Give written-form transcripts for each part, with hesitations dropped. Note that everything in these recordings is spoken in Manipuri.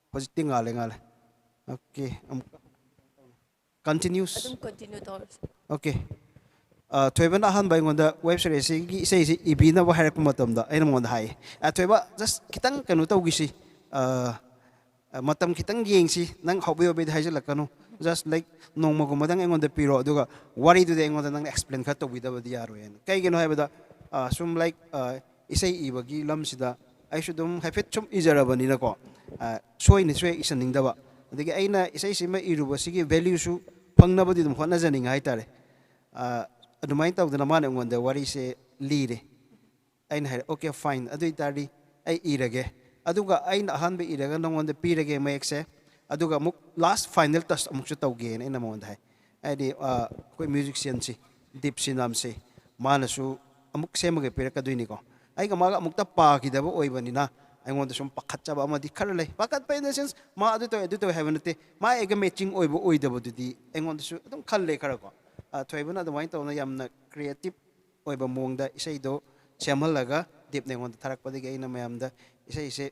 Positive ngale. Okay. Continues. Continue doors. Okay. Thoiban ahan bai ngonda web series gi sei si ibina wa harak matam da aina ngonda hai. Thoiba just kitang kanu tau gi si matam kitang yeng si nang hobi hobi hai jala kanu just like nong ma gumadang ngonda piro aduga wari du de ngonda nang explain kha to bi da badi yaro en. Kai gino hai bada sum like isei ibagi lam sida ai shudum hafet chum ijara bani na ko soi ni soi isaning da ba. Adigi aina isei sima iruba sigi value su phangna badi dum khona janing hai tare. Adumai tawdana mane ngonda wari se lire aina hai okay fine adui tari ai irage aduga aina ahanbe iraga nongonda pirage mayek se aduga muk last final test amuk chu tawge na ina monda hai adi koi musician si deep sinam se manasu amuk semage piraka duini ko ai ga maga amuk ta pa ki daba oibani na ai ngonda sum pakhatcha ba amadi khar lai pakat pa in the sense ma adu to havenate ma ega matching oibo oidaba dudi ai ngonda su adum khal le khara ko thoibana adumai tawna yamna creative oiba mongda isai do semhalaga deep ne ngonda tharak padi ge ina mayamda isai se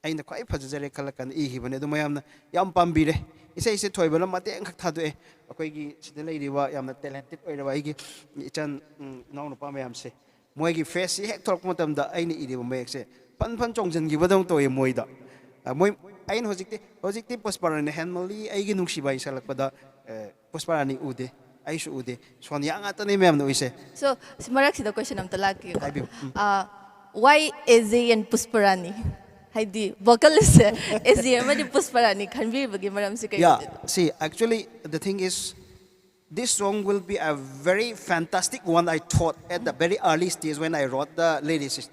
aina khwai phajare khalakan I hibane adu mayamna yam pambire isai se thoibana mate khak thadu e akoi gi sida leiriwa yamna talented oirawa igi ichan naunu pa mayam se moi gi face hek thork matam da aina iriba mayek se pan chongjan gi badong toy moida moi ain hojikti posparane handmali aigi nungsi bai salakpada posparani ude aishu ude son yang atani mem no ise So, marak sida question am talak ki. Why Eze and Pusparani? Haidi vocalist Eze amadi Pusparani khanbir bagi maram se kai. yeah see actually the thing is this song will be a very fantastic one I thought at the very early stage when I wrote the lyrics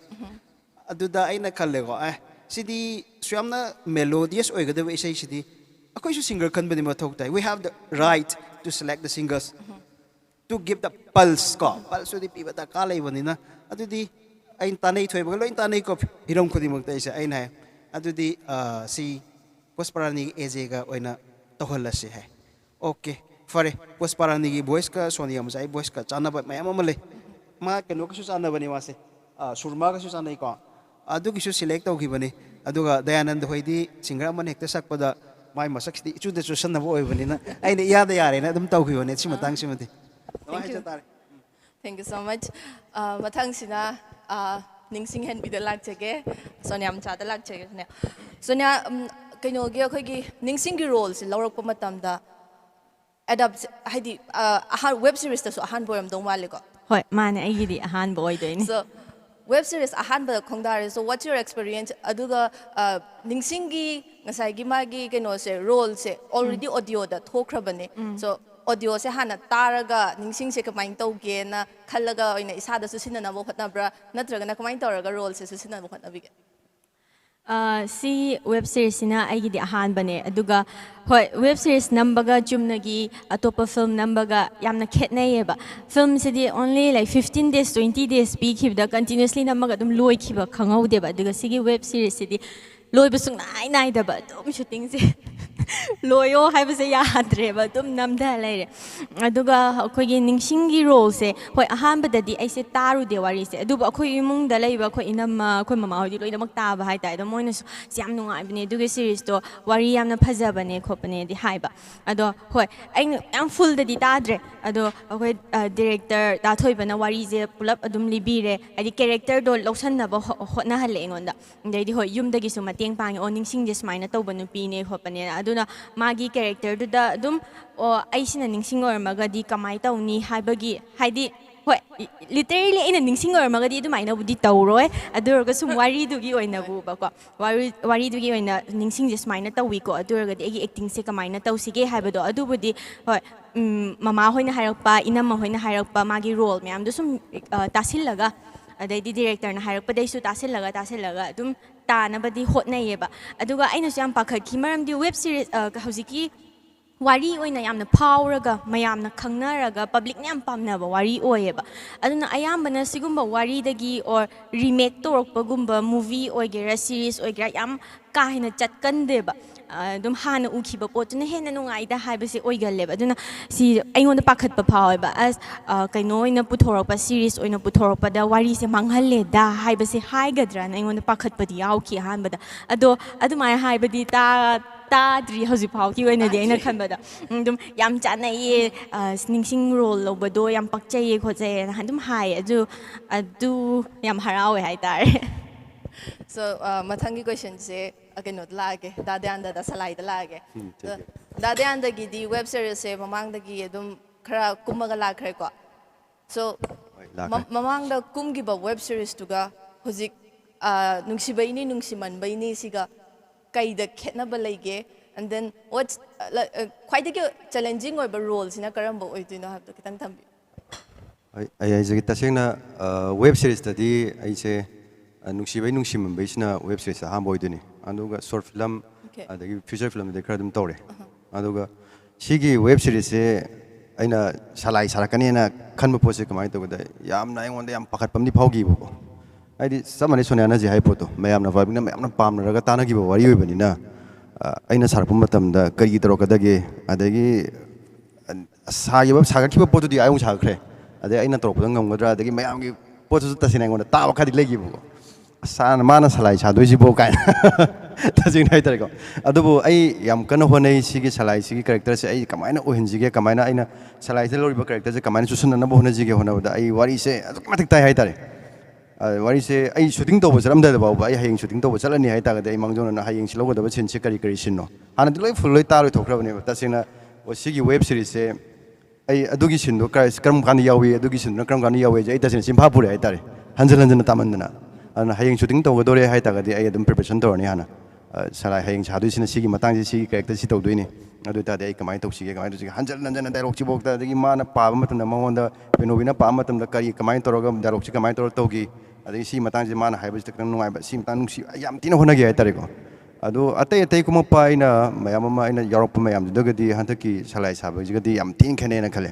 aduda aina khalle go sidi swamna melodious oigadawa isai sidi akoi su singer khan bani mathok tai we have the right to select the singers to give the pulse ko pulse di pibata kalai bani na adudi ain tanai thoi ba loin tanai ko hirom khodi mak tai sa ain hai adudi si Pusparani Eze ga oina tohalla se hai okay fare Pusparani gi voice ka Sonia Mjai voice ka chana ba mayam amale ma keno ka su chana bani wase surma ka su chana ko adu gi su select tau gi bani aduga Dayanand hoidi singer amane hekta sakpada mai masak sti ichu de chusan na boy bani na aina yada yare na dum tau gi bani si matang si mate Thank you so much. Mathang sina ningsing hen bida lak chege Sonia am chada lak chege ne. Sonia kaino ge khoi gi ningsing gi role si lawrak pa matam da adapt haidi web series ta so ahan boyam dong wale ko. Hoi mane ai di ahan boy doin. So web series ahan ba khongdar so what's your experience aduga ningsing gi ngasai gi magi kaino se role se already audio da thokrabane. So audio se hana taraga ningsing se kamai tauge na khallaga oina isada su sinana bo khatnabra natraga na kamai taraga role se su sinana bo khatnabige. Si web series na ai di ahan bane aduga hoi web series nambaga chumnagi atopa film nambaga yamna khetnai ba film se di only like 15 days 20 days be khibda continuously namaga dum loi khiba khangau de ba aduga sigi web series se di loi busung nai da ba dum shooting se loyo hai ba se yadre ba dum namda lai aduga khoi gi ningsingi role se hoi ahan ba di ai se taru de wari se aduba khoi imung da lai ba khoi inam khoi mama hoi loi namak ta ba hai tai da moina siam nungai bane aduga series to wari yamna phaja bane khopane di hai ba ado hoi ai am full da di tadre ado khoi director da thoi bana wari je pulap adum libire adi character do lausan na ba hotna hale ngonda dai di hoi yum da gi su mateng pang o ningsing je smaina to banu pi ne khopane aduna magi character do da dum ai sina ningsing or magadi kamai tawni haibagi haidi hoi literally ina ningsing or magadi du maina budi tawroi adurga sum wari du gi oina bu ba ko wari du gi oina ningsing je smaina tawi ko adurga di agi acting se kamaina tawsige haibado adu budi hoi mama hoina harakpa inama hoina harakpa magi role myam du sum tasillaga adai di director na harakpa dai su tasillaga dum tana badi hotnai ba aduga aina su yam pakhat ki maram di web series hojiki wari oina yamna phawraga mayamna khangnaraga public yam pamna ba wari oyeba aduna ayambana sigumba wari dagi or remake torokpa gumba movie oigera series oigera yam kahina chatkande ba ꯑꯗꯨꯝ ꯍꯥꯟꯅ ꯎꯈꯤꯕ ꯄꯣꯠꯇꯨꯅ ꯍꯦꯟꯅ ꯅꯨꯡꯉꯥꯏꯗ ꯍꯥꯏꯕꯁꯦ ꯑꯣꯏꯒꯜꯂꯦꯕ ꯑꯗꯨꯅ ꯁꯤ ꯑꯩꯉꯣꯟꯗ ꯄꯥꯈꯠꯄ ꯐꯥꯎꯋꯦꯕ ꯑꯁ ꯀꯩꯅꯣ ꯑꯣꯏꯅ ꯄꯨꯊꯣꯔꯛꯄ ꯁꯤꯔꯤꯁ ꯑꯣꯏꯅ ꯄꯨꯊꯣꯔꯛꯄꯗ ꯋꯥꯔꯤꯁꯦ ꯃꯥꯡꯍꯜꯂꯦꯗ ꯍꯥꯏꯕꯁꯦ ꯍꯥꯏꯒꯗ꯭ꯔꯥꯅ ꯑꯩꯉꯣꯟꯗ ꯄꯥꯈꯠꯄꯗꯤ ꯌꯥꯎꯈꯤ ꯑꯍꯥꯟꯕꯗ ꯑꯗꯣ ꯑꯗꯨꯃꯥꯏꯅ ꯍꯥꯏꯕꯗꯤ ꯇꯥꯗ꯭ꯔꯤ ꯍꯧꯖꯤꯛ ꯐꯥꯎꯒꯤ ꯑꯣꯏꯅꯗꯤ ꯑꯩꯅ ꯈꯟꯕꯗ ꯑꯗꯨꯝ ꯌꯥꯝ ꯆꯥꯟꯅꯩꯌೇ ꯅꯤꯡꯁꯤꯡ ꯔꯣꯜ ꯂꯧꯕꯗꯣ ꯌꯥꯝ ꯄꯛꯆꯩꯌꯦ ꯈꯣꯠꯆꯩꯌꯦꯅ ꯑꯗꯨം ꯍꯥꯏ ꯑꯗꯨ ꯌꯥम हरावे हाइतारे So matangi question se keno laage dadyanda salaida laage dadyanda gi di web series se mamang da gi adum khara kumaga lakhre ko so mamang da kumgi ba web series tuga hozik nungsibaini nungsimanbaini siga kaida khetna ba lege and then what's quite challenging oiba role sina karamba oidino habdo kitang thambi ai jagi tasengna web series tadi ai se nungsibai nungsimanbaisina web series ha boiduni aduga short film adagi feature film de khradum tore aduga sigi web series se aina salai sarakani na khanba pose kamai to da yamna aingonda yam pakhat pamni phaugi bo aidi samane sonya na ji hai poto mayamna vibing na mayamna pamna raga tanagi bo wari oibani na aina sarapum matam da kari toro kadage adagi saga poto di ayung sagre ade aina toro ngamgadra adagi mayamgi poto tasina aingonda tawa khadi legi bo sana mana salai chadoi jibo kai tajing nai tariko adubu ai yam kana honai sigi salai sigi character se ai kamaina ohinjige kamaina aina salai se loriba character se kamaina susun na bo honajige honabda ai wari se matik tai hai tare wari se ai shooting to bojaram da ba ai hayeng shooting to bojalani hai ta ga ai mangjona na hayeng silogo da chin se kari kari sinno hana diloi full loi taroi thokrabani tasina o sigi web series se ai adugi sinno karam kan yawi adugi sinno karam kan yawi ai tasina simha pure hai tare hanjal hanjal tamandana ana hayeng shooting to dore hai ta ga ai adum preparation to ni hana salai hayeng chadu sina sigi matang ji sigi character si to doini adu ta ai kamai to sige kamai to sige hanjal hanjal dialogue chi bok ta dagi mana pa matam na monda penobina pa matam da kari kamai to roga dialogue chi kamai to togi adagi si matang ji mana haiba chi kan nungai ba si matang nungsi yam tina hona gi hai tare ko adu atai atai kuma pa ina mayam ma ina yorok pa mayam dagadi hantaki salai sabe ji gadi yam tin khane na khale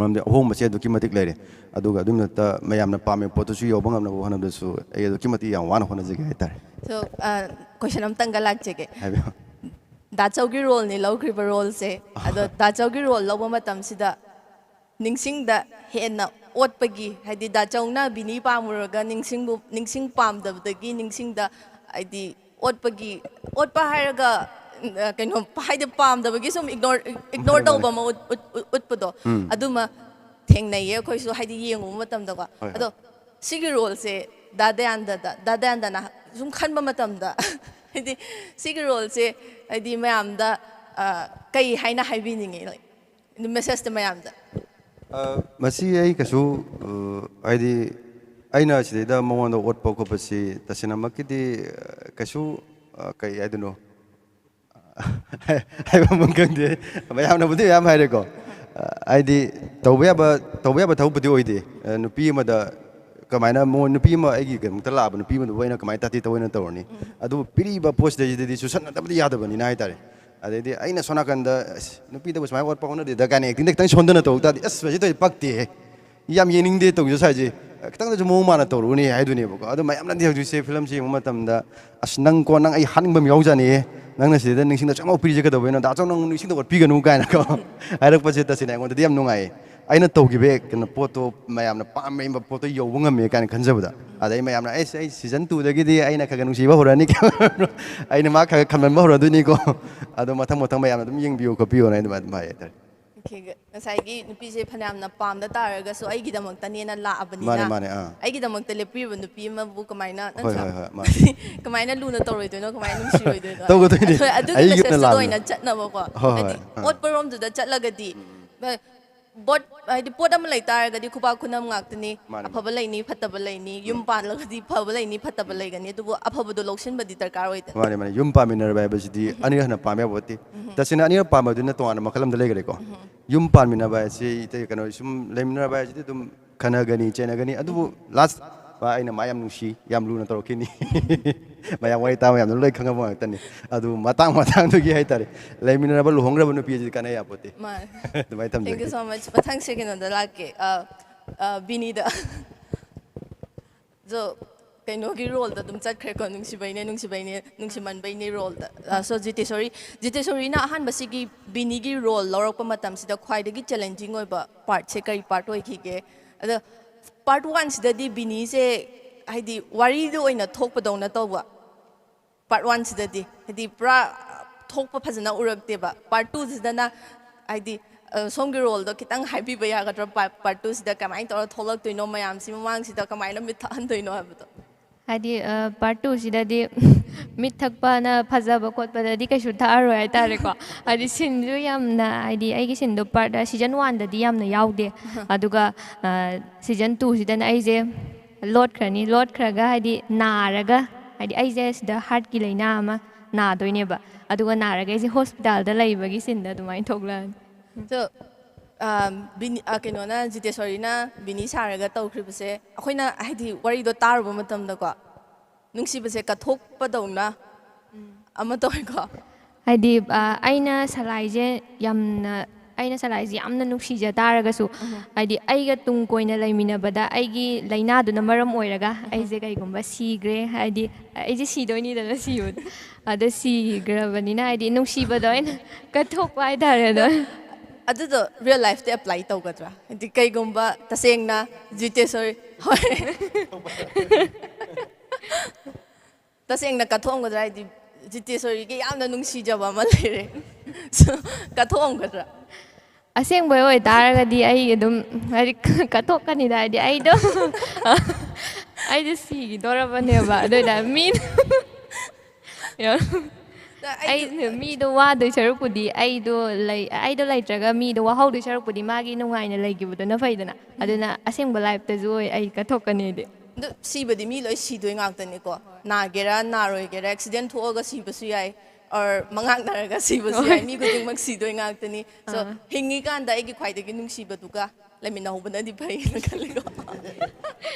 mamde ahom se du kimatik lere aduga dum na mayam na pame poto su yo bangam na bo hanam su e du kimati yam wan hona jige tar so question am tanga lak jege da chaugi role ni lawkri ba role se ado da chaugi role lawa matam sida ningsing da henna otpagi haidi da chauna bini pamuraga ningsing pam dabdagi ningsing da haidi otpagi otpa hairaga keno haide pam dabagi sum ignore tawba ma utpado aduma thengnaiye khoi su haidi yengu matam da ba ado sigi role se dadayanda na sum khanba matam da haidi sigi role se haidi mayam da kai haina haibiningi like the message to mayam da masi ai kasu haidi aina sideda mongondo otpa ko pasi tasina makidi kasu kai aduno hai ba mangang de mayam na budi yam haire ko aidi tawya ba thau budi oide nupi ma da kamaina mo nupi ma aigi gam ta laba nupi ma waina kamai tati tawina tawni adu piri ba post de di susan da budi yada bani na hai tare adedi aina sona kanda nupi da basmai wat pa hona de da kan acting tang sondana to ta as ba ji to pakti yam yening de to jo sai ji kitang da mo mana to runi hai duni ba adu mayam na di hoju se film ji mo matam da as nang ko nang ai han bam yau jani nang na se da ning sing da chang piri je ka da bena da chang nang ning sing da wat pi ga nu ka na ko ai rak pa se ta sin ai ngon da yam nungai aina to gi be kana poto mayam na pa me ba poto yo ngam me kan khan jabda adai mayam na ai season 2 da gi di aina ka ga nung si ba horani aina ma ka khan ba hora du ni ko adu mathang mathang mayam dum yeng biu ko piu na ba bai tar ngasai gi nupi se phanam na pam da taraga so ai gi damak tani na la abani mane na mane ai gi damak tele pi bu nupi ma bu kamaina hoi hoi mane kamaina luna toroi do no kamaina nung siroi do to go to ni adu gi message to ina chatna ba ko adi ot parom du da chatlaga di bot haidi pot am lai taragadi khupa khunam ngaktani aphaba laini phataba laini yum panlagadi phaba laini phataba laigani adubu aphaba do loction badi darkar oida mane yum paminar ba ba sidi ani hana pamya boti tasina ani pamma duna to ana makalam da legre ko yum pamina ba si te kano sum lemina ba sidi dum khana gani chena gani adubu last ba aina mayam nungsi yam luna torokini mayam wai ta mayam loi khanga ma tani adu matang du gi hai tare lemina ba luhongra ba nu pi ji kana ya poti ma dumai tam thank you so much pathang second on the lake bini da so ꯀꯩꯅꯣꯒꯤ ꯔꯣꯜꯗ ꯑꯗꯨꯝ ꯆꯠꯈ꯭ꯔꯦꯀꯣ ꯅꯨꯡꯁꯤꯃꯟꯕꯩꯅꯦ ꯔꯣꯜꯗ ꯁꯣ ꯖꯤꯇꯦꯁꯣꯔꯤꯅ ꯑꯍꯥꯟꯕꯁꯤꯒꯤ ꯕꯤꯅꯤꯒꯤ ꯔꯣꯜ ꯂꯧꯔꯛꯄ ꯃꯇꯝꯁꯤꯗ ꯈ꯭ꯋꯥꯏꯗꯒꯤ ꯆꯦꯂꯦꯟꯖꯤꯡ ꯑꯣꯏꯕ ꯄꯥꯔꯠꯁꯦ ꯀꯔꯤ ꯄꯥꯔꯠ ꯑꯣꯏꯈꯤꯒꯦ ꯑꯗ ꯄꯥꯔꯠ 1ꯁꯤꯗꯗꯤ ꯕꯤꯅꯤꯁꯦ ꯍꯥꯏꯗꯤ ꯋꯥꯔꯤꯗ ꯑꯣꯏꯅ ꯊꯣꯛꯄꯗꯧꯅ ꯇꯧꯕ ꯄꯥꯔꯠ 1ꯁꯤꯗꯗꯤ ꯍꯥꯏꯗꯤ ꯄꯨꯔꯥ ꯊꯣꯛꯄ ꯐꯖꯅ ꯎꯔꯛꯇꯦꯕ ꯄꯥꯔꯠ 2ꯁꯤꯗꯅ ꯍꯥꯏꯗꯤ ꯁꯣꯝꯒꯤ ꯔꯣꯜꯗꯣ ꯈꯤꯇꯪ ꯍꯥꯏꯕꯤꯕ ꯌꯥꯒꯗ꯭ꯔꯥ ꯄꯥꯔꯠ 2ꯁꯤꯗ ꯀꯃꯥꯏꯅ ꯇꯧꯔ ꯊꯣꯛꯂꯛꯇꯣꯏꯅꯣ ꯃꯌꯥꯝꯁꯤ ꯃꯃꯥꯡꯁꯤꯗ ꯀꯃꯥꯏꯅ ꯃꯤꯠ ꯊꯛꯍꯟꯗꯣꯏꯅꯣ ꯍꯥꯏꯕꯗꯣ ꯍꯥꯏꯗꯤ ꯄꯥꯔꯠ 2ꯁꯤꯗꯗꯤ ꯃꯤꯠ ꯊꯛꯄꯅ ꯐꯖꯕ ꯈꯣꯠꯄꯗꯗꯤ ꯀꯩꯁꯨ ꯊꯛꯑꯔꯣꯏ ꯍꯥꯏꯇꯥꯔꯦꯀꯣ ꯍꯥꯏꯗꯤ ꯁꯤꯟꯁꯨ ꯌꯥꯝꯅ ꯍꯥꯏꯗꯤ ꯑꯩꯒꯤ ꯁꯤꯟꯗꯣ ꯄꯥꯔꯠ ꯁꯤꯖꯟ 1ꯗꯗꯤ ꯌꯥꯝꯅ ꯌꯥꯎꯗꯦ ꯑꯗꯨꯒ ꯁꯤꯖꯟ 2ꯁꯤꯗꯅ ꯑꯩꯁꯦ ꯂꯣꯠꯈ꯭ꯔꯒ ꯍꯥꯏꯗꯤ ꯅꯥꯔꯒ ꯍꯥꯏꯗꯤ ꯑꯩꯁꯦ ꯁꯤꯗ ꯍꯥꯔꯠꯀꯤ ꯂꯥꯏꯅꯥ ꯑꯃ ꯅꯥꯗꯣꯏꯅꯦꯕ ꯑꯗꯨꯒ ꯅꯥꯔꯒ ꯑꯩꯁꯦ ꯍꯣꯁꯄꯤꯇꯥꯜꯗ ꯂꯩꯕꯒꯤ ꯁꯤꯟꯗ ꯑꯗꯨꯃꯥꯏꯅ ꯊꯣꯛꯂꯛꯑꯅꯤ ꯁꯣ ꯀꯩꯅꯣꯅ ꯖꯤꯇꯦꯁꯣꯔꯤꯅ ꯕꯤꯅꯤ ꯁꯥꯔꯒ ꯇꯧꯈ꯭ꯔꯤꯕꯁꯦ ꯑꯩꯈꯣꯏꯅ ꯍꯥꯏꯗꯤ ꯋꯥꯔꯤꯗꯣ ꯇꯥꯔꯨꯕ ꯃꯇꯝꯗꯀꯣ ꯅꯨꯡꯁꯤꯕꯁꯦ ꯀꯠꯊꯣꯛꯄꯗꯧꯅ ꯑꯃ ꯇꯧꯋꯦꯀꯣ ꯍꯥꯏꯗꯤ ꯑꯩꯅ ꯁꯂꯥꯏꯁꯦ ꯌꯥꯝꯅ ꯅꯨꯡꯁꯤꯖ ꯇꯥꯔꯒꯁꯨ ꯍꯥꯏꯗꯤ ꯑꯩꯒ ꯇꯨꯡ ꯀꯣꯏꯅ ꯂꯩꯃꯤꯟꯅꯕꯗ ꯑꯩꯒꯤ ꯂꯥꯏꯅꯥꯗꯨꯅ ꯃꯔꯝ ꯑꯣꯏꯔꯒ ꯑꯩꯁꯦ ꯀꯩꯒꯨꯝꯕ ꯁꯤꯈ꯭ꯔꯦ ꯍꯥꯏꯗꯤ ꯑꯩꯁꯦ ꯁꯤꯗꯣꯏꯅꯤꯗꯅ ꯁꯤꯕꯗꯣ ꯑꯗꯣ ꯁꯤꯈ꯭ꯔꯕꯅꯤ나 ꯍꯥꯏꯗꯤ ꯅꯨꯡꯁꯤꯕꯗꯣ ꯑꯩꯅ ꯀꯠꯊꯣꯛꯄ ꯍꯥꯏꯇꯥꯔꯦ ꯑꯗꯣ ꯑꯗꯨꯗꯣ ꯔꯤꯌꯦꯜ ꯂꯥꯏꯐꯇ ꯑꯦꯄ꯭ꯂꯥꯏ ꯇꯧꯒꯗ꯭ꯔꯥ ꯍꯥꯏꯗꯤ ꯀꯩꯒꯨꯝꯕ ꯇꯁꯦꯡꯅ ꯖꯤꯇꯦꯁꯣꯔꯤ ꯍꯣꯏ ꯇꯁꯦꯡꯅ ꯀꯠꯊꯣꯛꯑꯝꯒꯗ꯭ꯔꯥ ꯍꯥꯏꯗꯤ ꯖꯤꯇꯦꯁꯣꯔꯤꯒꯤ ꯌꯥꯝꯅ ꯅꯨꯡꯁꯤꯖꯕ ꯑꯃ ꯂꯩꯔꯦ ꯀꯠꯊꯣꯛꯑꯝꯒꯗ꯭ꯔꯥ ꯑꯁꯦꯡꯕ ꯑꯣꯏꯇꯥꯔꯒꯗꯤ ꯑꯩ ꯑꯗꯨꯝ ꯍꯥꯏꯗꯤ ꯀꯠꯊꯣꯛꯀꯅꯤꯗ ꯍꯥꯏꯗꯤ ꯑꯩꯗꯣ ꯁꯤꯒꯤꯗꯧꯔꯕꯅꯦꯕ ꯑꯗꯨꯏꯗ ꯃꯤꯅ ꯃꯤꯗꯣ ꯋꯥꯗꯣꯏ ꯁꯔꯨꯛꯄꯨꯗꯤ ꯑꯩꯗꯣ ꯂꯩꯇ꯭ꯔꯒ ꯃꯤꯗꯣ ꯋꯥꯍꯧꯗꯣꯏ ꯁꯔꯨꯛꯄꯨꯗꯤ ꯃꯥꯒꯤ ꯅꯨꯡꯉꯥꯏꯅ ꯂꯩꯈꯤꯕꯗꯨꯅ ꯐꯩꯗꯅ ꯑꯗꯨꯅ ꯑꯁꯦꯡꯕ ꯂꯥꯏꯐꯇꯁꯨ ꯑꯩ ꯀꯠꯊꯣꯛꯀꯅꯤꯗꯤ ꯑꯗꯨ ꯁꯤꯕꯗꯤ ꯃꯤ ꯂꯣꯏ ꯁꯤꯗꯣꯏ ꯉꯥꯛꯇꯅꯤꯀꯣ ꯅꯥꯒꯦꯔꯥ ꯅꯥꯔꯣꯏꯒꯦꯔꯥ ꯑꯦꯛꯁꯤꯗꯦꯟ ꯊꯣꯛꯑꯒ ꯁꯤꯕꯁꯨ ꯌꯥꯏ ꯑꯣꯔ ꯃꯉꯥꯛꯅꯔꯒ ꯁꯤꯕꯁꯨ ꯌꯥꯏ ꯃꯤ ꯈꯨꯗꯤꯡꯃꯛ ꯁꯤꯗꯣꯏ ꯉꯥꯛꯇꯅꯤ ꯁꯣ ꯍꯤꯡꯉꯤꯀꯥꯟꯗ ꯑꯩꯒꯤ ꯈ꯭ꯋꯥꯏꯗꯒꯤ ꯅꯨꯡꯁꯤꯕꯗꯨꯒ ꯂꯩꯃꯤꯟꯅꯍꯧꯕꯅꯗꯤ ꯐꯩꯅ ꯈꯜꯂꯤꯀꯣ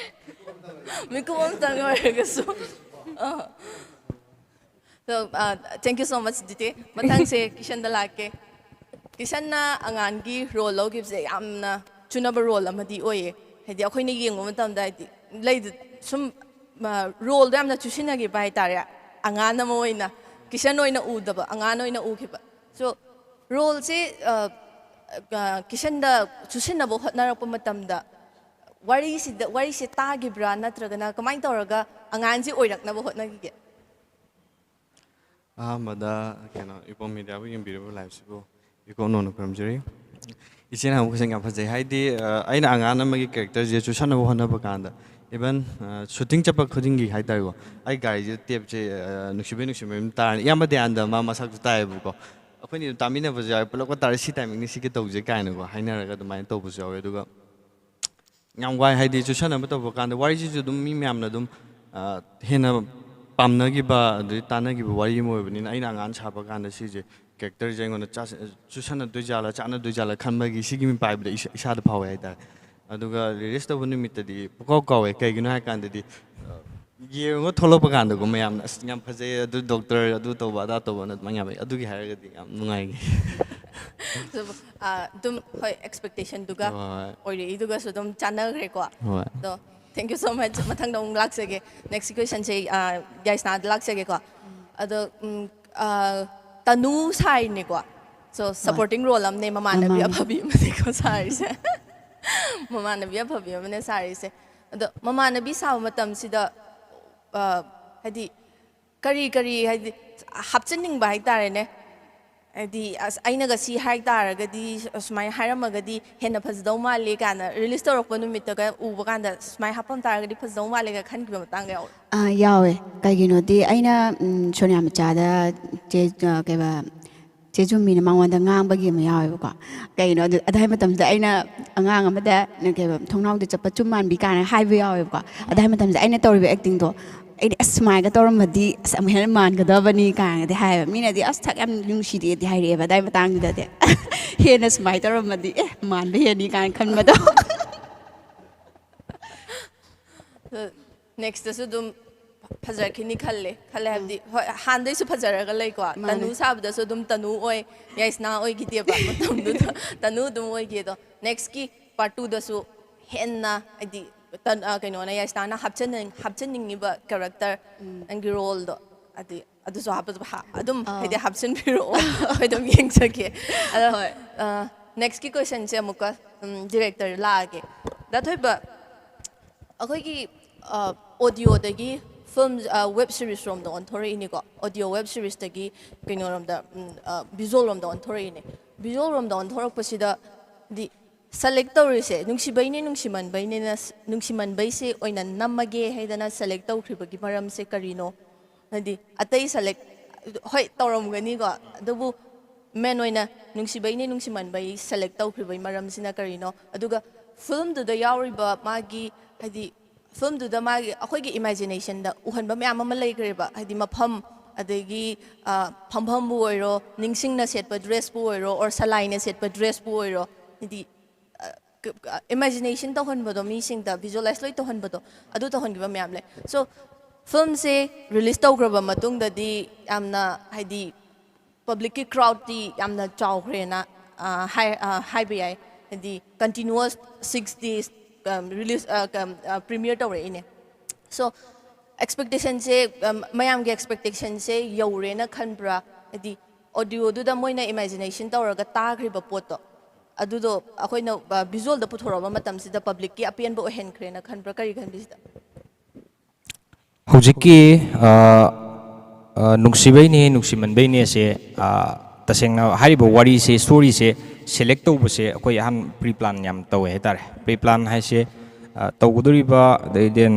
ꯃꯤꯀꯨꯞ ꯑꯃꯇꯪ ꯑꯣꯏꯔꯒꯁꯨ So, thank you so much, Jite. Mathangse Kishan da lake. Kishanna angangi role logibse yamna chunaba role amadi oye. Hedi akhoi yengu matamda hedi lay sum role da yamna chusinagi ba haitare angana mo oina Kishan oina udaba angana oina ukiba. So role se Kishan da chusinabo hotnarakpa matamda wari si tagibra natragana kamai tawraga angansi oiraknaba hotnagige. ꯑꯍꯥꯟꯕꯗ ꯀꯩꯅꯣ ꯏꯄꯣꯝ ꯃꯤꯗꯤꯌꯥꯕꯨ ꯌꯦꯡꯕꯤꯔꯤꯕ ꯂꯥꯏꯚꯁꯤꯕꯨ ꯏꯀꯣꯟꯅꯣꯅ ꯈꯨꯔꯨꯝꯖꯔꯤ ꯏꯆꯦꯅ ꯍꯪꯕꯁꯦ ꯌꯥꯝ ꯐꯖꯩ ꯍꯥꯏꯗꯤ ꯑꯩꯅ ꯑꯉꯥꯡ ꯑꯃꯒꯤ ꯀꯦꯔꯦꯛꯇꯔꯁꯦ ꯆꯨꯁꯟꯅꯕ ꯍꯣꯠꯅꯕ ꯀꯥꯟꯗ ꯏꯚꯟ ꯁꯨꯇꯤꯡ ꯆꯠꯄ ꯈꯨꯗꯤꯡꯒꯤ ꯍꯥꯏꯇꯥꯔꯦꯀꯣ ꯑꯩ ꯒꯥꯔꯤꯁꯦ ꯇꯦꯞꯁꯦ ꯅꯨꯡꯁꯤꯕꯩ ꯑꯗꯨꯝ ꯇꯥꯔꯅꯤ ꯏꯌꯥꯝꯕ ꯗꯌꯥꯟꯗ ꯃꯥ ꯃꯁꯛꯁꯨ ꯇꯥꯏꯌꯦꯕꯀꯣ ꯑꯩꯈꯣꯏꯅ ꯑꯗꯨꯝ ꯇꯥꯃꯤꯟꯅꯕꯁꯨ ꯌꯥꯎꯋꯦ ꯄꯨꯂꯞꯀ ꯇꯥꯔꯦ ꯁꯤ ꯇꯥꯏꯃꯤꯡꯅꯤ ꯁꯤꯒꯤ ꯇꯧꯁꯦ ꯀꯥꯏꯅꯀꯣ ꯍꯥꯏꯅꯔꯒ ꯑꯗꯨꯃꯥꯏꯅ ꯇꯧꯕꯁꯨ ꯌꯥꯎꯋꯦ ꯑꯗꯨꯒ ꯌꯥꯝ ꯋꯥꯏ ꯍꯥꯏꯗꯤ ꯆꯨꯁꯟꯅꯕ ꯇꯧꯕ ꯀꯥꯟꯗ ꯋꯥꯔꯤꯁꯤꯁꯨ ꯑꯗꯨꯝ ꯃꯤ ꯃꯌꯥꯝꯅ ꯑꯗꯨꯝ ꯍꯦꯟꯅ ꯄꯥꯝꯅꯈꯤꯕ ꯑꯗꯩ ꯇꯥꯟꯅꯈꯤꯕ ꯋꯥꯔꯤ ꯑꯃ ꯑꯣꯏꯕꯅꯤꯅ ꯑꯩꯅ ꯑꯉꯥꯡ ꯁꯥꯕ ꯀꯥꯟꯗ ꯁꯤꯁꯦ ꯀꯦꯔꯦꯛꯇꯔꯁꯦ ꯑꯩꯉꯣꯟꯗ ꯆꯨꯁꯟꯅꯗꯣꯏꯖꯥꯠꯂ ꯆꯥꯟꯅꯗꯣꯏꯖꯥꯠꯂ ꯈꯟꯕꯒꯤ ꯁꯤꯒꯤ ꯃꯤ ꯄꯥꯏꯕꯗ ꯏꯁꯥꯗ ꯐꯥꯎꯋꯦ ꯍꯥꯏꯇꯥꯔꯦ ꯑꯗꯨꯒ ꯔꯤꯂꯤꯁ ꯇꯧꯕ ꯅꯨꯃꯤꯠꯇꯗꯤ ꯄꯨꯀꯥꯎ ꯀꯥꯎꯋꯦ ꯀꯩꯒꯤꯅꯣ ꯍꯥꯏ ꯀꯥꯟꯗꯗꯤ ꯌꯦꯡꯉꯒ ꯊꯣꯛꯂꯛꯄ ꯀꯥꯟꯗꯀꯣ ꯃꯌꯥꯝꯅ ꯑꯁ ꯌꯥꯝ ꯐꯖꯩ ꯑꯗꯨ ꯗꯣꯛꯇꯔ ꯑꯗꯨ ꯇꯧꯕ ꯑꯗꯥ ꯇꯧꯕꯅ ꯑꯗꯨꯃꯥꯏꯅ ꯌꯥꯝ ꯑꯗꯨꯒꯤ ꯍꯥꯏꯔꯒꯗꯤ ꯌꯥꯝ ꯅꯨꯡꯉꯥꯏꯒꯤ ꯑꯗꯨꯝ ꯍꯣꯏ ꯑꯦꯛꯁꯄꯦꯛꯇꯦꯁꯟꯗꯨꯒ ꯑꯣꯏꯔꯛꯏꯗꯨꯒꯁꯨ ꯑꯗꯨꯝ ꯆꯥꯟꯅꯈ꯭ꯔꯦꯀꯣ ꯑꯗꯣ ꯊꯦꯡꯛ ꯌꯨ ꯁꯣ ꯃꯆ ꯃꯊꯪꯗ ꯑꯃꯨꯛ ꯂꯥꯛꯆꯒꯦ ꯅꯦꯛꯁ ꯀ꯭ꯋꯦꯁꯟꯁꯦ ꯌꯥꯏꯁꯅꯥꯗ ꯂꯥꯛꯆꯒꯦꯀꯣ ꯑꯗꯣ ꯇꯅꯨ ꯁꯥꯏꯅꯦꯀꯣ ꯁꯣ ꯁꯞꯄꯣꯔꯇꯤꯡ ꯔꯣꯜ ꯑꯃꯅꯦ ꯃꯃꯥꯟꯅꯕꯤ ꯑꯐꯕꯤ ꯑꯃꯅꯦꯀꯣ ꯁꯥꯔꯤꯁꯦ ꯃꯃꯥꯟꯅꯕꯤ ꯑꯐꯕꯤ ꯑꯃꯅꯦ ꯁꯥꯔꯤꯁꯦ ꯑꯗꯣ ꯃꯃꯥꯟꯅꯕꯤ ꯁꯥꯕ ꯃꯇꯝꯁꯤꯗ ꯍꯥꯏꯗꯤ ꯀꯔꯤ ꯍꯥꯏꯗꯤ ꯍꯥꯞꯆꯤꯟꯅꯤꯡꯕ ꯍꯥꯏꯇꯥꯔꯦꯅꯦ ꯍꯥꯏꯗꯤ ꯑꯁ ꯑꯩꯅꯒ ꯁꯤ ꯍꯥꯏ ꯇꯥꯔꯒꯗꯤ ꯁꯨꯃꯥꯏꯅ ꯍꯥꯏꯔꯝꯃꯒꯗꯤ ꯍꯦꯟꯅ ꯐꯖꯗꯧ ꯃꯥꯜꯂꯦ ꯀꯥꯏꯅ ꯔꯤꯂꯤꯁ ꯇꯧꯔꯛꯄ ꯅꯨꯃꯤꯠꯇꯒ ꯎꯕ ꯀꯥꯟꯗ ꯁꯨꯃꯥꯏꯅ ꯍꯥꯞꯄꯝ ꯇꯥꯔꯒꯗꯤ ꯐꯖꯗꯧ ꯃꯥꯜꯂꯦꯒ ꯈꯟꯈꯤꯕ ꯃꯇꯥꯡꯒ ꯌꯥꯎꯋꯦ ꯌꯥꯎꯋꯦ ꯀꯩꯒꯤꯅꯣꯗꯤ ꯑꯩꯅ ꯁꯣꯅꯤꯌꯥ ꯃꯆꯥꯗ ꯀꯩꯕ ꯆꯦ ꯖꯨꯝꯃꯤꯅ ꯃꯉꯣꯟꯗ ꯉꯥꯡꯕꯒꯤ ꯑꯃ ꯌꯥꯎꯋꯦꯕꯀꯣ ꯀꯩꯒꯤꯅꯣ ꯑꯗꯨꯏ ꯃꯇꯝꯗ ꯑꯩꯅ ꯑꯉꯥꯡ ꯑꯃꯗ ꯀꯩꯕ ꯊꯣꯡꯅꯥꯎꯗ ꯆꯠꯄ ꯆꯨꯝ ꯃꯥꯟꯕꯤ ꯀꯥꯏꯅ ꯍꯥꯏꯕ ꯌꯥꯎꯋꯦꯕꯀꯣ ꯑꯗꯨꯏ ꯃꯇꯝꯗ ꯑꯩꯅ ꯇꯧꯔꯤꯕ ꯑꯦꯛꯇꯤꯡꯗꯣ ꯑꯩꯗꯤ ꯑꯁ ꯁꯨꯃꯥꯏꯅ ꯇꯧꯔꯝꯃꯗꯤ ꯑꯁ ꯑꯃꯨꯛ ꯍꯦꯟꯅ ꯃꯥꯟꯒꯗꯕꯅꯤ ꯀꯥꯏꯅꯒꯗꯤ ꯍꯥꯏꯌꯦꯕ ꯃꯤꯅꯗꯤ ꯑꯁ ꯊꯛ ꯌꯥꯝ ꯅꯨꯡꯁꯤꯗꯦꯗꯤ ꯍꯥꯏꯔꯛꯑꯦꯕ ꯑꯗꯨꯏ ꯃꯇꯥꯡꯗꯨꯗꯗꯤ ꯍꯦꯟꯅ ꯁꯨꯃꯥꯏꯅ ꯇꯧꯔꯝꯃꯗꯤ ꯃꯥꯟꯕ ꯍꯦꯟꯅꯤ ꯀꯥꯏꯅ ꯈꯟꯕꯗꯣ ꯅꯦꯛꯁꯇꯁꯨ ꯑꯗꯨꯝ ꯐꯖꯔꯛꯈꯤꯅꯤ ꯈꯜꯂꯦ ꯍꯥꯏꯕꯗꯤ ꯍꯣꯏ ꯍꯥꯟꯅꯗꯩꯁꯨ ꯐꯖꯔꯒ ꯂꯩꯀꯣ ꯇꯅꯨ ꯁꯥꯕꯗꯁꯨ ꯑꯗꯨꯝ ꯇꯅꯨ ꯑꯣꯏ ꯌꯥꯏꯁꯅꯥ ꯑꯣꯏꯈꯤꯗꯦꯕ ꯃꯇꯝꯗꯨꯗ ꯇꯅꯨ ꯑꯗꯨꯝ ꯑꯣꯏꯈꯤ ꯑꯗꯣ ꯅꯦꯛꯁꯀꯤ ꯄꯥꯔꯠ 2ꯗꯁꯨ ꯍꯦꯟꯅ ꯍꯥꯏꯗꯤ ꯀꯩꯅꯣꯅ ꯌꯥꯏꯁꯅꯥꯅ ꯍꯥꯞꯆꯟꯅꯤꯡꯉꯤꯕ ꯀꯦꯔꯦꯛꯇꯔ ꯅꯪꯒꯤ ꯔꯣꯜꯗꯣ ꯑꯗꯨꯁꯨ ꯑꯗꯨꯝ ꯍꯥꯏꯗꯤ ꯍꯥꯞꯆꯤꯟꯕꯤꯔꯛꯑꯣ ꯑꯩꯈꯣꯏ ꯑꯗꯨꯝ ꯌꯦꯡꯖꯒꯦ ꯑꯗꯣ ꯅꯦꯛꯁꯀꯤ ꯀ꯭ꯋꯦꯁꯟꯁꯦ ꯑꯃꯨꯛꯀ ꯗꯤꯔꯦꯛꯇꯔ ꯂꯥꯛꯑꯒꯦ ꯗꯥꯊꯣꯏꯕ ꯑꯩꯈꯣꯏꯒꯤ ꯑꯣꯗꯤꯑꯣꯗꯒꯤ ꯐꯤल्म ꯋꯦꯕ ꯁꯤꯔꯤꯁ ꯔꯣꯝꯗ ꯑꯣꯟꯊꯣꯔꯛꯏꯅꯤꯀꯣ ꯑꯣꯗꯤꯑꯣ ꯋꯦꯕ ꯁꯤꯔꯤꯁꯇꯒꯤ ꯀꯩꯅꯣꯔꯣꯝꯗ ꯚꯤꯖꯨꯑꯦꯜ ꯔꯣꯝꯗ ꯑꯣꯟꯊꯣꯔꯛꯏꯅꯦ ꯚꯤꯖꯨꯑꯦꯜ ꯔꯣꯝꯗ ꯑꯣꯟꯊꯣꯔꯛꯄꯁꯤꯗ ꯗꯤ ꯁꯦꯂꯦꯛ ꯇꯧꯔꯤꯁꯦ ꯅꯨꯡꯁꯤꯕꯩꯅꯦ ꯅꯨꯡꯁꯤꯃꯟꯕꯩꯅꯦꯅ ꯅꯨꯡꯁꯤꯃꯟꯕꯩꯁꯦ ꯑꯣꯏꯅ ꯅꯝꯃꯒꯦ ꯍꯥꯏꯗꯅ ꯁꯦꯂꯦꯛ ꯇꯧꯈ꯭ꯔꯤꯕꯒꯤ ꯃꯔꯝꯁꯦ ꯀꯔꯤꯅꯣ ꯍꯥꯏꯗꯤ ꯑꯇꯩ ꯁꯦꯂꯦꯛ ꯍꯣꯏ ꯇꯧꯔꯝꯒꯅꯤꯀꯣ ꯑꯗꯨꯕꯨ ꯃꯦꯟ ꯑꯣꯏꯅ ꯅꯨꯡꯁꯤꯕꯩꯅꯦ ꯅꯨꯡꯁꯤꯃꯟꯕꯩ ꯁꯦꯂꯦꯛ ꯇꯧꯈ꯭ꯔꯤꯕꯒꯤ ꯃꯔꯝꯁꯤꯅ ꯀꯔꯤꯅꯣ ꯑꯗꯨꯒ ꯐꯤल्मꯗꯨꯗ ꯌꯥꯎꯔꯤꯕ ꯃꯥꯒꯤ ꯍꯥꯏꯗꯤ ꯐꯤल्मꯗꯨꯗ ꯃꯥꯒꯤ ꯑꯩꯈꯣꯏꯒꯤ ꯏꯃꯦꯖꯤꯅꯦꯁꯟꯗ ꯎꯍꯟꯕ ꯃꯌꯥꯝ ꯑꯃ ꯂꯩꯈ꯭ꯔꯦꯕ ꯍꯥꯏꯗꯤ ꯃꯐꯝ ꯑꯗꯒꯤ ꯐꯝꯐꯝꯕꯨ ꯑꯣꯏꯔꯣ ꯅꯤꯡꯁꯤꯡꯅ ꯁꯦꯠꯄ ꯗ꯭ꯔꯦꯁꯄꯨ ꯑꯣꯏꯔꯣ ꯑꯣꯔ ꯁꯂꯥꯏꯅ ꯁꯦꯠꯄ ꯗ꯭ꯔꯦꯁꯄꯨ ꯑꯣꯏꯔꯣ ꯍꯥꯏꯗꯤ ꯏꯃꯦꯖꯤꯅꯦꯁꯟ ꯇꯧꯍꯟꯕꯗꯣ ꯃꯤꯁꯤꯡꯗ ꯚꯤꯖꯨꯑꯦꯂꯥꯏꯁ ꯂꯣꯏ ꯇꯧꯍꯟꯕꯗꯣ ꯑꯗꯨ ꯇꯧꯍꯟꯈꯤꯕ ꯃꯌꯥꯝ ꯂꯩ ꯁꯣ ꯐꯤल्मꯁꯦ ꯔꯤꯂꯤꯁ ꯇꯧꯈ꯭ꯔꯕ ꯃꯇꯨꯡꯗꯗꯤ ꯌꯥꯝꯅ ꯍꯥꯏꯗꯤ ꯄꯕ꯭ꯂꯤꯛꯀꯤ ꯀ꯭ꯔꯥꯎꯗꯇꯤ ꯌꯥꯝꯅ ꯆꯥꯎꯈ꯭ꯔꯦꯅ ꯍꯥꯏꯕ ꯌꯥꯏ ꯍꯥꯏꯗꯤ ꯀꯟꯇꯤꯅꯨꯋꯁ 6 days ꯔꯤꯂꯤꯁ ꯄ꯭ꯔꯤꯃꯤꯌꯔ ꯇꯧꯔꯛꯏꯅꯦ ꯁꯣ ꯑꯦꯛꯁꯄꯦꯛꯇꯦꯁꯟꯁꯦ ꯃꯌꯥꯝꯒꯤ ꯑꯦꯛꯁꯄꯦꯛꯇꯦꯁꯟꯁꯦ ꯌꯧꯔꯦꯅ ꯈꯟꯕ꯭ꯔꯥ ꯍꯥꯏꯗꯤ ꯑꯣꯗꯤꯑꯣꯗꯨꯗ ꯃꯣꯏꯅ ꯏꯃꯦꯖꯤꯅꯦꯁꯟ ꯇꯧꯔꯒ ꯇꯥꯈ꯭ꯔꯤꯕ ꯄꯣꯠꯇꯣ ꯑꯗꯨꯗꯣ ꯑꯩꯈꯣꯏꯅ ꯚꯤꯖꯨꯑꯦꯜꯗ ꯄꯨꯊꯣꯔꯛꯄ ꯃꯇꯝꯁꯤꯗ ꯄꯕ꯭ꯂꯤꯛꯀꯤ ꯑꯄꯦꯟꯕ ꯑꯣꯏꯍꯟꯈ꯭ꯔꯦꯅ ꯈꯟꯕ꯭ꯔꯥ ꯀꯔꯤ ꯈꯟꯕꯤꯁꯤꯗ ꯍꯧꯖꯤꯛꯀꯤ ꯅꯨꯡꯁꯤꯕꯩꯅꯦ ꯅꯨꯡꯁꯤꯃꯟꯕꯩꯅꯦꯁꯦ ꯇꯁꯦꯡꯅ ꯍꯥꯏꯔꯤꯕ ꯋꯥꯔꯤꯁꯦ ꯁ꯭ꯇꯣꯔꯤꯁꯦ ꯁꯦꯂꯦꯛ ꯇꯧꯕꯁꯦ ꯑꯩꯈꯣꯏ ꯑꯍꯥꯟ ꯄ꯭ꯔꯤ ꯄ꯭ꯂꯥꯟ ꯌꯥꯝ ꯇꯧꯋꯦ ꯍꯥꯏꯇꯥꯔꯦ ꯄ꯭ꯔꯤ ꯄ꯭ꯂꯥꯟ ꯍꯥꯏꯁꯦ ꯇꯧꯒꯗꯧꯔꯤꯕ ꯑꯗꯩꯗꯤ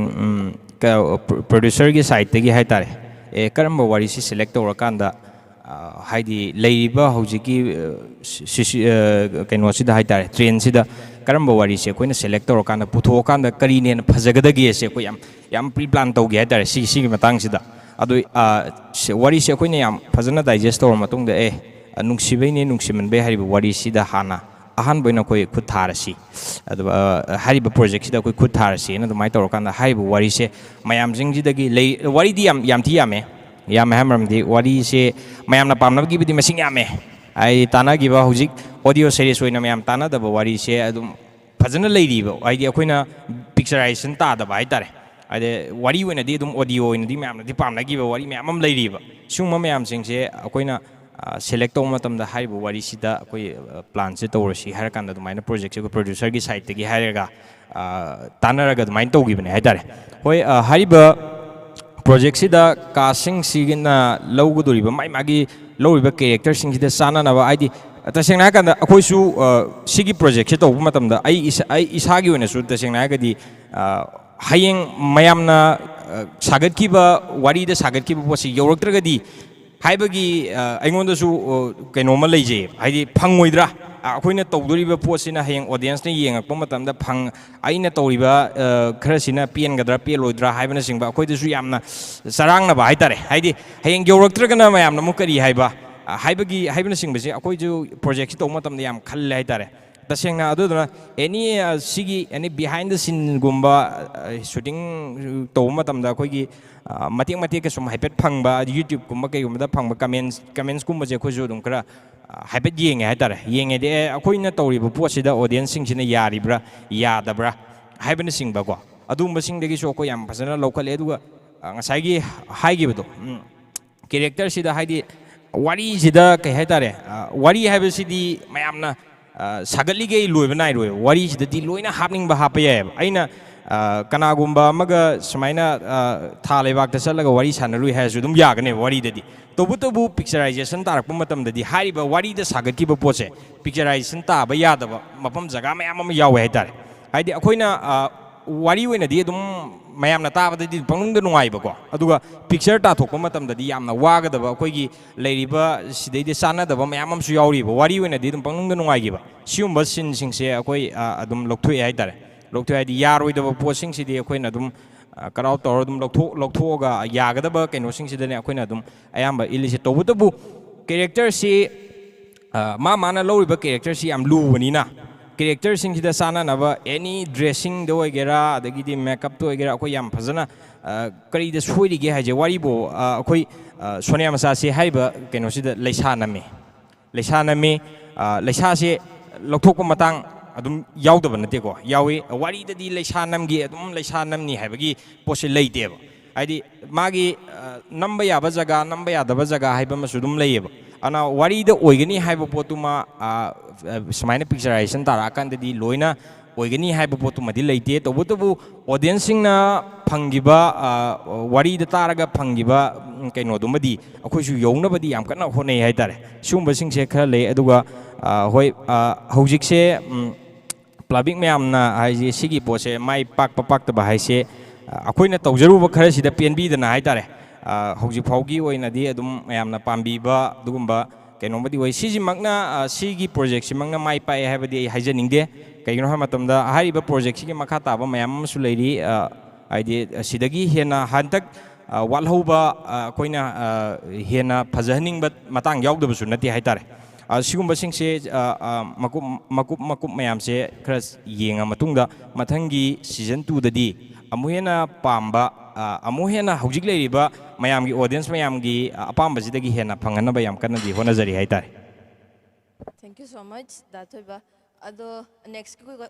ꯄ꯭ꯔꯣꯗ꯭ꯌꯨꯁꯔꯒꯤ ꯁꯥꯏꯠꯇꯒꯤ ꯍꯥꯏꯇꯥꯔꯦ ꯀꯔꯝꯕ ꯋꯥꯔꯤꯁꯤ ꯁꯦꯂꯦꯛ ꯇꯧꯔꯀꯥꯟꯗ ꯍꯥꯏꯗꯤ ꯂꯩꯔꯤꯕ ꯍꯧꯖꯤꯛꯀꯤ ꯀꯩꯅꯣꯁꯤꯗ ꯍꯥꯏꯇꯥꯔꯦ ꯇ꯭ꯔꯦꯟꯁꯤꯗ ꯀꯔꯝꯕ ꯋꯥꯔꯤꯁꯦ ꯑꯩꯈꯣꯏꯅ ꯁꯦꯂꯦꯛ ꯇꯧꯔꯀꯥꯟꯗ ꯄꯨꯊꯣꯛꯑꯀꯥꯟꯗ ꯀꯔꯤꯅꯦꯅ ꯐꯖꯒꯗꯒꯦꯁꯦ ꯑꯩꯈꯣꯏ ꯌꯥꯝ ꯄ꯭ꯔꯤ ꯄ꯭ꯂꯥꯟ ꯇꯧꯒꯦ ꯍꯥꯏꯇꯥꯔꯦ ꯁꯤꯒꯤ ꯃꯇꯥꯡꯁꯤꯗ ꯑꯗꯨ ꯋꯥꯔꯤꯁꯦ ꯑꯩꯈꯣꯏꯅ ꯌꯥꯝ ꯐꯖꯅ ꯗꯥꯏꯖꯦꯁ ꯇꯧꯔ ꯃꯇꯨꯡꯗ ꯅꯨꯡꯁꯤꯕꯩꯅꯦ ꯅꯨꯡꯁꯤꯃꯟꯕꯩ ꯍꯥꯏꯔꯤꯕ ꯋꯥꯔꯤꯁꯤꯗ ꯍꯥꯟꯅ ꯑꯍꯥꯟꯕ ꯑꯣꯏꯅ ꯑꯩꯈꯣꯏ ꯈꯨꯠ ꯊꯥꯔꯁꯤ ꯑꯗꯨꯒ ꯍꯥꯏꯔꯤꯕ ꯄ꯭ꯔꯣꯖꯦꯛꯁꯤꯗ ꯑꯩꯈꯣꯏ ꯈꯨꯠ ꯊꯥꯔꯁꯤꯅ ꯑꯗꯨꯃꯥꯏꯅ ꯇꯧꯔꯀꯥꯟꯗ ꯍꯥꯏꯔꯤꯕ ꯋꯥꯔꯤꯁꯦ ꯃꯌꯥꯝꯁꯤꯡꯁꯤꯗꯒꯤ ꯋꯥꯔꯤꯗꯤ ꯌꯥꯝ ꯊꯤ ꯌꯥꯝꯃꯦ ꯍꯥꯏꯕ ꯃꯔꯝꯗꯤ ꯋꯥꯔꯤꯁꯦ ꯃꯌꯥꯝꯅ ꯄꯥꯝꯅꯕꯒꯤꯕꯨꯗꯤ ꯃꯁꯤꯡ ꯌꯥꯝꯃꯦ ꯍꯥꯏꯗꯤ ꯇꯥꯟꯅꯈꯤꯕ ꯍꯧꯖꯤꯛ ꯑꯣꯗꯤꯑꯣ ꯁꯦꯔꯤꯁ ꯑꯣꯏꯅ ꯃꯌꯥꯝ ꯇꯥꯟꯅꯗꯕ ꯋꯥꯔꯤꯁꯦ ꯑꯗꯨꯝ ꯐꯖꯅ ꯂꯩꯔꯤꯕ ꯍꯥꯏꯗꯤ ꯑꯩꯈꯣꯏꯅ ꯄꯤꯛꯆꯔꯥꯏꯖꯦꯁꯟ ꯇꯥꯗꯕ ꯍꯥꯏꯇꯥꯔꯦ ꯍꯥꯏꯗꯤ ꯋꯥꯔꯤ ꯑꯣꯏꯅꯗꯤ ꯑꯗꯨꯝ ꯑꯣꯗꯤꯑꯣ ꯑꯣꯏꯅꯗꯤ ꯃꯌꯥꯝꯅꯗꯤ ꯄꯥꯝꯅꯈꯤꯕ ꯋꯥꯔꯤ ꯃꯌꯥꯝ ꯑꯃ ꯂꯩꯔꯤꯕ ꯁꯤꯒꯨꯝꯕ ꯃꯌꯥꯝꯁꯤꯡꯁꯦ ꯑꯩꯈꯣꯏꯅ ꯁꯦꯂꯦꯛ ꯇꯧꯕ ꯃꯇꯝꯗ ꯍꯥꯏꯔꯤꯕ ꯋꯥꯔꯤꯁꯤꯗ ꯑꯩꯈꯣꯏ ꯄ꯭ꯂꯥꯟꯁꯦ ꯇꯧꯔꯁꯤ ꯍꯥꯏꯔꯀꯥꯟꯗ ꯑꯗꯨꯃꯥꯏꯅ ꯄ꯭ꯔꯣꯖꯦꯛꯁꯦ ꯑꯩꯈꯣꯏ ꯄ꯭ꯔꯣꯗ꯭ꯌꯨꯁꯔꯒꯤ ꯁꯥꯏꯠꯇꯒꯤ ꯍꯥꯏꯔꯒ ꯇꯥꯟꯅꯔꯒ ꯑꯗꯨꯃꯥꯏꯅ ꯇꯧꯈꯤꯕꯅꯦ ꯍꯥꯏꯇꯥꯔꯦ ꯍꯣꯏ ꯍꯥꯏꯔꯤꯕ ꯄ꯭ꯔꯣꯖꯦꯛꯁꯤꯗ ꯀꯥꯁꯁꯤꯡꯁꯤꯒꯤꯅ ꯂꯧꯒꯗꯧꯔꯤꯕ ꯃꯥꯒꯤ ꯂꯧꯔꯤꯕ ꯀꯦꯔꯦꯛꯇꯔꯁꯤꯡꯁꯤꯗ ꯆꯥꯟꯅꯅꯕ ꯍꯥꯏꯗꯤ ꯇꯁꯦꯡꯅ ꯍꯥꯏꯔꯀꯥꯟꯗ ꯑꯩꯈꯣꯏꯁꯨ ꯁꯤꯒꯤ ꯄ꯭ꯔꯣꯖꯦꯛꯁꯦ ꯇꯧꯕ ꯃꯇꯝꯗ ꯑꯩ ꯏꯁꯥꯒꯤ ꯑꯣꯏꯅꯁꯨ ꯇꯁꯦꯡꯅ ꯍꯥꯏꯔꯒꯗꯤ ꯍꯌꯦꯡ ꯃꯌꯥꯝꯅ ꯁꯥꯒꯠꯈꯤꯕ ꯋꯥꯔꯤꯗ ꯁꯥꯒꯠꯈꯤꯕ ꯄꯣꯠꯁꯤ ꯌꯧꯔꯛꯇ꯭ꯔꯒꯗꯤ ꯍꯥꯏꯕꯒꯤ ꯑꯩꯉꯣꯟꯗꯁꯨ ꯀꯩꯅꯣꯝꯃ ꯂꯩꯖꯩꯌꯦꯕ ꯍꯥꯏꯗꯤ ꯐꯪꯉꯣꯏꯗ꯭ꯔꯥ ꯑꯩꯈꯣꯏꯅ ꯇꯧꯗꯣꯔꯤꯕ ꯄꯣꯠꯁꯤꯅ ꯍꯌꯦꯡ ꯑꯣꯗꯤꯌꯟꯁꯅ ꯌꯦꯡꯉꯛꯄ ꯃꯇꯝꯗ ꯑꯩꯅ ꯇꯧꯔꯤꯕ ꯈꯔꯁꯤꯅ ꯄꯦꯟꯒꯗ꯭ꯔꯥ ꯄꯦꯜꯂꯣꯏꯗ꯭ꯔꯥ ꯍꯥꯏꯕꯅꯆꯤꯡꯕ ꯑꯩꯈꯣꯏꯗꯁꯨ ꯌꯥꯝꯅ ꯆꯔꯥꯡꯅꯕ ꯍꯥꯏꯇꯥꯔꯦ ꯍꯥꯏꯗꯤ ꯍꯌꯦꯡ ꯌꯧꯔꯛꯇ꯭ꯔꯒꯅ ꯃꯌꯥꯝꯅ ꯑꯃꯨꯛ ꯀꯔꯤ ꯍꯥꯏꯕꯅꯆꯤꯡꯕꯁꯦ ꯑꯩꯈꯣꯏꯁꯨ ꯄ꯭ꯔꯣꯖꯦꯛꯁꯤ ꯇꯧꯕ ꯃꯇꯝꯗ ꯌꯥꯝ ꯈꯜꯂꯦ ꯍꯥꯏꯇꯥꯔꯦ ꯇꯁꯦꯡꯅ ꯑꯗꯨꯗꯨꯅ ꯁꯤꯒꯤ ꯕꯤꯍꯥꯏꯟ ꯗ ꯁꯤꯟꯒꯨꯝꯕ ꯁꯨꯇꯤꯡ ꯇꯧꯕ ꯃꯇꯝꯗ ꯑꯩꯈꯣꯏꯒꯤ ꯃꯇꯦꯛ ꯁꯨꯝ ꯍꯥꯏꯐꯦꯠ ꯐꯪꯕ ꯌꯨꯇ꯭ꯌꯨꯕꯀꯨꯝꯕ ꯀꯩꯒꯨꯝꯕꯗ ꯐꯪꯕ ꯀꯃꯦꯟꯁꯀꯨꯝꯕꯁꯦ ꯑꯩꯈꯣꯏꯁꯨ ꯑꯗꯨꯝ ꯈꯔ ꯍꯥꯏꯐꯦꯠ ꯌꯦꯡꯉꯦ ꯍꯥꯏꯇꯥꯔꯦ ꯌꯦꯡꯉꯦꯗꯤ ꯑꯩꯈꯣꯏꯅ ꯇꯧꯔꯤꯕ ꯄꯣꯠꯁꯤꯗ ꯑꯣꯗꯤꯌꯟꯁꯁꯤꯡꯁꯤꯅ ꯌꯥꯔꯤꯕ꯭ꯔꯥ ꯌꯥꯗꯕ꯭ꯔꯥ ꯍꯥꯏꯕꯅꯆꯤꯡꯕꯀꯣ ꯑꯗꯨꯒꯨꯝꯕꯁꯤꯡꯗꯒꯤꯁꯨ ꯑꯩꯈꯣꯏ ꯌꯥꯝ ꯐꯖꯅ ꯂꯧꯈꯠꯂꯦ ꯑꯗꯨꯒ ꯉꯁꯥꯏꯒꯤ ꯍꯥꯏꯈꯤꯕꯗꯣ ꯀꯦꯔꯦꯛꯇꯔꯁꯤꯗ ꯍꯥꯏꯗꯤ ꯋꯥꯔꯤꯁꯤꯗ ꯀꯩ ꯍꯥꯏꯇꯥꯔꯦ ꯋꯥꯔꯤ ꯍꯥꯏꯕꯁꯤꯗꯤ ꯃꯌꯥꯝꯅ ꯁꯥꯒꯠꯂꯤꯈꯩ ꯂꯣꯏꯕ ꯅꯥꯏꯔꯣꯏꯕ ꯋꯥꯔꯤꯁꯤꯗꯗꯤ ꯂꯣꯏꯅ ꯍꯥꯞꯅꯤꯡꯕ ꯍꯥꯞꯄ ꯌꯥꯏꯑꯕ ꯑꯩꯅ ꯀꯅꯥꯒꯨꯝꯕ ꯑꯃꯒ ꯁꯨꯃꯥꯏꯅ ꯊꯥ ꯂꯩꯕꯥꯛꯇ ꯆꯠꯂꯒ ꯋꯥꯔꯤ ꯁꯥꯟꯅꯔꯨꯏ ꯍꯥꯏꯔꯁꯨ ꯑꯗꯨꯝ ꯌꯥꯒꯅꯦꯕ ꯋꯥꯔꯤꯗꯗꯤ ꯇꯧꯕꯇꯕꯨ ꯄꯤꯛꯆꯔꯥꯏꯖꯦꯁꯟ ꯇꯥꯔꯛꯄ ꯃꯇꯝꯗꯗꯤ ꯍꯥꯏꯔꯤꯕ ꯋꯥꯔꯤꯗ ꯁꯥꯒꯠꯈꯤꯕ ꯄꯣꯠꯁꯦ ꯄꯤꯛꯆꯔꯥꯏꯖꯦꯁꯟ ꯇꯥꯕ ꯌꯥꯗꯕ ꯃꯐꯝ ꯖꯒꯥ ꯃꯌꯥꯝ ꯑꯃ ꯌꯥꯎꯋꯦ ꯍꯥꯏꯇꯥꯔꯦ ꯍꯥꯏꯗꯤ ꯑꯩꯈꯣꯏꯅ ꯋꯥꯔꯤ ꯑꯣꯏꯅꯗꯤ ꯑꯗꯨꯝ ꯃꯌꯥꯝꯅ ꯇꯥꯕꯗꯗꯤ ꯄꯪꯅꯨꯡꯗ ꯅꯨꯡꯉꯥꯏꯕꯀꯣ ꯑꯗꯨꯒ ꯄꯤꯛꯆꯔ ꯇꯥꯊꯣꯛꯄ ꯃꯇꯝꯗꯗꯤ ꯌꯥꯝꯅ ꯋꯥꯒꯗꯕ ꯑꯩꯈꯣꯏꯒꯤ ꯂꯩꯔꯤꯕ ꯁꯤꯗꯩꯗꯤ ꯆꯥꯟꯅꯗꯕ ꯃꯌꯥꯝ ꯑꯃꯁꯨ ꯌꯥꯎꯔꯤꯕ ꯋꯥꯔꯤ ꯑꯣꯏꯅꯗꯤ ꯑꯗꯨꯝ ꯄꯪꯅꯨꯡꯗ ꯅꯨꯡꯉꯥꯏꯈꯤꯕ ꯁꯤꯒꯨꯝꯕ ꯁꯤꯟꯁꯤꯡꯁꯦ ꯑꯩꯈꯣꯏ ꯑꯗꯨꯝ ꯂꯧꯊꯣꯛꯑꯦ ꯍꯥꯏꯇꯥꯔꯦ ꯂꯧꯊꯣꯛꯑꯦ ꯍꯥꯏꯗꯤ ꯌꯥꯔꯣꯏꯗꯕ ꯄꯣꯠꯁꯤꯡꯁꯤꯗꯤ ꯑꯩꯈꯣꯏꯅ ꯑꯗꯨꯝ ꯀꯠ ꯑꯥꯎꯠ ꯇꯧꯔꯒ ꯑꯗꯨꯝ ꯂꯧꯊꯣꯛꯑꯒ ꯌꯥꯒꯗꯕ ꯀꯩꯅꯣꯁꯤꯡꯁꯤꯗꯅꯦ ꯑꯩꯈꯣꯏꯅ ꯑꯗꯨꯝ ꯑꯌꯥꯝꯕ ꯏꯜꯂꯤꯁꯦ ꯇꯧꯕꯇꯕꯨ ꯀꯦꯔꯦꯛꯇꯔꯁꯤ ꯃꯥꯅ ꯂꯧꯔꯤꯕ ꯀꯦꯔꯦꯛꯇꯔꯁꯤ ꯌꯥꯝ ꯂꯨꯕꯅꯤꯅ ꯀꯦꯔꯦꯛꯇꯔꯁꯤꯡꯁꯤꯗ ꯆꯥꯟꯅꯅꯕ ꯑꯦꯅꯤ ꯗ꯭ꯔꯦꯁꯤꯡꯗ ꯑꯣꯏꯒꯦꯔꯥ ꯑꯗꯒꯤꯗꯤ ꯃꯦꯀꯞꯇ ꯑꯣꯏꯒꯦꯔꯥ ꯑꯩꯈꯣꯏ ꯌꯥꯝ ꯐꯖꯅ ꯀꯔꯤꯗ ꯁꯣꯏꯔꯤꯒꯦ ꯍꯥꯏꯁꯦ ꯋꯥꯔꯤꯕꯨ ꯑꯩꯈꯣꯏ ꯁꯣꯅꯤꯌꯥ ꯃꯆꯥꯁꯤ ꯍꯥꯏꯔꯤꯕ ꯀꯩꯅꯣꯁꯤꯗ ꯂꯩꯁꯥ ꯅꯝꯃꯤ ꯂꯩꯁꯥꯁꯦ ꯂꯧꯊꯣꯛꯄ ꯃꯇꯥꯡ ꯑꯗꯨꯝ ꯌꯥꯎꯗꯕ ꯅꯠꯇꯦꯀꯣ ꯌꯥꯎꯏ ꯋꯥꯔꯤꯗꯗꯤ ꯂꯩꯁꯥ ꯅꯝꯒꯤ ꯑꯗꯨꯝ ꯂꯩꯁꯥ ꯅꯝꯅꯤ ꯍꯥꯏꯕꯒꯤ ꯄꯣꯠꯁꯦ ꯂꯩꯇꯦꯕ ꯍꯥꯏꯗꯤ ꯃꯥꯒꯤ ꯅꯝꯕ ꯌꯥꯕ ꯖꯒꯥ ꯅꯝꯕ ꯌꯥꯗꯕ ꯖꯒꯥ ꯍꯥꯏꯕ ꯑꯃꯁꯨ ꯑꯗꯨꯝ ꯂꯩꯌꯦꯕ ꯑꯗꯨꯅ ꯋꯥꯔꯤꯗ ꯑꯣꯏꯒꯅꯤ ꯍꯥꯏꯕ ꯄꯣꯠꯇꯨꯃ ꯁꯨꯃꯥꯏꯅ ꯄꯤꯛꯆꯔꯥꯏꯖꯦꯁꯟ ꯇꯥꯔꯛꯑꯀꯥꯟꯗꯗꯤ ꯂꯣꯏꯅ ꯑꯣꯏꯒꯅꯤ ꯍꯥꯏꯕ ꯄꯣꯠꯇꯨꯃꯗꯤ ꯂꯩꯇꯦ ꯇꯧꯕꯇꯕꯨ ꯑꯣꯗꯤꯌꯟꯁꯁꯤꯡꯅ ꯐꯪꯈꯤꯕ ꯋꯥꯔꯤꯗ ꯇꯥꯔꯒ ꯐꯪꯈꯤꯕ ꯀꯩꯅꯣꯗꯨꯃꯗꯤ ꯑꯩꯈꯣꯏꯁꯨ ꯌꯧꯅꯕꯗꯤ ꯌꯥꯝ ꯀꯟꯅ ꯍꯣꯠꯅꯩ ꯍꯥꯏꯇꯥꯔꯦ ꯁꯤꯒꯨꯝꯕꯁꯤꯡꯁꯦ ꯈꯔ ꯂꯩ ꯑꯗꯨꯒ ꯍꯣꯏ ꯍꯧꯖꯤꯛꯁꯦ ꯄꯕ꯭ꯂꯤꯛ ꯃꯌꯥꯝꯅ ꯍꯥꯏꯁꯦ ꯁꯤꯒꯤ ꯄꯣꯠꯁꯦ ꯃꯥꯏ ꯄꯥꯛꯄ ꯄꯥꯛꯇꯕ ꯍꯥꯏꯁꯦ ꯑꯩꯈꯣꯏꯅ ꯇꯧꯖꯔꯨꯕ ꯈꯔꯁꯤꯗ ꯄꯦꯟꯕꯤꯗꯅ ꯍꯥꯏꯇꯥꯔꯦ ꯍꯧꯖꯤꯛ ꯐꯥꯎꯒꯤ ꯑꯣꯏꯅꯗꯤ ꯑꯗꯨꯝ ꯃꯌꯥꯝꯅ ꯄꯥꯝꯕꯤꯕ ꯑꯗꯨꯒꯨꯝꯕ ꯀꯩꯅꯣꯃꯗꯤ ꯑꯣꯏ ꯁꯤꯁꯤꯃꯛꯅ ꯁꯤꯒꯤ ꯄ꯭ꯔꯣꯖꯦꯛꯁꯤꯃꯛꯅ ꯃꯥꯏ ꯄꯥꯛꯑꯦ ꯍꯥꯏꯕꯗꯤ ꯑꯩ ꯍꯥꯏꯖꯅꯤꯡꯗꯦ ꯀꯩꯒꯤꯅꯣ ꯍꯥꯏꯕ ꯃꯇꯝꯗ ꯍꯥꯏꯔꯤꯕ ꯄ꯭ꯔꯣꯖꯦꯛꯁꯤꯒꯤ ꯃꯈꯥ ꯇꯥꯕ ꯃꯌꯥꯝ ꯑꯃꯁꯨ ꯂꯩꯔꯤ ꯍꯥꯏꯗꯤ ꯁꯤꯗꯒꯤ ꯍꯦꯟꯅ ꯍꯟꯗꯛ ꯋꯥꯠꯍꯧꯕ ꯑꯩꯈꯣꯏꯅ ꯍꯦꯟꯅ ꯐꯖꯍꯟꯅꯤꯡꯕ ꯃꯇꯥꯡ ꯌꯥꯎꯗꯕꯁꯨ ꯅꯠꯇꯦ ꯍꯥꯏꯇꯥꯔꯦ ꯁꯤꯒꯨꯝꯕꯁꯤꯡꯁꯦ ꯃꯀꯨꯞ ꯃꯌꯥꯝꯁꯦ ꯈꯔ ꯌꯦꯡꯉ ꯃꯇꯨꯡꯗ ꯃꯊꯪꯒꯤ ꯁꯤꯖꯟ 2ꯗꯗꯤ ꯑꯃꯨꯛ ꯍꯦꯟꯅ ꯄꯥꯝꯕ ꯑꯃꯨꯛ ꯍꯦꯟꯅ ꯍꯧꯖꯤꯛ ꯂꯩꯔꯤꯕ ꯃꯌꯥꯝꯒꯤ ꯑꯣꯗꯤꯌꯟꯁ ꯃꯌꯥꯝꯒꯤ ꯑꯄꯥꯝꯕꯁꯤꯗꯒꯤ ꯍꯦꯟꯅ ꯐꯪꯍꯟꯅꯕ ꯌꯥꯝ ꯀꯟꯅꯗꯤ ꯍꯣꯠꯅꯖꯔꯤ ꯍꯥꯏꯇꯥꯔꯦ Thank you so much, Datoiba. Ado next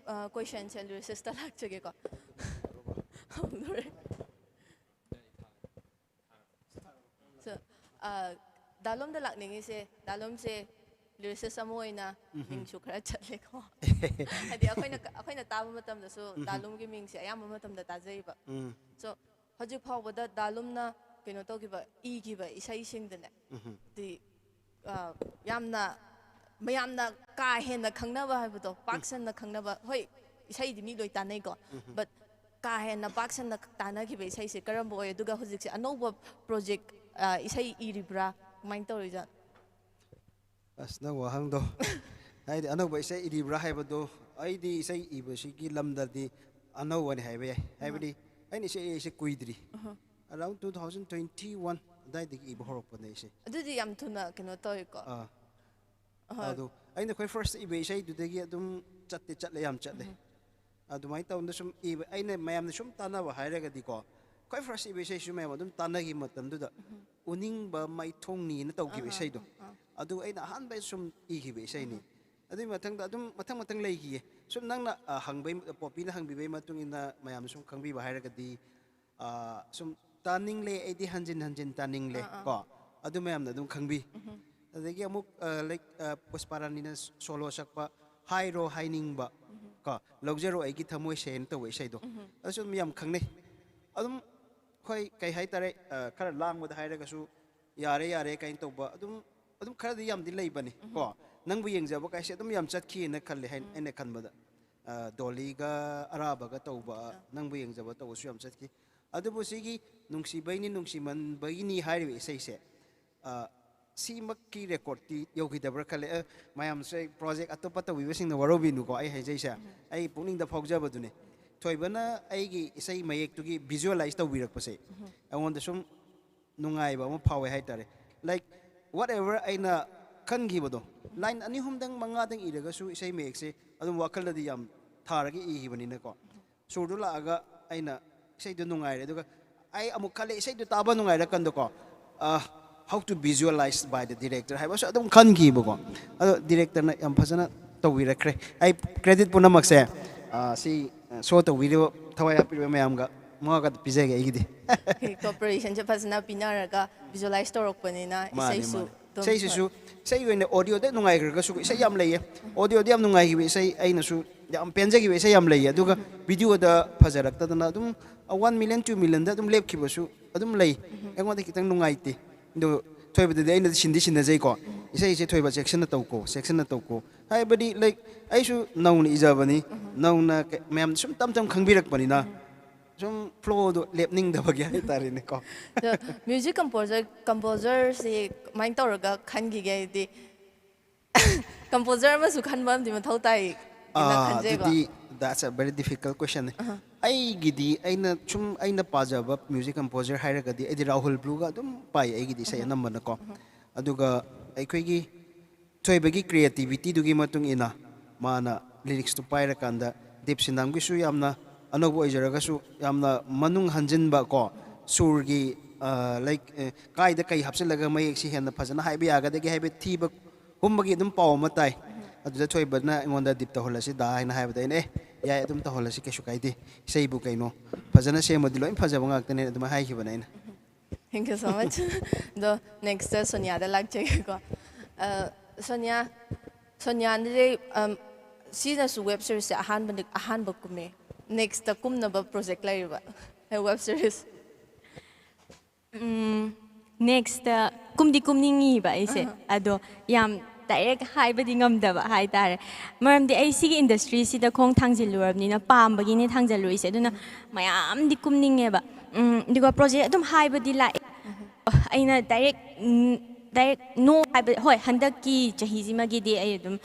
question se lyricist lagchage ko. So, dalom da lakningi se dalom se lyricist amoina mingsu khara chatle ko. Hadi akoina taba matam da so dalom gi ming se ayam matam da tajai ba. So hojik phawbada dalom na keno togiba e giba isai sing dane. Di yamna mayamna ka henna khangnaba haibado paksan na khangnaba hoi isai di mi loi tanai ko but ka henna paksan na tana gi be isai se karambo oy duga hojik se anoba project isai iribra main toriza asna wahang do haidi anoba isai iribra haibado aidi isai ibasigi lamdadi anowani haibe haibadi aini se kuidri around 2021 dai digi ibo horopane ise adudi yam thuna keno toy ko ꯑꯗꯨ ꯑꯩꯅ ꯑꯩꯈꯣꯏ ꯐꯥꯔꯁ ꯏꯕ ꯏꯁꯩꯗꯨꯗꯒꯤ ꯑꯗꯨꯝ ꯆꯠꯂꯦ ꯌꯥꯝ ꯆꯠꯂꯦ ꯑꯗꯨꯃꯥꯏꯅ ꯇꯧꯅ ꯁꯨꯝ ꯏꯕ ꯑꯩꯅ ꯃꯌꯥꯝꯅ ꯁꯨꯝ ꯇꯥꯟꯅꯕ ꯍꯥꯏꯔꯒꯗꯤꯀꯣ ꯑꯩꯈꯣꯏ ꯐꯥꯔꯁ ꯏꯕ ꯏꯁꯩꯁꯨ ꯃꯌꯥꯝ ꯑꯗꯨꯝ ꯇꯥꯟꯅꯈꯤꯕ ꯃꯇꯝꯗꯨꯗ ꯎꯅꯤꯡꯕ ꯃꯥꯏꯊꯣꯡꯅꯤꯅ ꯇꯧꯈꯤꯕ ꯏꯁꯩꯗꯣ ꯑꯗꯨ ꯑꯩꯅ ꯑꯍꯥꯟꯕ ꯁꯨꯝ ꯏꯈꯤꯕ ꯏꯁꯩꯅꯤ ꯑꯗꯨꯒꯤ ꯃꯊꯪꯗ ꯑꯗꯨꯝ ꯃꯊꯪ ꯂꯩꯈꯤꯌꯦ ꯁꯨꯝ ꯅꯪꯅ ꯍꯪꯕꯩ ꯄꯣꯄꯤꯅ ꯍꯪꯕꯤꯕꯩ ꯃꯇꯨꯡ ꯏꯟꯅ ꯃꯌꯥꯝꯅ ꯁꯨꯝ ꯈꯪꯕꯤꯕ ꯍꯥꯏꯔꯒꯗꯤ ꯁꯨꯝ ꯇꯥꯅꯤꯡꯂꯦ ꯑꯩꯗꯤ ꯍꯟꯖꯤꯟ ꯇꯥꯅꯤꯡꯂꯦ ꯀꯣ ꯑꯗꯨ ꯃꯌꯥꯝꯅ ꯑꯗꯨꯝ ꯈꯪꯕꯤ ꯑꯗꯒꯤ ꯑꯃꯨꯛ ꯂꯥꯏꯛ ꯄꯨꯁꯄꯥꯔꯥꯅꯤꯅ ꯁꯣꯂꯣ ꯁꯛꯄ ꯍꯥꯏꯔꯣ ꯍꯥꯏꯅꯤꯡꯕ ꯀꯣ ꯂꯧꯖꯔꯣ ꯑꯩꯒꯤ ꯊꯃꯣꯏ ꯁꯦꯟ ꯇꯧꯕ ꯏꯁꯩꯗꯣ ꯑꯗꯨꯁꯨ ꯑꯗꯨꯝ ꯌꯥꯝ ꯈꯪꯅꯩ ꯑꯗꯨꯝ ꯍꯣꯏ ꯀꯩ ꯍꯥꯏꯇꯥꯔꯦ ꯈꯔ ꯂꯥꯡꯕꯗ ꯍꯥꯏꯔꯒꯁꯨ ꯌꯥꯔꯦ ꯀꯥꯏꯅ ꯇꯧꯕ ꯑꯗꯨꯝ ꯈꯔꯗꯤ ꯌꯥꯝꯗꯤ ꯂꯩꯕꯅꯤ ꯀꯣ ꯅꯪꯕꯨ ꯌꯦꯡꯖꯕ ꯀꯥꯏꯁꯦ ꯑꯗꯨꯝ ꯌꯥꯝ ꯆꯠꯈꯤꯅ ꯈꯜꯂꯦ ꯑꯩꯅ ꯈꯟꯕꯗ ꯗꯣꯂꯤꯒ ꯑꯔꯥꯕꯒ ꯇꯧꯕ ꯅꯪꯕꯨ ꯌꯦꯡꯖꯕ ꯇꯧꯕꯁꯨ ꯌꯥꯝ ꯆꯠꯈꯤ ꯑꯗꯨꯕꯨ ꯁꯤꯒꯤ ꯅꯨꯡꯁꯤꯕꯩꯅꯤ ꯅꯨꯡꯁꯤꯃꯟꯕꯒꯤꯅꯤ ꯍꯥꯏꯔꯤꯕ ꯏꯁꯩꯁꯦ ꯁꯤꯃꯛꯀꯤ ꯔꯦꯀꯣꯔꯗꯇꯤ ꯌꯧꯈꯤꯗꯕ꯭ꯔꯥ ꯈꯜꯂꯦ ꯃꯌꯥꯝꯁꯦ ꯄ꯭ꯔꯣꯖꯦꯛ ꯑꯇꯣꯞꯄ ꯇꯧꯕꯤꯕꯁꯤꯡꯅ ꯋꯥꯔꯧꯕꯤꯅꯨꯀꯣ ꯑꯩ ꯍꯥꯏꯖꯩꯁꯦ ꯑꯩ ꯄꯨꯛꯅꯤꯡꯗ ꯐꯥꯎꯖꯕꯗꯨꯅꯦ ꯊꯣꯏꯕꯅ ꯑꯩꯒꯤ ꯏꯁꯩ ꯃꯌꯦꯛꯇꯨꯒꯤ ꯚꯤꯖꯨꯋꯦꯂꯥꯏꯁ ꯇꯧꯕꯤꯔꯛꯄꯁꯦ ꯑꯩꯉꯣꯟꯗ ꯁꯨꯝ ꯅꯨꯡꯉꯥꯏꯕ ꯑꯃ ꯐꯥꯎꯋꯦ ꯍꯥꯏꯇꯥꯔꯦ ꯂꯥꯏꯛ ꯋꯥꯠ ꯑꯦꯚꯔ ꯑꯩꯅ ꯈꯟꯈꯤꯕꯗꯣ ꯂꯥꯏꯟ 2-3 ꯏꯔꯒꯁꯨ ꯏꯁꯩ ꯃꯌꯦꯛꯁꯦ ꯑꯗꯨꯝ ꯋꯥꯈꯜꯗꯗꯤ ꯌꯥꯝ ꯊꯥꯔꯒ ꯏꯈꯤꯕꯅꯤꯅꯀꯣ ꯁꯨꯔꯗꯨ ꯂꯥꯛꯑꯒ ꯑꯩꯅ ꯏꯁꯩꯗꯨ ꯅꯨꯡꯉꯥꯏꯔꯦ ꯑꯗꯨꯒ ꯑꯩ ꯑꯃꯨꯛ ꯈꯜꯂꯦ ꯏꯁꯩꯗꯨ ꯇꯥꯕ ꯅꯨꯡꯉꯥꯏꯔꯀꯥꯟꯗꯀꯣ how to visualize by the director ꯍꯥꯏꯕꯁꯨ ꯑꯗꯨꯝ ꯈꯟꯈꯤꯕꯀꯣ ꯑꯗꯣ ꯗꯤꯔꯦꯛꯇꯔꯅ ꯌꯥꯝ ꯐꯖꯅ ꯇꯧꯕꯤꯔꯛꯈ꯭ꯔꯦ ꯑꯩ ꯀ꯭ꯔꯦꯗꯤꯠ ꯄꯨꯝꯅꯃꯛꯁꯦ ꯁꯤ ꯁꯣ ꯇꯧꯕꯤꯔꯤꯕ ꯊꯋꯥꯏ ꯍꯥꯞꯄꯤꯔꯤꯕ ꯃꯌꯥꯝꯒ ꯃꯉꯥꯒ ꯄꯤꯖꯒꯦ ꯑꯩꯒꯤꯗꯤ cooperation se fazna pinaraga visualize torokpanina isaisu ꯏꯁꯩꯁꯤꯁꯨ ꯏꯁꯩ ꯑꯣꯏꯅ ꯑꯣꯗꯤꯑꯣꯗ ꯅꯨꯡꯉꯥꯏꯈ꯭ꯔꯒꯁꯨ ꯏꯁꯩ ꯌꯥꯝ ꯂꯩꯌꯦ ꯑꯣꯗꯤꯑꯣꯗ ꯌꯥꯝ ꯅꯨꯡꯉꯥꯏꯈꯤꯕ ꯏꯁꯩ ꯑꯩꯅꯁꯨ ꯌꯥꯝ ꯄꯦꯟꯖꯈꯤꯕ ꯏꯁꯩ ꯌꯥꯝ ꯂꯩꯌꯦ ꯑꯗꯨꯒ ꯚꯤꯗꯤꯑꯣꯗ ꯐꯖꯔꯛꯇꯗꯅ ꯑꯗꯨꯝ 1 million 2 millionꯗ ꯑꯗꯨꯝ ꯂꯦꯞꯈꯤꯕꯁꯨ ꯑꯗꯨꯝ ꯂꯩ ꯑꯩꯉꯣꯟꯗ ꯈꯤꯇꯪ ꯅꯨꯡꯉꯥꯏꯇꯦ ꯑꯗꯨ ꯊꯣꯏꯕꯗꯗꯤ ꯑꯩꯅꯗꯤ ꯁꯤꯟꯅꯖꯩꯀꯣ ꯏꯁꯩꯁꯦ ꯊꯣꯏꯕ ꯆꯦꯛꯁꯤꯟꯅ ꯇꯧꯀꯣ ꯍꯥꯏꯕꯗꯤ ꯂꯥꯏꯛ ꯑꯩꯁꯨ ꯅꯧꯅ ꯏꯖꯕꯅꯤ ꯅꯧꯅ ꯃꯌꯥꯝ ꯁꯨꯝ ꯇꯝ ꯈꯪꯕꯤꯔꯛꯄꯅꯤꯅ ꯁꯨꯝ ꯐ꯭ꯂꯣꯗꯣ ꯂꯦꯞꯅꯤꯡꯗꯕꯒꯤ ꯍꯥꯏꯇꯥꯔꯦꯅꯦꯀꯣ music composer se main toraga khangi ge di composer ma su khanba am di mathau tai ina khanje ba that's a very difficult question aigidi aina pajaba music composer hairagadi edi Rahul Blue ga adum pai aigidi sai anambana ko aduga aikoigi thoibagi creativity dugi matung ina mana lyrics to paira kanda Deep Sindam gi su yamna anobo ojaraga su yamna manung hanjinba ko surgi like kaida kai hapsilaga mayek si henna phajana haibe yagadagi haibe thiba humbagi adum paw matai ꯑꯗꯨꯗ ꯊꯣꯏꯕꯅ ꯑꯩꯉꯣꯟꯗ ꯗꯤꯞ ꯇꯧꯍꯜꯂꯁꯤ ꯗꯥ ꯍꯥꯏꯅ ꯍꯥꯏꯕꯗ ꯑꯩꯅ ꯌꯥꯏ ꯑꯗꯨꯝ ꯇꯧꯍꯜꯂꯁꯤ ꯀꯩꯁꯨ ꯀꯥꯏꯗꯦ ꯏꯁꯩꯕꯨ ꯀꯩꯅꯣ ꯐꯖꯅ ꯁꯦꯝꯃꯗꯤ ꯂꯣꯏ ꯐꯖꯕ ꯉꯥꯛꯇꯅꯦ ꯑꯗꯨꯃꯥꯏꯅ ꯍꯥꯏꯈꯤꯕꯅꯦ ꯑꯩꯅ Thank you so much. The next Sonia da lag ko. Sonia Sonia ne season su web series ahan ba kume. Next ta kumna ba project lai ba. Web series. Next kumdi kumningi ba ise ado yam direct haibadi ngamdaba hai tare maramdi ai sigi industry sida khong thangzilurabnina pambagi ni thangjalluise aduna mayam di kumninge ba digo project adum haibadi la aina direct no haiba hoi handaki chahi jimagi di ai adum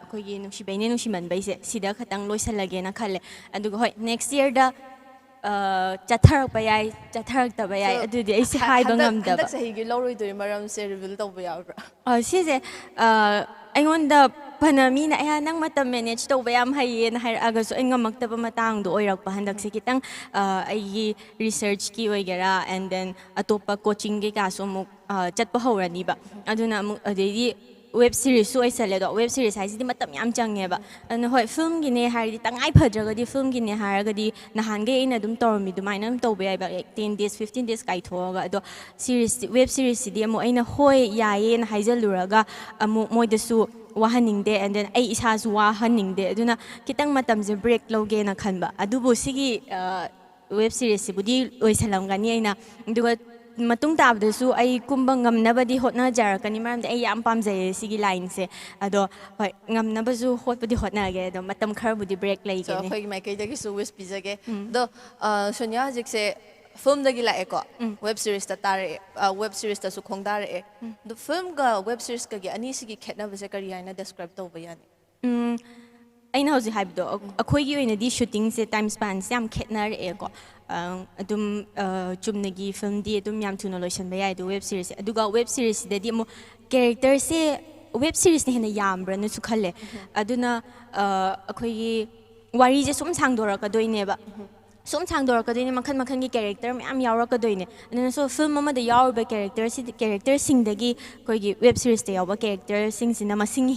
akogi nungsibaine nungsiman baise sida khatang loisalage na khalle adugo hoi next year da ꯆꯠꯊꯔꯛꯄ ꯌꯥꯏ ꯆꯠꯊꯔꯛꯇꯕ ꯌꯥꯏ ꯑꯗꯨꯗꯤ ꯑꯩꯁꯦ ꯍꯥꯏꯕ ꯉꯝꯗꯕ ꯍꯟꯗꯛ ꯆꯍꯤꯒꯤ ꯂꯧꯔꯣꯏꯗꯣꯏ ꯃꯔꯝꯁꯦ ꯔꯤꯚꯤꯜ ꯇꯧꯕ ꯌꯥꯕ꯭ꯔꯥ ꯁꯤꯁꯦ ꯑꯩꯉꯣꯟꯗ ꯐꯅ ꯃꯤꯅ ꯑꯩꯍꯥꯛ ꯅꯪ ꯃꯇꯝ ꯃꯦꯅꯦꯖ ꯇꯧꯕ ꯌꯥꯝ ꯍꯩꯌꯦꯅ ꯍꯥꯏꯔꯛꯑꯒꯁꯨ ꯑꯩ ꯉꯝꯃꯛꯇꯕ ꯃꯇꯥꯡꯗꯣ ꯑꯣꯏꯔꯛꯄ ꯍꯟꯗꯛꯁꯦ ꯈꯤꯇꯪ ꯑꯩꯒꯤ ꯔꯤꯁꯔꯆꯀꯤ ꯑꯣꯏꯒꯦꯔꯥ ꯑꯦꯟ ꯗꯦꯟ ꯑꯇꯣꯞꯄ ꯀꯣꯆꯤꯡ ꯀꯩꯀꯥꯁꯨ ꯑꯃꯨꯛ ꯆꯠꯄ ꯍꯧꯔꯅꯤꯕ ꯑꯗꯨꯅ ꯑꯃꯨꯛ ꯑꯗꯩꯗꯤ ꯋꯦꯕ ꯁꯤꯔꯤꯁꯁꯨ ꯑꯣꯏꯁꯜꯂꯦ ꯑꯗꯣ ꯋꯦꯕ ꯁꯤꯔꯤꯁ ꯍꯥꯏꯁꯤꯗꯤ ꯃꯇꯝ ꯌꯥꯝ ꯆꯪꯉꯦꯕ ꯑꯗꯨꯅ ꯍꯣꯏ ꯐꯤꯜꯝꯒꯤꯅꯦ ꯍꯥꯏꯔꯗꯤ ꯇꯉꯥꯏ ꯐꯗ꯭ꯔꯒꯗꯤ ꯐꯤꯜꯝꯒꯤꯅꯦ ꯍꯥꯏꯔꯒꯗꯤ ꯅꯍꯥꯟꯈꯩ ꯑꯩꯅ ꯑꯗꯨꯝ ꯇꯧꯔꯝꯃꯤ ꯑꯗꯨꯃꯥꯏꯅ ꯑꯗꯨꯝ ꯇꯧꯕ ꯌꯥꯏꯕ 10 days 15 days ꯀꯥꯏꯊꯣꯛꯑꯒ ꯑꯗꯣ ꯁꯤꯔꯤꯁ ꯋꯦꯕ ꯁꯤꯔꯤꯁꯁꯤꯗꯤ ꯑꯃꯨꯛ ꯑꯩꯅ ꯍꯣꯏ ꯌꯥꯏꯌꯦꯅ ꯍꯥꯏꯖꯜꯂꯨꯔꯒ ꯑꯃꯨꯛ ꯃꯣꯏꯗꯁꯨ ꯋꯥꯍꯟꯅꯤꯡꯗꯦ ꯑꯦꯟ ꯗꯦꯟ ꯑꯩ ꯏꯁꯥꯁꯨ ꯋꯥꯍꯟꯅꯤꯡꯗꯦ ꯑꯗꯨꯅ ꯈꯤꯇꯪ ꯃꯇꯝꯁꯦ ꯕ꯭ꯔꯦꯛ ꯂꯧꯒꯦꯅ ꯈꯟꯕ ꯑꯗꯨꯕꯨ ꯁꯤꯒꯤ ꯋꯦꯕ ꯁꯤꯔꯤꯁꯁꯤꯕꯨꯗꯤ ꯂꯣꯏꯁꯜꯂꯝꯒꯅꯤ ꯑꯩꯅ ꯑꯗꯨꯒ ꯃꯇꯨꯡ ꯇꯥꯕꯗꯁꯨ ꯑꯩ ꯀꯨꯝꯕ ꯉꯝꯅꯕꯗꯤ ꯍꯣꯠꯅꯖꯔꯛꯀꯅꯤ ꯃꯔꯝꯗꯤ ꯑꯩ ꯌꯥꯝ ꯄꯥꯝꯖꯩꯌꯦ ꯁꯤꯒꯤ ꯂꯥꯏꯟꯁꯦ ꯑꯗꯣ ꯍꯣꯏ ꯉꯝꯅꯕꯁꯨ ꯍꯣꯠꯄꯗꯤ ꯍꯣꯠꯅꯒꯦ ꯑꯗꯣ ꯃꯇꯝ ꯈꯔꯕꯨꯗꯤ ꯕ꯭ꯔꯦꯛ ꯂꯩꯒꯅꯤ ꯑꯩꯈꯣꯏꯒꯤ ꯃꯥꯏꯀꯩꯗꯒꯤꯁꯨ ꯋꯤꯁ ꯄꯤꯖꯒꯦ ꯑꯗꯣ ꯁꯣꯅꯤꯌꯥ ꯍꯧꯖꯤꯛꯁꯦ ꯐꯤꯜꯝꯗꯒꯤ ꯂꯥꯛꯑꯦꯀꯣ ꯋꯦꯕ ꯁꯤꯔꯤꯁꯇ ꯇꯥꯔꯛꯑꯦ ꯋꯦꯕ ꯁꯤꯔꯤꯁꯇꯁꯨ ꯈꯣꯡꯗꯥꯔꯛꯑꯦ ꯑꯗꯣ ꯐꯤल्ꯝꯒ ꯋꯦꯕ ꯁꯤꯔꯤꯁꯀꯒꯤ ꯑꯅꯤꯁꯤꯒꯤ ꯈꯦꯠꯅꯕꯁꯦ ꯀꯔꯤ ꯍꯥꯏꯅ ꯗꯦꯁꯀ꯭ꯔꯥꯏꯕ ꯇꯧꯕ ꯌꯥꯅꯤ ꯑꯩꯅ ꯍꯧꯖꯤꯛ ꯍꯥꯏꯕꯗꯣ ꯑꯩꯈꯣꯏꯒꯤ ꯑꯣꯏꯅꯗꯤ ꯁꯨꯇꯤꯡꯁꯦ ꯇꯥꯏꯝ ꯁ꯭ꯄꯥꯟꯁꯦ ꯌꯥꯝ ꯈꯦꯠꯅꯔꯛꯑꯦꯀꯣ ꯑꯗꯨꯝ ꯆꯨꯝꯅꯒꯤ ꯐꯤꯜꯝꯗꯤ ꯑꯗꯨꯝ ꯌꯥꯝ ꯊꯨꯅ ꯂꯣꯏꯁꯤꯟꯕ ꯌꯥꯏ ꯑꯗꯣ ꯋꯦꯕ ꯁꯤꯔꯤꯁꯁꯦ ꯑꯗꯨꯒ ꯋꯦꯕ ꯁꯤꯔꯤꯁꯁꯤꯗꯗꯤ ꯑꯃꯨꯛ ꯀꯦꯔꯦꯛꯇꯔꯁꯦ ꯋꯦꯕ ꯁꯤꯔꯤꯁꯅ ꯍꯦꯟꯅ ꯌꯥꯝꯕ꯭ꯔꯅꯁꯨ ꯈꯜꯂꯦ ꯑꯗꯨꯅ ꯑꯩꯈꯣꯏꯒꯤ ꯋꯥꯔꯤꯁꯦ ꯁꯨꯝ ꯁꯥꯡꯗꯣꯔꯛꯀꯗꯣꯏꯅꯦꯕ ꯁꯨꯝ ꯁꯥꯡꯗꯣꯔꯛꯀꯗꯣꯏꯅꯦ ꯃꯈꯜ ꯃꯈꯜꯒꯤ ꯀꯦꯔꯦꯛꯇꯔ ꯃꯌꯥꯝ ꯌꯥꯎꯔꯛꯀꯗꯣꯏꯅꯦ ꯑꯗꯨꯅꯁꯨ ꯐꯤꯜꯝ ꯑꯃꯗ ꯌꯥꯎꯔꯤꯕ ꯀꯦꯔꯦꯛꯇꯔꯁꯤꯡꯗꯒꯤ ꯑꯩꯈꯣꯏꯒꯤ ꯋꯦꯕ ꯁꯤꯔꯤꯁꯇ ꯌꯥꯎꯕ ꯀꯦꯔꯦꯛꯇꯔꯁꯤꯡꯁꯤꯅ ꯃꯁꯤꯡ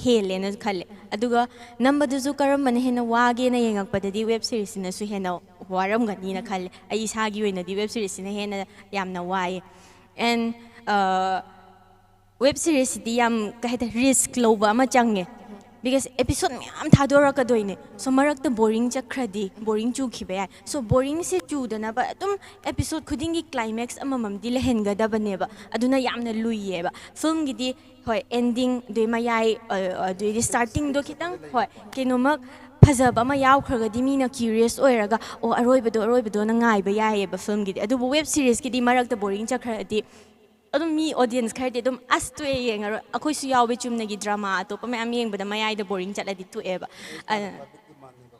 ꯍꯦꯜꯂꯦꯅꯁꯨ ꯈꯜꯂꯦ ꯑꯗꯨꯒ ꯅꯝꯕꯗꯨꯁꯨ ꯀꯔꯝꯕꯅ ꯍꯦꯟꯅ ꯋꯥꯒꯦꯅ ꯌꯦꯡꯉꯛꯄꯗꯗꯤ ꯋꯦꯕ ꯁꯤꯔꯤꯁꯁꯤꯅꯁꯨ ꯍꯦꯟꯅ ꯋꯥꯔꯝꯒꯅꯤꯅ ꯈꯜꯂꯦ ꯑꯩ ꯏꯁꯥꯒꯤ ꯑꯣꯏꯅꯗꯤ ꯋꯦꯕ ꯁꯤꯔꯤꯁꯁꯤꯅ ꯍꯦꯟꯅ ꯌꯥꯝꯅ ꯋꯥꯏꯌꯦ ꯑꯦꯟ ꯋꯦꯕ ꯁꯤꯔꯤꯁꯁꯤꯗꯤ ꯌꯥꯝ ꯀꯩ ꯍꯥꯏꯇꯥꯔꯦ ꯔꯤꯁꯛ ꯂꯧꯕ ꯑꯃ ꯆꯪꯉꯦ ꯕꯤꯀꯁ ꯑꯦꯄꯤꯁꯣꯠ ꯃꯌꯥꯝ ꯊꯥꯗꯣꯔꯛꯀꯗꯣꯏꯅꯦ ꯁꯣ ꯃꯔꯛꯇ ꯕꯣꯔꯤꯡ ꯆꯠꯈ꯭ꯔꯗꯤ ꯕꯣꯔꯤꯡ ꯆꯨꯈꯤꯕ ꯌꯥꯏ ꯁꯣ ꯕꯣꯔꯤꯡꯁꯦ ꯆꯨꯗꯅꯕ ꯑꯗꯨꯝ ꯑꯦꯄꯤꯁꯣꯠ ꯈꯨꯗꯤꯡꯒꯤ ꯀ꯭ꯂꯥꯏꯃꯦꯛꯁ ꯑꯃꯃꯝꯗꯤ ꯂꯩꯍꯟꯒꯗꯕꯅꯦꯕ ꯑꯗꯨꯅ ꯌꯥꯝꯅ ꯂꯨꯏꯌꯦꯕ ꯐꯤꯜꯝꯒꯤꯗꯤ ꯍꯣꯏ ꯑꯦꯟꯗꯤꯡ ꯑꯗꯨꯏ ꯃꯌꯥꯏ ꯑꯗꯨꯏꯗꯤ ꯁ꯭ꯇꯥꯔꯇꯤꯡꯗꯣ ꯈꯤꯇꯪ ꯍꯣꯏ ꯀꯩꯅꯣꯃꯛ ꯐꯖꯕ ꯑꯃ ꯌꯥꯎꯈ꯭ꯔꯒꯗꯤ ꯃꯤꯅ ꯀ꯭ꯌꯨꯔꯤꯌꯁ ꯑꯣꯏꯔꯒ ꯑꯣ ꯑꯔꯣꯏꯕꯗꯣꯅ ꯉꯥꯏꯕ ꯌꯥꯏꯌꯦꯕ ꯐꯤꯜꯝꯒꯤꯗꯤ ꯑꯗꯨꯕꯨ ꯋꯦꯕ ꯁꯤꯔꯤꯁꯀꯤꯗꯤ ꯃꯔꯛꯇ ꯕꯣꯔꯤꯡ ꯆꯠꯈ꯭ꯔꯗꯤ ꯑꯗꯨꯝ ꯃꯤ ꯑꯣꯗꯤꯌꯟꯁ ꯈꯔꯗꯤ ꯑꯗꯨꯝ ꯑꯁ ꯇꯣꯛꯑꯦ ꯌꯦꯡꯉꯔꯣꯏ ꯑꯩꯈꯣꯏꯁꯨ ꯌꯥꯎꯋꯦ ꯆꯨꯝꯅꯒꯤ ꯗ꯭ꯔꯃꯥ ꯑꯇꯣꯞꯄ ꯃꯌꯥꯝ ꯌꯦꯡꯕꯗ ꯃꯌꯥꯏꯗ ꯕꯣꯔꯤꯡ ꯆꯠꯂꯗꯤ ꯇꯣꯛꯑꯦꯕ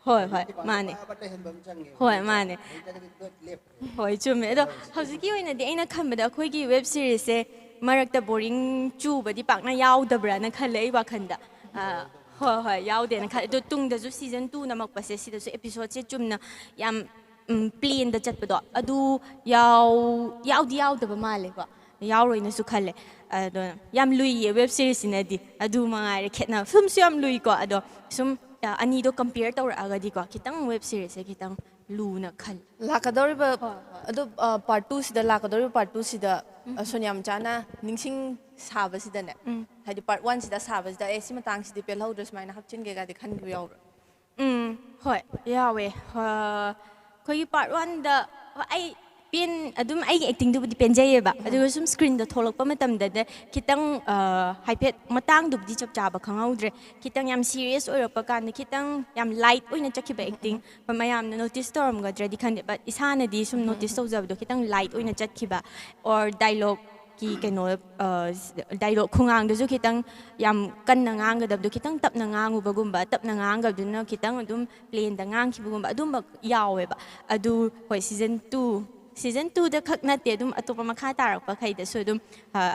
ꯍꯣꯏ ꯍꯣꯏ ꯃꯥꯅꯦ ꯍꯣꯏ ꯃꯥꯅꯦ ꯍꯣꯏ ꯆꯨꯝꯃꯦ ꯑꯗꯣ ꯍꯧꯖꯤꯛꯀꯤ ꯑꯣꯏꯅꯗꯤ ꯑꯩꯅ ꯈꯟꯕꯗ ꯑꯩꯈꯣꯏꯒꯤ ꯋꯦꯕ ꯁꯤꯔꯤꯁꯁꯦ ꯃꯔꯛꯇ ꯕꯣꯔꯤꯡ ꯆꯨꯕꯗꯤ ꯄꯥꯛꯅ ꯌꯥꯎꯗꯕ꯭ꯔꯥꯅ ꯈꯜꯂꯦ ꯑꯩ ꯋꯥꯈꯟꯗ ꯍꯣꯏ ꯍꯣꯏ ꯌꯥꯎꯗꯦꯅ ꯈꯜꯂꯦ ꯑꯗꯣ ꯇꯨꯡꯗꯁꯨ ꯁꯤꯖꯟ 2 ꯅꯝꯃꯛꯄꯁꯦ ꯁꯤꯗꯁꯨ ꯑꯦꯄꯤꯁꯣꯗꯁꯦ ꯆꯨꯝꯅ ꯌꯥꯝ ꯄ꯭ꯂꯦꯟꯗ ꯆꯠꯄꯗꯣ ꯑꯗꯨ ꯌꯥꯎꯗꯤ ꯌꯥꯎꯗꯕ ꯃꯥꯜꯂꯦꯀꯣ ꯌꯥꯎꯔꯣꯏꯅꯁꯨ ꯈꯜꯂꯦ ꯑꯗꯣ ꯌꯥꯝ ꯂꯨꯏꯌꯦ ꯋꯦꯕ ꯁꯤꯔꯤꯁꯁꯤꯅꯗꯤ ꯑꯗꯨ ꯃꯉꯥꯏꯔꯦ ꯈꯦꯠꯅꯕ ꯐꯤꯜꯝꯁꯨ ꯌꯥꯝ ꯂꯨꯏꯀꯣ ꯑꯗꯣ ꯁꯨꯝ ꯑꯅꯤꯗꯣ ꯀꯝꯄꯤꯌꯔ ꯇꯧꯔꯛꯑꯒꯗꯤꯀꯣ ꯈꯤꯇꯪ ꯋꯦꯕ ꯁꯤꯔꯤꯁꯁꯦ ꯈꯤꯇꯪ ꯂꯨꯅ ꯈꯜꯂꯦ ꯂꯥꯛꯀꯗꯧꯔꯤꯕ ꯑꯗꯣ ꯄꯥꯔꯠ 2ꯁꯤꯗ ꯂꯥꯛꯀꯗꯧꯔꯤꯕ ꯄꯥꯔꯠ 2ꯁꯤꯗ ꯁꯣꯅꯤꯌꯥ ꯃꯆꯥꯅ ꯅꯤꯡꯁꯤꯡ ꯁꯥꯕꯁꯤꯗꯅꯦ ꯍꯥꯏꯗꯤ ꯄꯥꯔꯠ 1ꯁꯤꯗ ꯁꯥꯕꯁꯤꯗ ꯁꯤ ꯃꯇꯥꯡꯁꯤꯗꯤ ꯄꯦꯜꯍꯧꯗ꯭ꯔꯦ ꯁꯨꯃꯥꯏꯅ ꯍꯥꯞꯆꯤꯟꯒꯦꯒꯗꯤ ꯈꯟꯈꯤꯕ ꯌꯥꯎꯕ꯭ꯔꯥ ꯍꯣꯏ ꯌꯥꯎꯋꯦ ꯑꯩꯈꯣꯏꯒꯤ ꯄꯥꯔꯠ 1ꯗ ꯑꯩ ꯑꯗꯨꯝ ꯑꯩꯒꯤ ꯑꯦꯛꯇꯤꯡꯗꯨꯕꯨꯗꯤ ꯄꯦꯟꯖꯩꯌꯦꯕ ꯑꯗꯨꯒ ꯁꯨꯝ ꯁ꯭ꯀ꯭ꯔꯤꯟꯗ ꯊꯣꯛꯂꯛꯄ ꯃꯇꯝꯗ ꯈꯤꯇꯪ ꯍꯥꯏꯐꯦꯠ ꯃꯇꯥꯡꯗꯨꯕꯨꯗꯤ ꯆꯞ ꯆꯥꯕ ꯈꯪꯍꯧꯗ꯭ರೆ ꯈꯤꯇꯪ ꯌꯥꯝ ꯁꯤꯔꯤꯌꯁ ꯑꯣꯏꯔꯛꯄ ꯀꯥꯟꯗ ꯈꯤꯇꯪ ꯌꯥꯝ ꯂꯥꯏꯠ ꯑꯣꯏꯅ ꯆꯠꯈꯤꯕ ꯑꯦꯛꯇꯤꯡ ꯃꯌꯥꯝꯅ ꯅꯣꯇꯤꯁ ꯇꯧꯔꯝꯒꯗ꯭ꯔꯗꯤ ꯈꯪꯗꯦ ꯕꯠ ꯏꯁꯥꯅꯗꯤ ꯁꯨꯝ ꯅꯣꯇꯤꯁ ꯇꯧꯖꯕꯗꯣ ꯈꯤꯇꯪ ꯂꯥꯏꯠ ꯑꯣꯏꯅ ꯆꯠꯈꯤꯕ ꯑꯣꯔ ꯗꯥꯏꯂꯣꯛꯀꯤ ꯀꯩꯅꯣ ꯗꯥꯏꯂꯣꯛ ꯈꯨꯉꯥꯡꯗꯨꯁꯨ ꯈꯤꯇꯪ ꯌꯥꯝ ꯀꯟꯅ ꯉꯥꯡꯒꯗꯕꯗꯣ ꯈꯤꯇꯪ ꯇꯞꯅ ꯉꯥꯡꯉꯨꯕꯒꯨꯝꯕ ꯇꯞꯅ ꯉꯥꯡꯒꯗꯨꯅꯈꯤꯇꯪ ꯑꯗꯨꯝ ꯄ꯭ꯂꯦꯟꯗ ꯉꯥꯡꯈꯤꯕꯒꯨꯝꯕ ꯑꯗꯨꯝꯕ ꯌꯥꯎꯋꯦꯕ ꯑꯗꯨ ꯍꯣꯏ ꯁꯤꯖꯟ 2ꯗ ꯈꯛ ꯅꯠꯇꯦ ꯑꯗꯨꯝ ꯑꯇꯣꯞꯄ ꯃꯈꯥ ꯇꯥꯔꯛꯄꯈꯩꯗꯁꯨ ꯑꯗꯨꯝ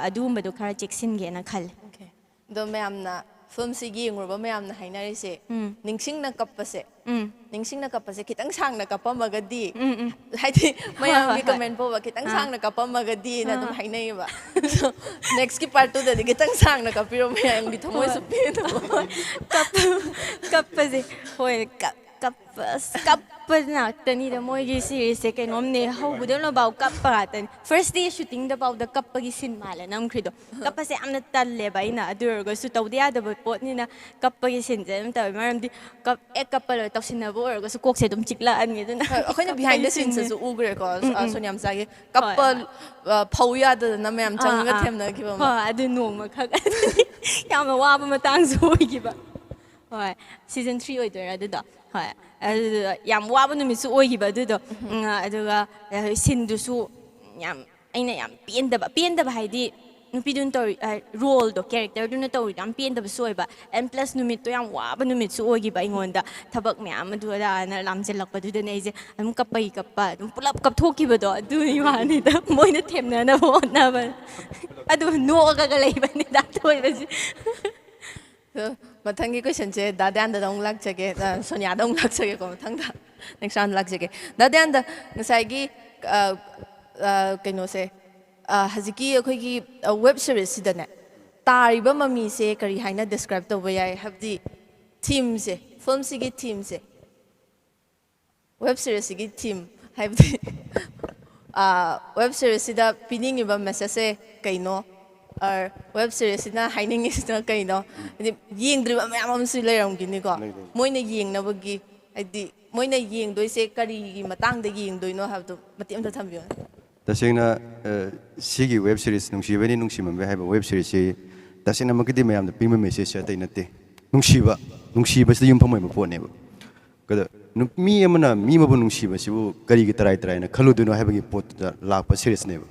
ꯑꯗꯨꯒꯨꯝꯕꯗꯣ ꯈꯔ ꯆꯦꯛꯁꯤꯟꯒꯦꯅ ꯈꯜꯂꯦ ꯑꯗꯣ ꯃꯌꯥꯝꯅ ꯐꯤꯂꯝꯁꯤ ꯌꯦꯡꯉꯨꯔꯕ ꯃꯌꯥꯝꯅ ꯍꯥꯏꯅꯔꯤꯁꯦ ꯅꯤꯡꯁꯤꯡꯅ ꯀꯞꯄꯁꯦ ꯅꯤꯡꯁꯤꯡꯅ ꯀꯞꯄꯁꯦ ꯈꯤꯇꯪ ꯁꯥꯡꯅ ꯀꯞꯄꯝꯃꯒꯗꯤ ꯍꯥꯏꯗꯤ ꯃꯌꯥꯝꯒꯤ ꯀꯃꯦꯟ ꯐꯥꯎꯕ ꯈꯤꯇꯪ ꯁꯥꯡꯅ ꯀꯞꯄꯝꯃꯒꯗꯤꯅ ꯑꯗꯨꯝ ꯍꯥꯏꯅꯩꯌꯦꯕ ꯅꯦꯛꯁꯀꯤ ꯄꯥꯔꯠ 2ꯗꯗꯤ ꯈꯤꯇꯪ ꯁꯥꯡꯅ ꯀꯞꯄꯤꯔꯣ ꯃꯌꯥꯝꯒꯤ ꯊꯃꯣꯏꯁꯨ ꯄꯦꯟꯅꯕ ꯀꯞꯄꯁꯦ ꯍꯣꯏ ꯀꯞꯄ ꯉꯥꯛꯇꯅꯤꯗ ꯃꯣꯏꯒꯤ ꯁꯤꯔꯤꯁꯁꯦ ꯀꯩꯅꯣꯝꯅꯦ ꯍꯧꯕꯗꯧꯅꯐꯥꯎ ꯀꯞꯄ ꯉꯥꯛꯇꯅꯤ ꯐꯥꯔꯁ ꯗꯦ ꯁꯨꯇꯤꯡꯗꯐꯥꯎꯗ ꯀꯞꯄꯒꯤ ꯁꯤꯟ ꯃꯥꯜꯂꯦ ꯅꯝꯈ꯭ꯔꯤꯗꯣ ꯀꯞꯄꯁꯦ ꯌꯥꯝꯅ ꯇꯜꯂꯦꯕ ꯑꯩꯅ ꯑꯗꯨ ꯑꯣꯏꯔꯒꯁꯨ ꯇꯧꯗ ꯌꯥꯗꯕ ꯄꯣꯠꯅꯤꯅ ꯀꯞꯄꯒꯤ ꯁꯤꯟꯁꯦ ꯑꯗꯨꯝ ꯇꯧꯋꯦ ꯃꯔꯝꯗꯤ ꯀꯞꯄ ꯂꯣꯏ ꯇꯧꯁꯤꯟꯅꯕ ꯑꯣꯏꯔꯒꯁꯨ ꯀꯣꯛꯁꯦ ꯑꯗꯨꯝ ꯆꯤꯛꯂꯛꯑꯅꯤ ꯑꯗꯨꯅ ꯑꯩꯈꯣꯏꯅ ꯕꯤꯍꯥꯏꯟ ꯗ ꯁꯤꯟꯁꯇꯁꯨ ꯎꯈ꯭ꯔꯦꯀꯣ ꯁꯣꯅꯤꯌꯥ ꯃꯆꯥꯒꯤ ꯀꯞꯄ ꯐꯧ ꯌꯥꯗꯗꯅ ꯃꯌꯥꯝ ꯆꯪꯉꯒ ꯊꯦꯝꯅꯈꯤꯕ ꯑꯃ ꯍꯣꯏ ꯑꯗꯨ ꯅꯣꯡꯃꯈꯛ ꯌꯥꯝꯅ ꯋꯥꯕ ꯃꯇꯥꯡꯁꯨ ꯑꯣꯏꯈꯤꯕ ꯍꯣꯏ ꯁꯤꯖꯟ 3 ꯑꯣꯏꯗꯣꯏꯔꯥ ꯑꯗꯨꯗꯣ ꯍꯣꯏ ꯑꯗꯨꯗ ꯌꯥꯝ ꯋꯥꯕ ꯅꯨꯃꯤꯠꯁꯨ ꯑꯣꯏꯈꯤꯕ ꯑꯗꯨꯗꯣ ꯑꯗꯨꯒ ꯁꯤꯟꯗꯨꯁꯨ ꯌꯥꯝ ꯑꯩꯅ ꯌꯥꯝ ꯄꯦꯟꯗꯕ ꯍꯥꯏꯗꯤ ꯅꯨꯄꯤꯗꯨꯅ ꯇꯧꯔꯤ ꯔꯣꯜꯗꯣ ꯀꯦꯔꯦꯛꯇꯔꯗꯨꯅ ꯇꯧꯔꯤꯗꯣ ꯌꯥꯝ ꯄꯦꯟꯗꯕꯁꯨ ꯑꯣꯏꯕ ꯑꯦꯟ ꯄ꯭ꯂꯁ ꯅꯨꯃꯤꯠꯇꯣ ꯌꯥꯝ ꯋꯥꯕ ꯅꯨꯃꯤꯠꯁꯨ ꯑꯣꯏꯈꯤꯕ ꯑꯩꯉꯣꯟꯗ ꯊꯕꯛ ꯃꯌꯥꯝ ꯑꯗꯨ ꯑꯗꯥꯅ ꯂꯥꯝꯁꯤꯜꯂꯛꯄꯗꯨꯗꯅꯦ ꯑꯩꯁꯦ ꯑꯗꯨꯝ ꯀꯞꯄ ꯑꯗꯨꯝ ꯄꯨꯂꯞ ꯀꯞꯊꯣꯛꯈꯤꯕꯗꯣ ꯑꯗꯨꯒꯤ ꯋꯥꯅꯤꯗ ꯃꯣꯏꯅ ꯊꯦꯝꯅꯅꯕ ꯍꯣꯠꯅꯕ ꯑꯗꯨ ꯅꯣꯛꯑꯒ ꯂꯩꯕꯅꯤꯗ ꯊꯣꯏꯕꯁꯦ ꯃꯊꯪꯒꯤ ꯀꯣꯏꯁꯟꯁꯦ ꯗꯥꯗꯥꯟꯗ ꯑꯃꯨꯛ ꯂꯥꯛꯆꯒꯦ ꯁꯣꯅꯤꯌꯥꯗ ꯑꯃꯨꯛ ꯂꯥꯛꯆꯒꯦꯀꯣ ꯃꯊꯪꯗ ꯅꯦꯛꯁ ꯔꯥꯎꯟꯗ ꯂꯥꯛꯆꯒꯦ ꯗꯥꯗꯥꯟꯗ ꯉꯁꯥꯏꯒꯤ ꯀꯩꯅꯣꯁꯦ ꯍꯧꯖꯤꯛꯀꯤ ꯑꯩꯈꯣꯏꯒꯤ ꯋꯦꯕ ꯁꯤꯔꯤꯁꯁꯤꯗꯅꯦ ꯇꯥꯔꯤꯕ ꯃꯃꯤꯁꯦ ꯀꯔꯤ ꯍꯥꯏꯅ ꯗꯤꯁꯀ꯭ꯔꯥꯏꯕ ꯇꯧꯕ ꯌꯥꯏ ꯍꯥꯏꯕꯗꯤ ꯊꯤꯝꯁꯦ ꯐꯤꯂꯝꯁꯤꯒꯤ ꯊꯤꯝꯁꯦ ꯋꯦꯕ ꯁꯤꯔꯤꯁꯁꯤꯒꯤ ꯊꯤꯝ ꯍꯥꯏꯕꯗꯤ ꯋꯦꯕ ꯁꯤꯔꯤꯁꯁꯤꯗ ꯄꯤꯅꯤꯡꯉꯤꯕ ꯃꯦꯁꯦꯖꯁꯦ ꯀꯩꯅꯣ ꯋꯦꯕ ꯁꯤꯔꯤꯁꯁꯤꯅ ꯍꯥꯏꯅꯤꯡꯉꯤꯁꯤꯅ ꯀꯩꯅꯣ ꯍꯥꯏꯗꯤ ꯌꯦꯡꯗ꯭ꯔꯤꯕ ꯃꯌꯥꯝ ꯑꯃꯁꯨ ꯂꯩꯔꯝꯈꯤꯅꯤꯀꯣ ꯃꯣꯏꯅ ꯌꯦꯡꯅꯕꯒꯤ ꯍꯥꯏꯗꯤ ꯃꯣꯏꯅ ꯌꯦꯡꯗꯣꯏꯁꯦ ꯀꯔꯤꯒꯤ ꯃꯇꯥꯡꯗ ꯌꯦꯡꯗꯣꯏꯅೋ ꯍꯥꯏꯕꯗꯣ ꯃꯇꯦꯛ ꯑꯃꯇ ꯊꯝꯕꯤꯌꯨ ꯇꯁꯦꯡꯅ ꯁꯤꯒꯤ ꯋꯦꯕ ꯁꯤꯔꯤꯁ ꯅꯨꯡꯁꯤꯕꯅꯤ ꯅꯨꯡꯁꯤꯃꯟꯕ ꯍꯥꯏꯕ ꯋꯦꯕ ꯁꯤꯔꯤꯁꯁꯤ ꯇꯁꯦꯡꯅꯃꯛꯀꯤꯗꯤ ꯃꯌꯥꯝꯗ ꯄꯤꯕ ꯃꯦꯁꯦꯖꯁꯦ ꯑꯇꯩ ꯅꯠꯇꯦ ꯅꯨꯡꯁꯤꯕꯁꯤꯗ ꯌꯨꯝꯐꯝ ꯑꯣꯏꯕ ꯄꯣꯠꯅꯦꯕ ꯀꯗ ꯃꯤ ꯑꯃꯅ ꯃꯤ ꯑꯃꯕꯨ ꯅꯨꯡꯁꯤꯕꯁꯤꯕꯨ ꯀꯔꯤꯒꯤ ꯇꯔꯥꯏꯅ ꯈꯜꯂꯨꯗꯣꯏꯅꯣ ꯍꯥꯏꯕꯒꯤ ꯄꯣꯠꯇꯨꯗ ꯂꯥꯛꯄ ꯁꯤꯔꯤꯁꯅꯦꯕ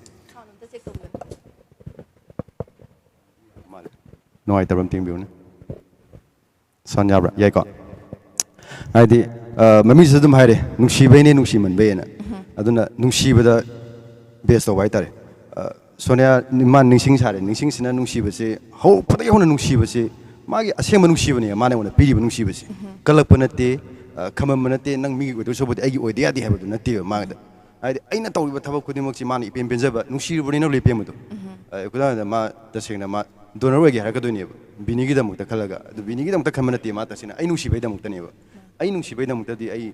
ꯅꯨꯡꯉꯥꯏꯇꯕ ꯑꯃ ꯇꯦꯡꯕꯤꯌꯨꯅꯦ ꯁꯥꯎꯟ ꯌꯥꯕ꯭ꯔꯥ ꯌꯥꯏꯀꯣ ꯍꯥꯏꯗꯤ ꯃꯃꯤꯡꯁꯤꯗ ꯑꯗꯨꯝ ꯍꯥꯏꯔꯦ ꯅꯨꯡꯁꯤꯕꯩꯅꯦ ꯅꯨꯡꯁꯤꯃꯟꯕꯩꯅ ꯑꯗꯨꯅ ꯅꯨꯡꯁꯤꯕꯗ ꯕꯦꯁ ꯇꯧꯕ ꯍꯥꯏꯇꯥꯔꯦ ꯁꯣꯅꯤꯌꯥ ꯃꯥ ꯅꯤꯡꯁꯤꯡ ꯁꯥꯔꯦ ꯅꯤꯡꯁꯤꯡꯁꯤꯅ ꯅꯨꯡꯁꯤꯕꯁꯤ ꯍꯧꯔꯛꯄꯗꯒꯤ ꯍꯧꯅ ꯅꯨꯡꯁꯤꯕꯁꯤ ꯃꯥꯒꯤ ꯑꯁꯦꯡꯕ ꯅꯨꯡꯁꯤꯕꯅꯦ ꯃꯥꯅ ꯑꯩꯉꯣꯟꯗ ꯄꯤꯔꯤꯕ ꯅꯨꯡꯁꯤꯕꯁꯤ ꯀꯜꯂꯛꯄ ꯅꯠꯇꯦ ꯈꯝꯃꯝꯕ ꯅꯠꯇꯦ ꯅꯪ ꯃꯤꯒꯤ ꯑꯣꯏꯗꯣꯏꯁꯨꯕꯨꯗꯤ ꯑꯩꯒꯤ ꯑꯣꯏꯗ ꯌꯥꯗꯦ ꯍꯥꯏꯕꯗꯨ ꯅꯠꯇꯦꯕ ꯃꯥꯒꯗ ꯍꯥꯏꯗꯤ ꯑꯩꯅ ꯇꯧꯔꯤꯕ ꯊꯕꯛ ꯈꯨꯗꯤꯡꯃꯛꯁꯤ ꯃꯥꯅ ꯏꯄꯦꯟ ꯄꯦꯟꯖꯕ ꯅꯨꯡꯁꯤꯔꯨꯕꯅꯤꯅ ꯂꯣꯏ ꯄꯦꯟꯕꯗꯣ ꯈꯨꯗꯝꯗ ꯃꯥ ꯇꯁꯦꯡꯅ ꯃꯥ ꯗꯣꯅꯔ ꯑꯣꯏꯒꯦ ꯍꯥꯏꯔꯛꯀꯗꯣꯏꯅꯦꯕ ꯕꯤꯅꯤꯒꯤꯗꯃꯛꯇ ꯈꯜꯂꯒ ꯑꯗꯨ ꯕꯤꯅꯤꯒꯤꯗꯃꯛꯇ ꯈꯟꯕ ꯅꯠꯇꯦ ꯃꯥ ꯇꯁꯦꯡꯅ ꯑꯩ ꯅꯨꯡꯁꯤꯕꯩꯗꯃꯛꯇꯅꯦꯕ ꯑꯩ ꯅꯨꯡꯁꯤꯕꯩꯗꯃꯛꯇꯗꯤ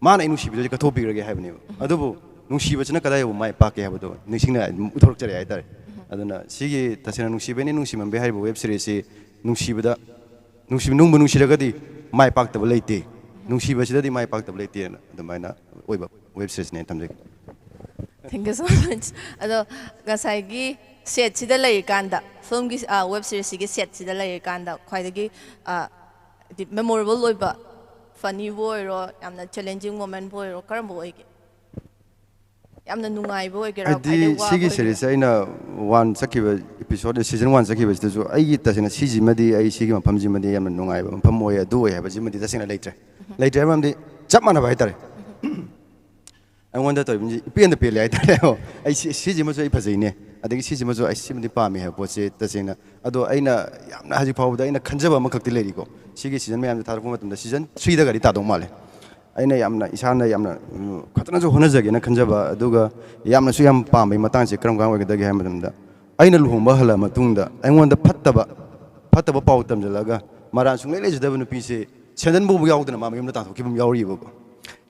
ꯃꯥꯅ ꯑꯩ ꯅꯨꯡꯁꯤꯕꯗꯨꯗꯤ ꯀꯠꯊꯣꯛꯄꯤꯔꯒꯦ ꯍꯥꯏꯕꯅꯦꯕ ꯑꯗꯨꯕꯨ ꯅꯨꯡꯁꯤꯕꯁꯤꯅ ꯀꯗꯥꯏ ꯌꯧꯕ ꯃꯥꯏ ꯄꯥꯛꯀꯦ ꯍꯥꯏꯕꯗꯣ ꯅꯤꯡꯁꯤꯡꯅ ꯑꯗꯨꯝ ꯎꯠꯊꯣꯔꯛꯆꯔꯦ ꯍꯥꯏꯇꯥꯔꯦ ꯑꯗꯨꯅ ꯁꯤꯒꯤ ꯇꯁꯦꯡꯅ ꯅꯨꯡꯁꯤꯕꯩꯅꯦ ꯅꯨꯡꯁꯤꯃꯟꯕꯩ ꯍꯥꯏꯔꯤꯕ ꯋꯦꯕ ꯁꯤꯔꯤꯁꯁꯤ ꯅꯨꯡꯁꯤꯕꯗ ꯅꯨꯡꯕꯨ ꯅꯨꯡꯁꯤꯔꯒꯗꯤ ꯃꯥꯏ ꯄꯥꯛꯇꯕ ꯂꯩꯇꯦ ꯅꯨꯡꯁꯤꯕꯁꯤꯗꯗꯤ ꯃꯥꯏ ꯄꯥꯛꯇꯕ ꯂꯩꯇꯦꯅ ꯑꯗꯨꯃꯥꯏꯅ ꯑꯣꯏꯕ ꯋꯦꯕ ꯁꯤꯔꯤꯁꯅꯦ ꯊꯝꯖꯒꯦ ꯊꯦꯡꯛ ꯌꯨ ꯁꯣ ꯃꯆ ꯑꯗꯣ ꯉꯁꯥꯏꯒꯤ ꯁꯦꯠꯁꯤꯗ ꯂꯩꯔꯤꯀꯥꯟꯗ ꯐꯤꯂꯝꯒꯤ ꯋꯦꯕ ꯁꯤꯔꯤꯁꯁꯤꯒꯤ ꯁꯦꯠꯁꯤꯗ ꯂꯩꯔꯤꯀꯥꯟꯗ ꯈ꯭ꯋꯥꯏꯗꯒꯤ ꯃꯦꯃꯣꯔꯦꯕꯜ ꯑꯣꯏꯕ ꯐꯅꯤꯕꯨ ꯑꯣꯏꯔꯣ ꯌꯥꯝꯅ ꯆꯦꯂꯦꯟꯖꯤꯡ ꯃꯣꯃꯦꯟꯕꯨ ꯑꯣꯏꯔꯣ ꯀꯔꯝꯕ ꯑꯣꯏꯒꯦ ꯌꯥꯝꯅ ꯅꯨꯡꯉꯥꯏꯕ ꯑꯣꯏꯒꯦꯔꯥ ꯈ꯭ꯋꯥꯏꯗꯒꯤ ꯍꯥꯏꯗꯤ ꯋꯥꯕ ꯁꯤꯒꯤ ꯑꯣꯏꯒꯦꯔꯥ ꯁꯤꯔꯤꯁꯁꯦ ꯑꯩꯅ ꯆꯠꯈꯤꯕ ꯏꯄꯤꯁꯣꯗ ꯁꯤꯖꯟ 1 ꯆꯠꯈꯤꯕꯁꯤꯗꯁꯨ ꯑꯩꯒꯤ ꯇꯁꯦꯡꯅ ꯁꯤꯁꯤꯃꯗꯤ ꯑꯩ ꯁꯤꯒꯤ ꯃꯐꯝꯁꯤꯃꯗꯤ ꯌꯥꯝꯅ ꯅꯨꯡꯉꯥꯏꯕ ꯃꯐꯝ ꯑꯣꯏ ꯑꯗꯨ ꯑꯣꯏ ꯍꯥꯏꯕꯁꯤꯃꯗꯤ ꯇꯁꯦꯡꯅ ꯂꯩꯇ꯭ꯔꯦ ꯍꯥꯏꯕ ꯃꯔꯝꯗꯤ ꯆꯞ ꯃꯥꯟꯅꯕ ꯍꯥꯏꯇꯥꯔꯦ ꯑꯩꯉꯣꯟꯗ ꯇꯧꯔꯤꯕꯁꯤ ꯏꯄꯦꯟꯗ ꯄꯦꯜꯂꯦ ꯍꯥꯏꯇꯥꯔꯦ ꯑꯩ ꯁꯤꯁꯤꯃꯁꯨ ꯑꯩ ꯐꯖꯩꯅꯦ ꯑꯗꯒꯤ ꯁꯤꯁꯤꯃꯁꯨ ꯑꯩ ꯁꯤꯃꯗꯤ ꯄꯥꯝꯃꯤ ꯍꯥꯏꯕ ꯄꯣꯠꯁꯦ ꯇꯁꯦꯡꯅ ꯑꯗꯣ ꯑꯩꯅ ꯌꯥꯝꯅ ꯍꯧꯖꯤꯛ ꯐꯥꯎꯕꯗ ꯑꯩꯅ ꯈꯟꯖꯕ ꯑꯃꯈꯛꯇꯤ ꯂꯩꯔꯤꯀꯣ ꯁꯤꯒꯤ ꯁꯤꯖꯟ ꯃꯌꯥꯝꯁꯦ ꯊꯥꯔꯛꯄ ꯃꯇꯝꯗ ꯁꯤꯖꯟ 3ꯗꯒꯗꯤ ꯇꯥꯗꯧ ꯃꯥꯜꯂꯦ ꯑꯩꯅ ꯌꯥꯝꯅ ꯏꯁꯥꯅ ꯌꯥꯝꯅ ꯐꯖꯅꯁꯨ ꯍꯣꯠꯅꯖꯒꯦꯅ ꯈꯟꯖꯕ ꯑꯗꯨꯒ ꯌꯥꯝꯅꯁꯨ ꯌꯥꯝ ꯄꯥꯝꯕꯩ ꯃꯇꯥꯡꯁꯦ ꯀꯔꯝ ꯀꯥꯟ ꯑꯣꯏꯒꯗꯒꯦ ꯍꯥꯏꯕ ꯃꯇꯝꯗ ꯑꯩꯅ ꯂꯨꯍꯣꯡꯕ ꯍꯜꯂꯛꯑ ꯃꯇꯨꯡꯗ ꯑꯩꯉꯣꯟꯗ ꯐꯠꯇꯕ ꯄꯥꯎ ꯇꯝꯁꯤꯜꯂꯒ ꯃꯔꯥꯟ ꯁꯨꯡꯂꯩ ꯂꯩꯖꯗꯕ ꯅꯨꯄꯤꯁꯦ ꯁꯦꯟꯗꯟ ꯐꯥꯎꯕ ꯌꯥꯎꯗꯅ ꯃꯥ ꯃꯌꯨꯝꯗ ꯇꯥꯟꯊꯣꯛꯈꯤꯕ ꯑꯃ ꯌꯥꯎꯔꯤꯕꯀꯣ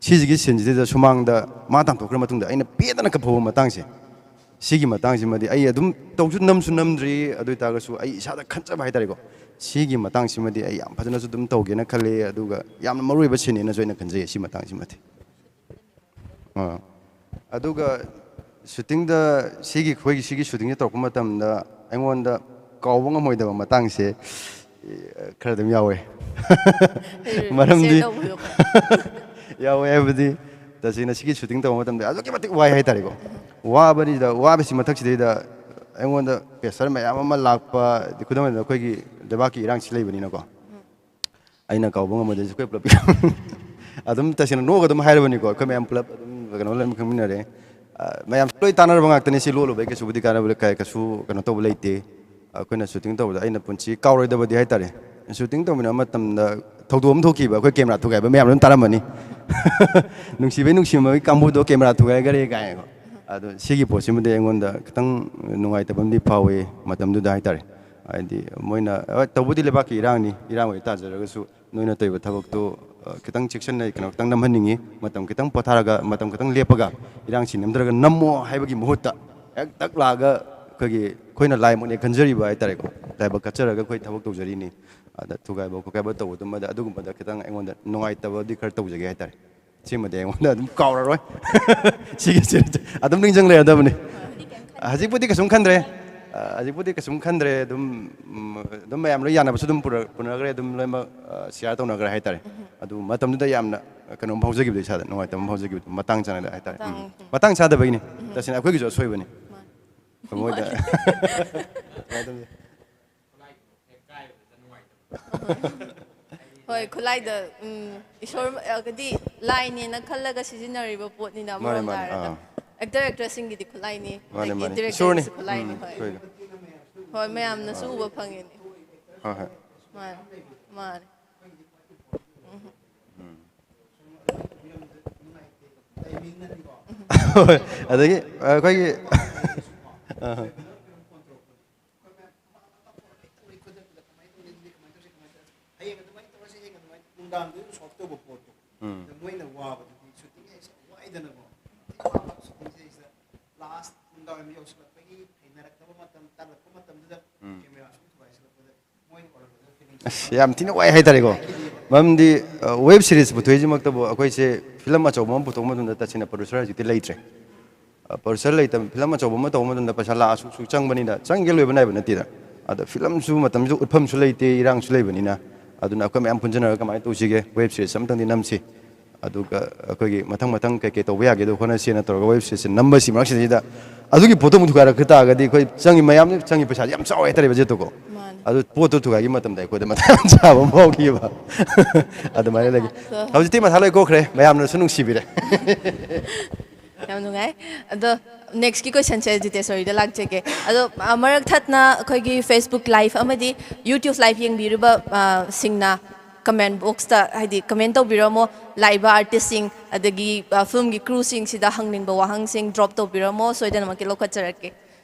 ꯁꯤꯁꯤꯒꯤ ꯁꯤꯟꯁꯤꯗ ꯁꯨꯃꯥꯡꯗ ꯃꯥ ꯇꯥꯟꯊꯣꯛꯈ꯭ꯔ ꯃꯇꯨꯡꯗ ꯑꯩꯅ ꯄꯦꯗꯅ ꯀꯞꯐꯧꯕ ꯃꯇꯥꯡꯁꯦ ꯁꯤꯒꯤ ꯃꯇꯥꯡꯁꯤꯃꯗꯤ ꯑꯩ ꯑꯗꯨꯝ ꯅꯝꯁꯨ ꯅꯝꯗ꯭ꯔꯤ ꯑꯗꯨ ꯑꯣꯏꯇꯥꯔꯒꯁꯨ ꯑꯩ ꯏꯁꯥꯗ ꯈꯟꯖꯕ ꯍꯥꯏꯇꯥꯔꯦꯀꯣ ꯁꯤꯒꯤ ꯃꯇꯥꯡꯁꯤꯃꯗꯤ ꯑꯩ ꯌꯥꯝ ꯐꯖꯅꯁꯨ ꯑꯗꯨꯝ ꯇꯧꯒꯦꯅ ꯈꯜꯂꯤ ꯑꯗꯨꯒ ꯌꯥꯝꯅ ꯃꯔꯨꯑꯣꯏꯕ ꯁꯤꯟꯅꯦꯅꯁꯨ ꯑꯩꯅ ꯈꯟꯖꯩ ꯁꯤ ꯃꯇꯥꯡꯁꯤꯃꯗꯤ ꯑꯗꯨꯒ ꯁꯨꯇꯤꯡꯗ ꯑꯩꯈꯣꯏꯒꯤ ꯁꯤꯒꯤ ꯁꯨꯇꯤꯡꯁꯦ ꯇꯧꯔꯛꯄ ꯃꯇꯝꯗ ꯑꯩꯉꯣꯟꯗ ꯀꯥꯎꯕ ꯉꯝꯃꯣꯏꯗꯕ ꯃꯇꯥꯡꯁꯦ ꯈꯔ ꯑꯗꯨꯝ ꯌꯥꯎꯋꯦ ꯃꯔꯝꯗꯤ ꯌꯥꯎꯋꯦ ꯍꯥꯏꯕꯗꯤ ꯇꯁꯦꯡꯅ ꯁꯤꯒꯤ ꯁꯨꯇꯤꯡ ꯇꯧꯕ ꯃꯇꯝꯗ ꯑꯗꯨꯛꯀꯤ ꯃꯇꯤꯛ ꯋꯥꯏ ꯍꯥꯏꯇꯥꯔꯦꯀꯣ ꯋꯥꯕꯁꯤ ꯃꯊꯛꯁꯤꯗꯩꯗ ꯑꯩꯉꯣꯟꯗ ꯄ꯭ꯔꯦꯁꯔ ꯃꯌꯥꯝ ꯑꯃ ꯂꯥꯛꯄ ꯈꯨꯗꯝ ꯑꯣꯏꯅ ꯑꯩꯈꯣꯏꯒꯤ ꯂꯩꯕꯥꯛꯀꯤ ꯏꯔꯥꯡꯁꯤ ꯂꯩꯕꯅꯤꯅꯀꯣ ꯑꯩꯅ ꯀꯥꯎꯕ ꯉꯝꯃꯣꯏꯗꯣꯏꯁꯦ ꯑꯩꯈꯣꯏ ꯄꯨꯂꯞ ꯑꯗꯨꯝ ꯇꯁꯦꯡꯅ ꯅꯣꯛꯑꯒ ꯑꯗꯨꯝ ꯍꯥꯏꯔꯕꯅꯤꯀꯣ ꯑꯩꯈꯣꯏ ꯃꯌꯥꯝ ꯄꯨꯂꯞ ꯑꯗꯨꯝ ꯀꯩꯅꯣ ꯂꯣꯏꯅ ꯈꯪꯃꯤꯟꯅꯔꯦ ꯃꯌꯥꯝ ꯂꯣꯏ ꯇꯥꯟꯅꯔꯕ ꯉꯥꯛꯇꯅꯤ ꯁꯤ ꯂꯣꯜꯂꯨꯕꯩ ꯀꯩꯁꯨꯕꯨꯗꯤ ꯀꯥꯟꯅꯕ ꯀꯩꯁꯨ ꯀꯩꯅꯣ ꯇꯧꯕ ꯂꯩꯇꯦ ꯑꯩꯈꯣꯏꯅ ꯁꯨꯇꯤꯡ ꯇꯧꯕꯗ ꯑꯩꯅ ꯄꯨꯟꯁꯤ ꯀꯥꯎꯔꯣꯏꯗꯕꯗꯤ ꯍꯥꯏꯇꯥꯔꯦ ꯁꯨꯇꯤꯡ ꯇꯧꯃꯤꯟꯅꯕ ꯃꯇꯝꯗ ꯊꯧꯗꯣꯛ ꯑꯃ ꯊꯣꯛꯈꯤꯕ ꯑꯩꯈꯣꯏ ꯀꯦꯃꯦꯔꯥ ꯊꯨꯒꯥꯏꯕ ꯃꯌꯥꯝ ꯑꯗꯨꯝ ꯇꯥꯔꯝꯃꯅꯤ ꯅꯨꯡꯁꯤꯕꯩ ꯅꯨꯡꯁꯤꯕꯒꯤ ꯀꯥꯡꯕꯨꯗꯣ ꯀꯦꯃꯦꯔꯥ ꯊꯨꯒꯥꯏꯈꯔꯦ ꯀꯥꯏꯅꯀꯣ ꯑꯗꯣ ꯁꯤꯒꯤ ꯄꯣꯠꯁꯤꯃꯗꯤ ꯑꯩꯉꯣꯟꯗ ꯈꯤꯇꯪ ꯅꯨꯡꯉꯥꯏꯇꯕ ꯑꯃꯗꯤ ꯐꯥꯎꯋꯤ ꯃꯇꯝꯗꯨꯗ ꯍꯥꯏꯇꯥꯔꯦ ꯍꯥꯏꯗꯤ ꯃꯣꯏꯅ ꯇꯧꯕꯗꯤ ꯂꯩꯕꯥꯛꯀꯤ ꯏꯔꯥꯡꯅꯤ ꯏꯔꯥꯡ ꯑꯣꯏ ꯇꯥꯖꯔꯒꯁꯨ ꯅꯣꯏꯅ ꯇꯧꯔꯤꯕ ꯊꯕꯛꯇꯣ ꯈꯤꯇꯪ ꯆꯦꯛꯁꯤꯟꯅ ꯈꯤꯇꯪ ꯅꯝꯍꯟꯅꯤꯡꯉꯤ ꯃꯇꯝ ꯈꯤꯇꯪ ꯄꯣꯊꯥꯔꯒ ꯃꯇꯝ ꯈꯤꯇꯪ ꯂꯦꯞꯄꯒ ꯏꯔꯥꯡꯁꯤ ꯅꯝꯗ꯭ꯔꯒ ꯅꯝꯃꯣ ꯍꯥꯏꯕꯒꯤ ꯃꯍꯨꯠꯇ ꯍꯦꯛ ꯇꯛ ꯂꯥꯛꯑꯒ ꯑꯩꯈꯣꯏꯅ ꯂꯥꯏꯃꯛꯅꯦ ꯈꯟꯖꯔꯤꯕ ꯍꯥꯏꯇꯥꯔꯦꯀꯣ ꯂꯥꯏꯕꯛ ꯀꯠꯆꯔꯒ ꯑꯩꯈꯣꯏ ꯊꯕꯛ ꯇꯧꯖꯔꯤꯅꯤ ꯑꯗ ꯊꯨꯒꯥꯏꯕ ꯈꯣꯠꯀꯥꯏꯕ ꯇꯧꯕꯗꯨꯃꯗ ꯑꯗꯨꯒꯨꯝꯕꯗ ꯈꯤꯇꯪ ꯑꯩꯉꯣꯟꯗ ꯅꯨꯡꯉꯥꯏꯇꯕꯗꯤ ꯈꯔ ꯇꯧꯖꯒꯦ ꯍꯥꯏꯇꯥꯔꯦ ꯁꯤꯃꯗꯤ ꯑꯩꯉꯣꯟꯗ ꯑꯗꯨꯝ ꯀꯥꯎꯔꯔꯣꯏ ꯁꯤꯒꯤꯁꯦ ꯑꯗꯨꯝ ꯅꯤꯡꯁꯤꯡ ꯂꯩꯔꯗꯕꯅꯤ ꯍꯧꯖꯤꯛꯄꯨꯗꯤ ꯀꯩꯁꯨꯝ ꯈꯟꯗ꯭ꯔꯦ ꯍꯧꯖꯤꯛꯄꯨꯗꯤ ꯀꯩꯁꯨꯝ ꯈꯟꯗ꯭ꯔꯦ ꯑꯗꯨꯝ ꯃꯌꯥꯝ ꯂꯣꯏ ꯌꯥꯅꯕꯁꯨ ꯑꯗꯨꯝ ꯄꯨꯅꯈ꯭ರೆ ꯑꯗꯨꯝ ꯂꯣꯏꯅꯃꯛ ꯁꯤꯌꯥꯔ ꯇꯧꯅꯈ꯭ರೆ ꯍꯥꯏꯇꯥꯔꯦ ꯑꯗꯨ ꯃꯇꯝꯗꯨꯗ ꯌꯥꯝꯅ ꯀꯩꯅꯣꯝ ꯐꯥꯎꯖꯈꯤꯕꯗꯣ ꯏꯁꯥꯗ ꯅꯨꯡꯉꯥꯏꯇꯕ ꯑꯃ ꯐꯥꯎꯖꯈꯤꯕꯗꯣ ꯃꯇꯥꯡ ꯆꯥꯅꯗ ꯍꯥꯏꯇꯥꯔꯦ ꯃꯇꯥꯡ ꯆꯥꯗꯕꯒꯤꯅꯤ ꯇꯁꯦꯡꯅ ꯑꯩꯈꯣꯏꯒꯤꯁꯨ ꯑꯁꯣꯏꯕꯅꯤ ꯃꯣꯏꯗ ꯍꯣꯏ ꯈꯨꯠꯂꯥꯏꯗ ꯏꯁꯣꯔꯒꯗꯤ ꯂꯥꯏꯅꯦꯅ ꯈꯜꯂꯒ ꯁꯤꯖꯤꯟꯅꯔꯤꯕ ꯄꯣꯠꯅꯤꯅ ꯑꯃꯔꯣꯝꯗ ꯍꯥꯏꯔꯒ ꯑꯦꯛꯇꯔ ꯑꯦꯛꯇ꯭ꯔꯦꯁꯁꯤꯡꯒꯤꯗꯤ ꯈꯨꯠꯂꯥꯏꯅꯤ ꯑꯗꯒꯤ ꯗꯤꯔꯦꯛꯇꯔꯒꯤꯁꯨ ꯈꯨꯠꯂꯥꯏꯅꯤ ꯍꯣꯏ ꯍꯣꯏ ꯃꯌꯥꯝꯅꯁꯨ ꯎꯕ ꯐꯪꯉꯤꯅꯤ ꯃꯥꯅꯦ ꯃꯥꯅꯦ ꯍꯣꯏ ꯑꯗꯒꯤ ꯑꯩꯈꯣꯏꯒꯤ ꯃꯣꯏꯅ ꯋꯥꯕꯗꯨꯗꯤ ꯁꯨꯇꯤꯡ ꯋꯥꯏꯗꯅꯀꯣ ꯂꯥꯁ ꯅꯨꯡꯗꯥꯡ ꯌꯧꯁꯤꯜꯂꯛꯄꯒꯤ ꯍꯩꯅꯔꯛꯇꯕ ꯃꯇꯝ ꯇꯜꯂꯛꯄ ꯃꯇꯝꯗꯨꯗ ꯀꯦꯃꯦꯔꯥ ꯁꯨꯝ ꯊꯨꯒꯥꯏꯁꯤꯜꯂꯛꯄꯗ ꯃꯣꯏꯅ ꯑꯣꯏꯔꯛꯄꯗ ꯐꯤꯂꯤꯡ ꯑꯁ ꯌꯥꯝ ꯊꯤꯅ ꯋꯥꯏ ꯍꯥꯏꯇꯥꯔꯦꯀꯣ ꯃꯔꯝꯗꯤ ꯋꯦꯕ ꯁꯤꯔꯤꯁ ꯄꯨꯊꯣꯛꯏꯁꯤꯃꯛꯇꯕꯨ ꯑꯩꯈꯣꯏꯁꯦ ꯐꯤꯂꯝ ꯑꯆꯧꯕ ꯑꯃ ꯄꯨꯊꯣꯛꯄ ꯃꯇꯝꯗ ꯇꯁꯦꯡꯅ ꯄ꯭ꯔꯣꯗ꯭ꯌꯨꯁꯔ ꯍꯧꯖꯤꯛꯇꯤ ꯂꯩꯇ꯭ꯔꯦ ꯄ꯭ꯔꯣꯗ꯭ꯌꯨꯁꯔ ꯂꯩꯇꯕ ꯐꯤꯂꯝ ꯑꯆꯧꯕ ꯑꯃ ꯇꯧꯕ ꯃꯇꯝꯗ ꯄꯩꯁꯥ ꯂꯥꯛ ꯑꯁꯨꯛ ꯆꯪꯕꯅꯤꯅ ꯆꯪꯒꯦ ꯂꯣꯏꯕ ꯅꯥꯏꯕ ꯅꯠꯇꯦꯗ ꯑꯗ ꯐꯤꯂꯝꯁꯨ ꯃꯇꯝꯁꯨ ꯎꯠꯐꯝꯁꯨ ꯂꯩꯇꯦ ꯏꯔꯥꯡꯁꯨ ꯂꯩꯕꯅꯤ나 ꯑꯗꯨꯅ ꯑꯩꯈꯣꯏ ꯃꯌꯥꯝ ꯄꯨꯟꯖꯟꯅꯔꯒ ꯀꯃꯥꯏꯅ ꯇꯧꯁꯤꯒꯦ ꯋꯦꯕ ꯁꯤꯔꯤꯁ ꯑꯃꯇꯪꯗꯤ ꯅꯝꯁꯤ ꯑꯗꯨꯒ ꯑꯩꯈꯣꯏꯒꯤ ꯃꯊꯪ ꯀꯩꯀꯩ ꯇꯧꯕ ꯌꯥꯒꯦꯗꯣ ꯍꯣꯠꯅꯁꯦꯅ ꯇꯧꯔꯒ ꯋꯦꯕ ꯁꯤꯔꯤꯁꯁꯦ ꯅꯝꯕꯁꯤ ꯃꯔꯛꯁꯤꯗꯩꯗ ꯑꯗꯨꯒꯤ ꯄꯣꯠꯇꯣ ꯑꯃꯨꯛ ꯊꯨꯒꯥꯏꯔꯛꯄ ꯇꯥꯔꯒꯗꯤ ꯑꯩꯈꯣꯏ ꯃꯌꯥꯝꯅ ꯆꯪꯉꯤ ꯄꯩꯁꯥꯁꯦ ꯌꯥꯝ ꯆꯥꯎꯋꯦ ꯍꯥꯏꯇꯥꯔꯦ ꯕꯖꯦꯠꯇꯣꯀꯣ ꯑꯗꯨ ꯄꯣꯠꯇꯣ ꯊꯨꯒꯥꯏꯈꯤꯕ ꯃꯇꯝꯗ ꯑꯩꯈꯣꯏꯗ ꯃꯊꯥ ꯌꯥꯝ ꯆꯥꯕ ꯑꯃ ꯐꯥꯎꯈꯤꯕ ꯑꯗꯨꯃꯥꯏꯅ ꯂꯩ ꯍꯧꯖꯤꯛꯇꯤ ꯃꯊꯥ ꯂꯣꯏ ꯀꯣꯛꯈ꯭ꯔꯦ ꯃꯌꯥꯝꯅꯁꯨ ꯅꯨꯡꯁꯤꯕꯤꯔꯦ ꯌꯥꯝ ꯅꯨꯡꯉꯥꯏ ꯑꯗꯣ ꯅꯦꯛꯁꯀꯤ ꯀꯣꯏꯁꯟꯁꯦ ꯖꯤꯇꯦꯁꯣꯔꯤꯗ ꯂꯥꯛꯆꯒꯦ ꯑꯗꯣ ꯃꯔꯛ ꯊꯠꯅ ꯑꯩꯈꯣꯏꯒꯤ ꯐꯦꯁꯕꯨꯛ ꯂꯥꯏꯚ ꯑꯃꯗꯤ ꯌꯨꯇ꯭ꯌꯨꯕ ꯂꯥꯏꯚ ꯌꯦꯡꯕꯤꯔꯤꯕ ꯁꯤꯡꯅ ꯀꯃꯦꯟ ꯕꯣꯛꯁꯇ ꯍꯥꯏꯗꯤ ꯀꯃꯦꯟ ꯇꯧꯕꯤꯔꯝꯃꯣ ꯂꯥꯛꯏꯕ ꯑꯥꯔꯇꯤꯁꯁꯤꯡ ꯑꯗꯒꯤ ꯐꯤल्मꯒꯤ ꯀ꯭ꯔꯨꯁꯤꯡꯁꯤꯗ ꯍꯪꯅꯤꯡꯕ ꯋꯥꯍꯪꯁꯤꯡ ꯗ꯭ꯔꯣꯞ ꯇꯧꯕꯤꯔꯝꯃꯣ ꯁꯣꯏꯗꯅꯃꯛꯀꯤ ꯂꯧꯈꯠꯆꯔꯛꯀꯦ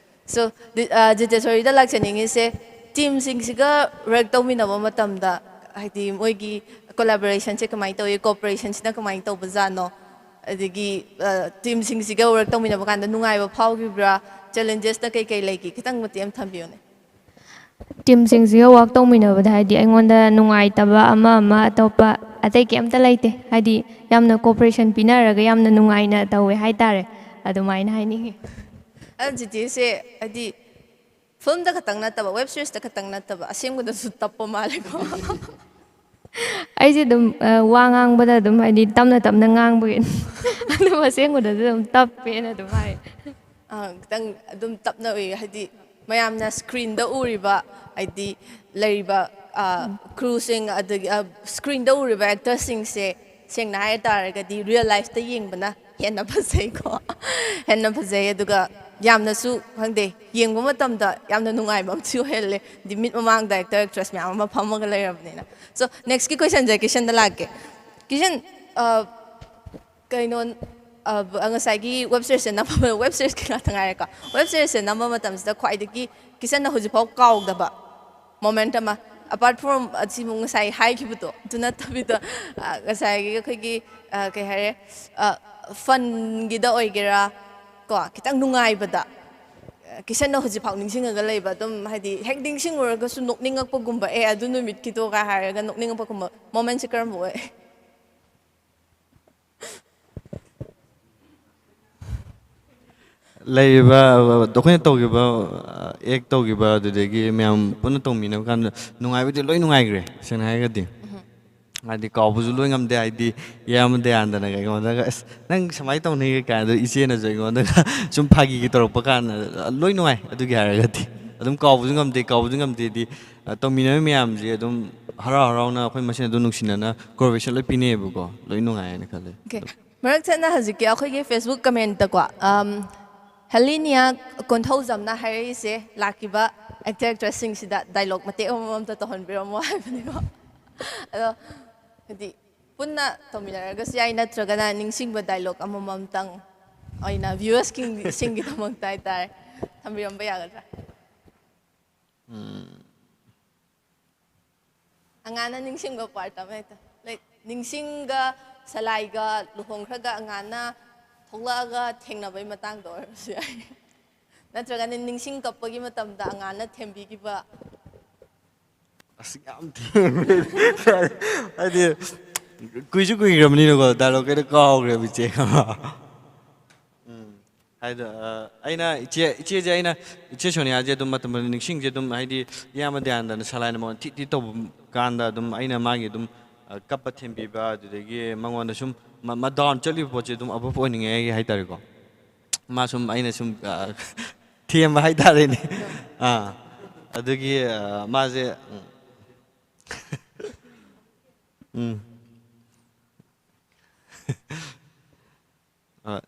ꯁꯣ ꯖꯤꯇꯦꯁꯣꯔꯤꯗ ꯂꯥꯛꯆꯅꯤꯡꯉꯤꯁꯦ ꯇꯤꯝꯁꯤꯡꯁꯤꯒ ꯋꯔꯛ ꯇꯧꯃꯤꯟꯅꯕ ꯃꯇꯝꯗ ꯍꯥꯏꯗꯤ ꯃꯣꯏꯒꯤ ꯀꯣꯂꯥꯕꯣꯔꯦꯁꯟꯁꯦ ꯀꯃꯥꯏꯅ ꯇꯧꯏ ꯀꯣꯑꯣꯄꯔꯦꯁꯟꯁꯤꯅ ꯀꯃꯥꯏꯅ ꯇꯧꯕꯖꯥꯠꯅꯣ ꯑꯗꯒꯤ ꯇꯤꯝꯁꯤꯡꯁꯤꯒ ꯋꯔꯛ ꯇꯧꯃꯤꯟꯅꯕ ꯀꯥꯟꯗ ꯅꯨꯡꯉꯥꯏꯕ ꯐꯥꯎꯈꯤꯕ꯭ꯔꯥ ꯆꯦꯂꯦꯟꯖꯦꯁꯅ ꯀꯩ ꯂꯩꯒꯤ ꯈꯤꯇꯪ ꯃꯇꯦꯛ ꯑꯃ ꯊꯝꯕꯤꯌꯨꯅꯦ ꯇꯤꯝꯁꯤꯡꯁꯤꯒ ꯋꯥꯛ ꯇꯧꯃꯤꯟꯅꯕꯗ ꯍꯥꯏꯗꯤ ꯑꯩꯉꯣꯟꯗ ꯅꯨꯡꯉꯥꯏꯇꯕ ꯑꯃ ꯑꯇꯣꯞꯄ ꯑꯇꯩ ꯀꯩꯝꯇ ꯂꯩꯇꯦ ꯍꯥꯏꯗꯤ ꯌꯥꯝꯅ ꯀꯣꯑꯣꯄꯔꯦꯁꯟ ꯄꯤꯅꯔꯒ ꯌꯥꯝꯅ ꯅꯨꯡꯉꯥꯏꯅ ꯇꯧꯋꯦ ꯍꯥꯏꯇꯥꯔꯦ ꯑꯗꯨꯃꯥꯏꯅ ꯍꯥꯏꯅꯤꯡꯉꯤ ꯖꯤꯇꯦꯁꯦ ꯍꯥꯏꯗꯤ ꯐꯤल्मꯗ ꯈꯛꯇꯪ ꯅꯠꯇꯕ ꯋꯦꯕ ꯁꯤꯔꯤꯁꯇ ꯈꯛꯇꯪ ꯅꯠꯇꯕ ꯑꯁꯦꯡꯕꯗꯁꯨ ꯇꯞꯄ ꯃꯥꯜꯂꯦꯀꯣ ꯑꯩꯁꯦ ꯑꯗꯨꯝ ꯋꯥ ꯉꯥꯡꯕꯗ ꯑꯗꯨꯝ ꯍꯥꯏꯗꯤ ꯇꯞꯅ ꯉꯥꯡꯕꯒꯤ ꯑꯗꯨꯝ ꯑꯁꯦꯡꯕꯗꯁꯨ ꯑꯗꯨꯝ ꯇꯞꯄꯦꯅ ꯑꯗꯨꯝ ꯍꯥꯏ ꯈꯤꯇꯪ ꯑꯗꯨꯝ ꯇꯞꯅ ꯎꯏ ꯍꯥꯏꯗꯤ ꯃꯌꯥꯝꯅ ꯁ꯭ꯀ꯭ꯔꯤꯟꯗ ꯎꯔꯤꯕ ꯍꯥꯏꯗꯤ ꯂꯩꯔꯤꯕ ꯀ꯭ꯔꯨꯁꯤꯡ ꯑꯗꯒꯤ ꯁ꯭ꯀ꯭ꯔꯤꯟꯗ ꯎꯔꯤꯕ ꯑꯦꯛꯇꯔꯁꯤꯡꯁꯦ ꯁꯦꯡꯅ ꯍꯥꯏ ꯇꯥꯔꯒꯗꯤ ꯔꯤꯌꯦꯜ ꯂꯥꯏꯐꯇ ꯌꯦꯡꯕꯅ ꯍꯦꯟꯅ ꯐꯖꯩꯀꯣ ꯍꯦꯟꯅ ꯐꯖꯩ ꯑꯗꯨꯒ ꯌꯥꯝꯅꯁꯨ ꯈꯪꯗꯦ ꯌꯦꯡꯕ ꯃꯇꯝꯗ ꯌꯥꯝꯅ ꯅꯨꯡꯉꯥꯏꯕ ꯑꯃꯁꯨ ꯑꯣꯏꯍꯜꯂꯦ ꯍꯥꯏꯗꯤ ꯃꯤꯠ ꯃꯃꯥꯡꯗ ꯑꯦꯛꯇꯔ ꯑꯦꯛꯇ꯭ꯔꯦꯁ ꯃꯌꯥꯝ ꯑꯃ ꯐꯝꯃꯒ ꯂꯩꯔꯕꯅꯤꯅ ꯁꯣ ꯅꯦꯛꯁꯀꯤ ꯀꯣꯏꯁꯟꯁꯦ ꯀꯤꯁꯟꯗ ꯂꯥꯛꯀꯦ ꯀꯤꯁꯟ ꯀꯩꯅꯣ ꯉꯁꯥꯏꯒꯤ ꯋꯦꯕ ꯁꯤꯔꯤꯁꯁꯦ ꯅꯝꯕ ꯋꯦꯕ ꯁꯤꯔꯤꯁꯀꯤ ꯉꯥꯛꯇ ꯉꯥꯏꯔꯦꯀꯣ ꯋꯦꯕ ꯁꯤꯔꯤꯁꯁꯦ ꯅꯝꯕ ꯃꯇꯝꯁꯤꯗ ꯈ꯭ꯋꯥꯏꯗꯒꯤ ꯀꯤꯁꯟꯅ ꯍꯧꯖꯤꯛꯐꯥꯎ ꯀꯥꯎꯗꯕ ꯃꯣꯃꯦꯟꯠ ꯑꯃ ꯑꯄꯥꯔꯠ ꯐ꯭ꯔꯣꯝ ꯑꯁꯤꯃꯨꯛ ꯉꯁꯥꯏ ꯍꯥꯏꯈꯤꯕꯗꯣ ꯑꯗꯨ ꯅꯠꯇꯕꯤꯗ ꯉꯁꯥꯏꯒꯤ ꯑꯩꯈꯣꯏꯒꯤ ꯀꯩ ꯍꯥꯏꯔꯦ ꯐꯟꯒꯤꯗ ꯑꯣꯏꯒꯦꯔꯥ ꯀꯣ ꯈꯤꯇꯪ ꯅꯨꯡꯉꯥꯏꯕꯗ ꯀꯤꯁꯟꯅ ꯍꯧꯖꯤꯛꯐꯥꯎ ꯅꯤꯡꯁꯤꯡꯉꯒ ꯂꯩꯕ ꯑꯗꯨꯝ ꯍꯥꯏꯗꯤ ꯍꯦꯛ ꯅꯤꯡꯁꯤꯡꯉꯨꯔꯒꯁꯨ ꯅꯣꯛꯅꯤꯡꯉꯛꯄꯒꯨꯝꯕ ꯑꯗꯨ ꯅꯨꯃꯤꯠꯀꯤꯗꯣꯒ ꯍꯥꯏꯔꯒ ꯅꯣꯛꯅꯤꯡꯉꯛꯄꯒꯨꯝꯕ ꯃꯣꯃꯦꯟꯠꯁꯦ ꯀꯔꯝꯕ ꯑꯣꯏ ꯂꯩꯔꯤꯕ ꯑꯩꯈꯣꯏꯅ ꯇꯧꯈꯤꯕ ꯑꯦꯛ ꯇꯧꯈꯤꯕ ꯑꯗꯨꯗꯒꯤ ꯃꯌꯥꯝ ꯄꯨꯟꯅ ꯇꯧꯃꯤꯟꯅꯕ ꯀꯥꯟꯗ ꯅꯨꯡꯉꯥꯏꯕꯗꯤ ꯂꯣꯏ ꯅꯨꯡꯉꯥꯏꯈ꯭ꯔꯦ ꯁꯦꯡꯅ ꯍꯥꯏꯔꯒꯗꯤ ꯍꯥꯏꯗꯤ ꯀꯥꯎꯕꯁꯨ ꯂꯣꯏ ꯉꯝꯗꯦ ꯍꯥꯏꯗꯤ ꯏꯌꯥꯝꯕꯗ ꯌꯥꯟꯗꯅ ꯑꯩꯉꯣꯟꯗꯒ ꯑꯁ ꯅꯪ ꯁꯨꯃꯥꯏꯅ ꯇꯧꯅꯤꯡꯉꯦ ꯀꯥꯟꯗ ꯏꯆꯦꯅꯁꯨ ꯑꯩꯉꯣꯟꯗꯒ ꯁꯨꯝ ꯐꯥꯒꯤꯒꯤ ꯇꯧꯔꯛꯄ ꯀꯥꯟꯗ ꯂꯣꯏ ꯅꯨꯡꯉꯥꯏ ꯑꯗꯨꯒꯤ ꯍꯥꯏꯔꯒꯗꯤ ꯑꯗꯨꯝ ꯀꯥꯎꯕꯁꯨ ꯉꯝꯗꯦꯗꯤ ꯇꯧꯃꯤꯟꯅꯕ ꯃꯌꯥꯝꯁꯦ ꯑꯗꯨꯝ ꯍꯔꯥꯎꯅ ꯑꯩꯈꯣꯏ ꯃꯁꯦꯟ ꯑꯗꯨꯝ ꯅꯨꯡꯁꯤꯅꯅ ꯀꯣꯑꯣꯄꯔꯦꯁꯟ ꯂꯣꯏ ꯄꯤꯅꯩꯌꯦꯕꯀꯣ ꯂꯣꯏ ꯅꯨꯡꯉꯥꯏꯌꯦꯅ ꯈꯜꯂꯦ ꯃꯔꯛ ꯊꯠꯅ ꯍꯧꯖꯤꯛꯀꯤ ꯑꯩꯈꯣꯏꯒꯤ ꯐꯦꯁꯕꯨꯛ ꯀꯃꯦꯟꯇꯀꯣ ꯍꯦꯂꯤꯅꯤꯌꯥ ꯀꯣꯟꯊꯧꯖꯝꯅ ꯍꯥꯏꯔꯛꯏꯁꯦ ꯂꯥꯛꯈꯤꯕ actor actressꯁꯤꯡꯁꯤꯗ dialogue ꯃꯇꯦꯛ ꯑꯃꯃꯝꯇ ꯇꯧꯍꯟꯕꯤꯔꯝꯃꯣ ꯍꯥꯏꯕꯅꯤꯀꯣ ꯑꯗꯣ ꯍꯥꯏꯗꯤ ꯄꯨꯟꯅ ꯇꯧꯃꯤꯟꯅꯔꯒꯁꯨ ꯌꯥꯏ ꯅꯠꯇ꯭ꯔꯒꯅ ꯅꯤꯡꯁꯤꯡꯕ dialogue ꯑꯃꯃꯝꯇꯪ ꯑꯣꯏꯅ viewers-ꯁꯤꯡꯒꯤꯗꯃꯛꯇ ꯍꯥꯏꯇꯥꯔꯦ ꯊꯝꯕꯤꯔꯝꯕ ꯌꯥꯒꯗ꯭ꯔꯥ? ꯑꯉꯥꯟꯅ ꯅꯤꯡꯁꯤꯡꯕ ꯄꯥꯔꯠ ꯑꯃ ꯍꯦꯛꯇ ꯂꯥꯏꯛ ꯅꯤꯡꯁꯤꯡꯒ ꯁꯂꯥꯏꯒ ꯂꯨꯍꯣꯡꯈ꯭ꯔꯒ ꯑꯉꯥꯟꯅ ꯊꯣꯛꯂꯛꯑꯒ ꯊꯦꯡꯅꯕꯩ ꯃꯇꯥꯡꯗ ꯑꯣꯏꯔꯁꯨ ꯌꯥꯏ ꯅꯠꯇ꯭ꯔꯒꯅ ꯅꯤꯡꯁꯤꯡ ꯀꯞꯄꯒꯤ ꯃꯇꯝꯗ ꯑꯉꯥꯟꯅ ꯊꯦꯝꯕꯤꯈꯤꯕ ꯑꯁ ꯌꯥꯝ ꯊꯦꯡꯉꯦ ꯍꯥꯏꯗꯤ ꯀꯨꯏꯁꯨ ꯀꯨꯏꯈ꯭ꯔꯕꯅꯤꯅꯀꯣ ꯗꯥꯏꯂꯣꯛ ꯀꯩꯗ ꯀꯥꯎꯈ꯭ꯔꯦꯕ ꯏꯆꯦ ꯍꯥꯏꯗꯤ ꯑꯩꯅ ꯏꯆꯦꯁꯦ ꯑꯩꯅ ꯏꯆꯦ ꯁꯣꯅꯤꯌꯥꯁꯦ ꯑꯗꯨꯝ ꯃꯇꯝ ꯅꯤꯡꯁꯤꯡꯁꯦ ꯑꯗꯨꯝ ꯍꯥꯏꯗꯤ ꯏꯌꯥꯝꯕ ꯗꯌꯥꯅꯟꯗꯅ ꯁꯂꯥꯏꯅ ꯃꯉꯣꯟꯗ ꯊꯤ ꯇꯧꯕ ꯀꯥꯟꯗ ꯑꯗꯨꯝ ꯑꯩꯅ ꯃꯥꯒꯤ ꯑꯗꯨꯝ ꯀꯞꯄ ꯊꯦꯝꯕꯤꯕ ꯑꯗꯨꯗꯒꯤ ꯃꯉꯣꯟꯗ ꯁꯨꯝ ꯗꯥꯎꯟ ꯆꯠꯂꯤꯕ ꯄꯣꯠꯁꯦ ꯑꯗꯨꯝ ꯑꯐꯕ ꯑꯣꯏꯅꯤꯡꯉꯦ ꯍꯥꯏꯇꯥꯔꯦꯀꯣ ꯃꯥ ꯁꯨꯝ ꯑꯩꯅ ꯁꯨꯝ ꯊꯦꯝꯕ ꯍꯥꯏꯇꯥꯔꯦꯅꯦ ꯑꯗꯨꯒꯤ ꯃꯥꯁꯦ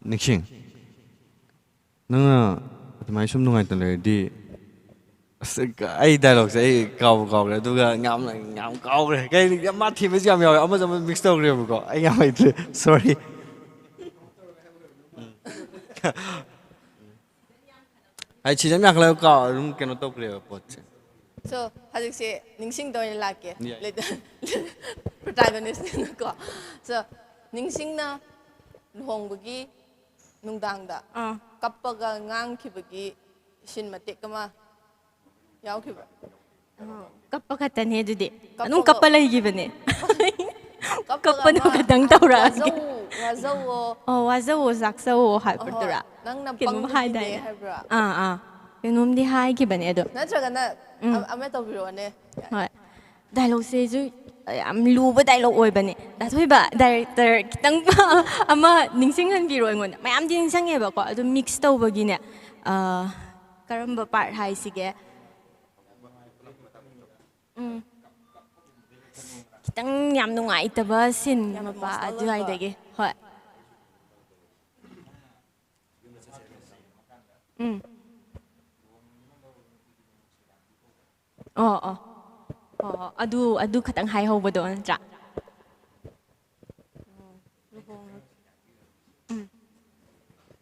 ꯅꯤꯡꯁꯤꯡ ꯅꯪꯅ ꯑꯗꯨꯃꯥꯏꯅ ꯁꯨꯝ ꯅꯨꯡꯉꯥꯏꯇꯅ ꯂꯩꯔꯗꯤ ꯑꯁ ꯑꯩ ꯗꯥꯏꯂꯣꯛꯁꯦ ꯑꯩ ꯀꯥꯎꯈ꯭ꯔꯦ ꯑꯗꯨꯒ ꯌꯥꯝ ꯀꯥꯎꯈ꯭ꯔꯦ ꯀꯩ ꯃꯥ ꯊꯦꯝꯕꯁꯨ ꯌꯥꯝ ꯌꯥꯎꯋꯦ ꯑꯃꯁꯨ ꯃꯤꯛꯁ ꯇꯧꯈ꯭ꯔꯦꯕꯀꯣ ꯑꯩ ꯌꯥꯝ ꯍꯩꯇ꯭ꯔꯦ ꯁꯣꯔꯤ ꯑꯩ ꯁꯤꯖꯟ ꯌꯥꯡꯈꯠꯂꯒ ꯑꯗꯨꯝ ꯀꯩꯅꯣ ꯇꯧꯈ꯭ꯔꯦꯕ ꯄꯣꯠꯁꯦ So ꯍꯧꯖꯤꯛꯁꯦ ꯅꯤꯡꯁꯤꯡꯗ ꯑꯣꯏꯅ ꯂꯥꯛꯀꯦ ꯌꯥꯏ. ꯄ꯭ꯔꯣꯇꯥꯒꯣꯅꯤꯁꯅꯤꯅꯀꯣ so ꯅꯤꯡꯁꯤꯡꯅ ꯂꯨꯍꯣꯡꯕꯒꯤ ꯅꯨꯡꯗꯥꯡꯗ ꯀꯞꯄꯒ ꯉꯥꯡꯈꯤꯕꯒꯤ ꯁꯤꯟ ꯃꯇꯦꯛ ꯑꯃ ꯌꯥꯎꯈꯤꯕ꯭ꯔꯥ? ꯀꯞꯄ ꯈꯛꯇꯅꯦ ꯑꯗꯨꯗꯤ ꯑꯗꯨꯝ ꯀꯞꯄꯒ ꯀꯞꯄ ꯂꯩꯈꯤꯕꯅꯦ ꯀꯞꯄꯗꯣ ꯑꯃ ꯈꯛꯇꯪ ꯇꯧꯔꯛꯑꯒꯦ ꯋꯥꯖꯧꯋꯣ ꯑꯣ ꯋꯥꯖꯧꯋꯣ ꯆꯥꯛꯆꯧꯋꯣ ꯑꯍꯣꯏ ꯍꯥꯏꯕꯗꯨꯔꯥ ꯅꯪꯅ ꯀꯩꯅꯣꯝ ꯄꯪꯕꯒꯤꯅꯦ ꯍꯥꯏꯗꯥꯏꯅꯦ ꯍꯥꯏꯕ꯭ꯔꯥ? ꯀꯩꯅꯣꯝꯗꯤ ꯍꯥꯏꯈꯤꯕꯅꯦ ꯑꯗꯣ ꯅꯠꯇ꯭ꯔꯒꯅ ꯑꯃ ꯇꯧꯕꯤꯔꯛꯑꯣꯅꯦ ꯍꯣꯏ ꯗꯥꯏꯂꯣꯛꯁꯤꯁꯨ ꯌꯥꯝ ꯂꯨꯕ ꯗꯥꯏꯂꯣꯛ ꯑꯣꯏꯕꯅꯦ ꯗꯥꯊꯣꯏꯕ ꯗꯥꯏꯔꯦꯛꯇꯔ ꯈꯤꯇꯪ ꯑꯃ ꯅꯤꯡꯁꯤꯡꯍꯟꯕꯤꯔꯣ ꯑꯩꯉꯣꯟꯗ ꯃꯌꯥꯝꯗꯤ ꯅꯤꯡꯁꯤꯡꯉꯦꯕꯀꯣ ꯑꯗꯨ ꯃꯤꯛꯁ ꯇꯧꯕꯒꯤꯅꯦ ꯀꯔꯝꯕ ꯄꯥꯔꯠ ꯍꯥꯏꯁꯤꯒꯦ खितंग याम नुंगाइतबा सिन मपा अदुवाइदगे होय अदु खतंग हाय होबदो नत्रा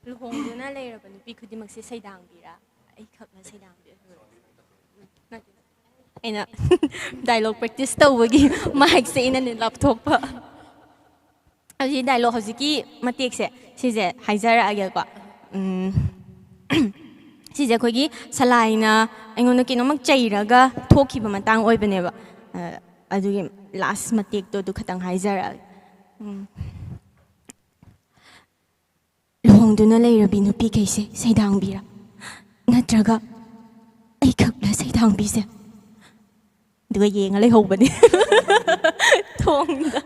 लुहोंगदुना लेरबा नुपी खुदिमक्से सैदांगबिरा आई खकना सैदांगबि ऐना डायलॉग प्रैक्टिस तौबगी माइक से इना लापथोकपा अजी डायलॉग हजिकी मतेक से सिजे हाइजरागेको सिजे खोगी सलाइना अइगोन किनोमक चैरगा थोखिबा मतांग ओइबनेबा अदुगी लास्ट मतेक तो दु खतंग हाइजरा लुहोंगदुना लेरबि नुपी कैसे सैदांगबिरा नत्रगा आई खकला सैदांगबिसे दुगा येंगा लेहौबने थोंगदा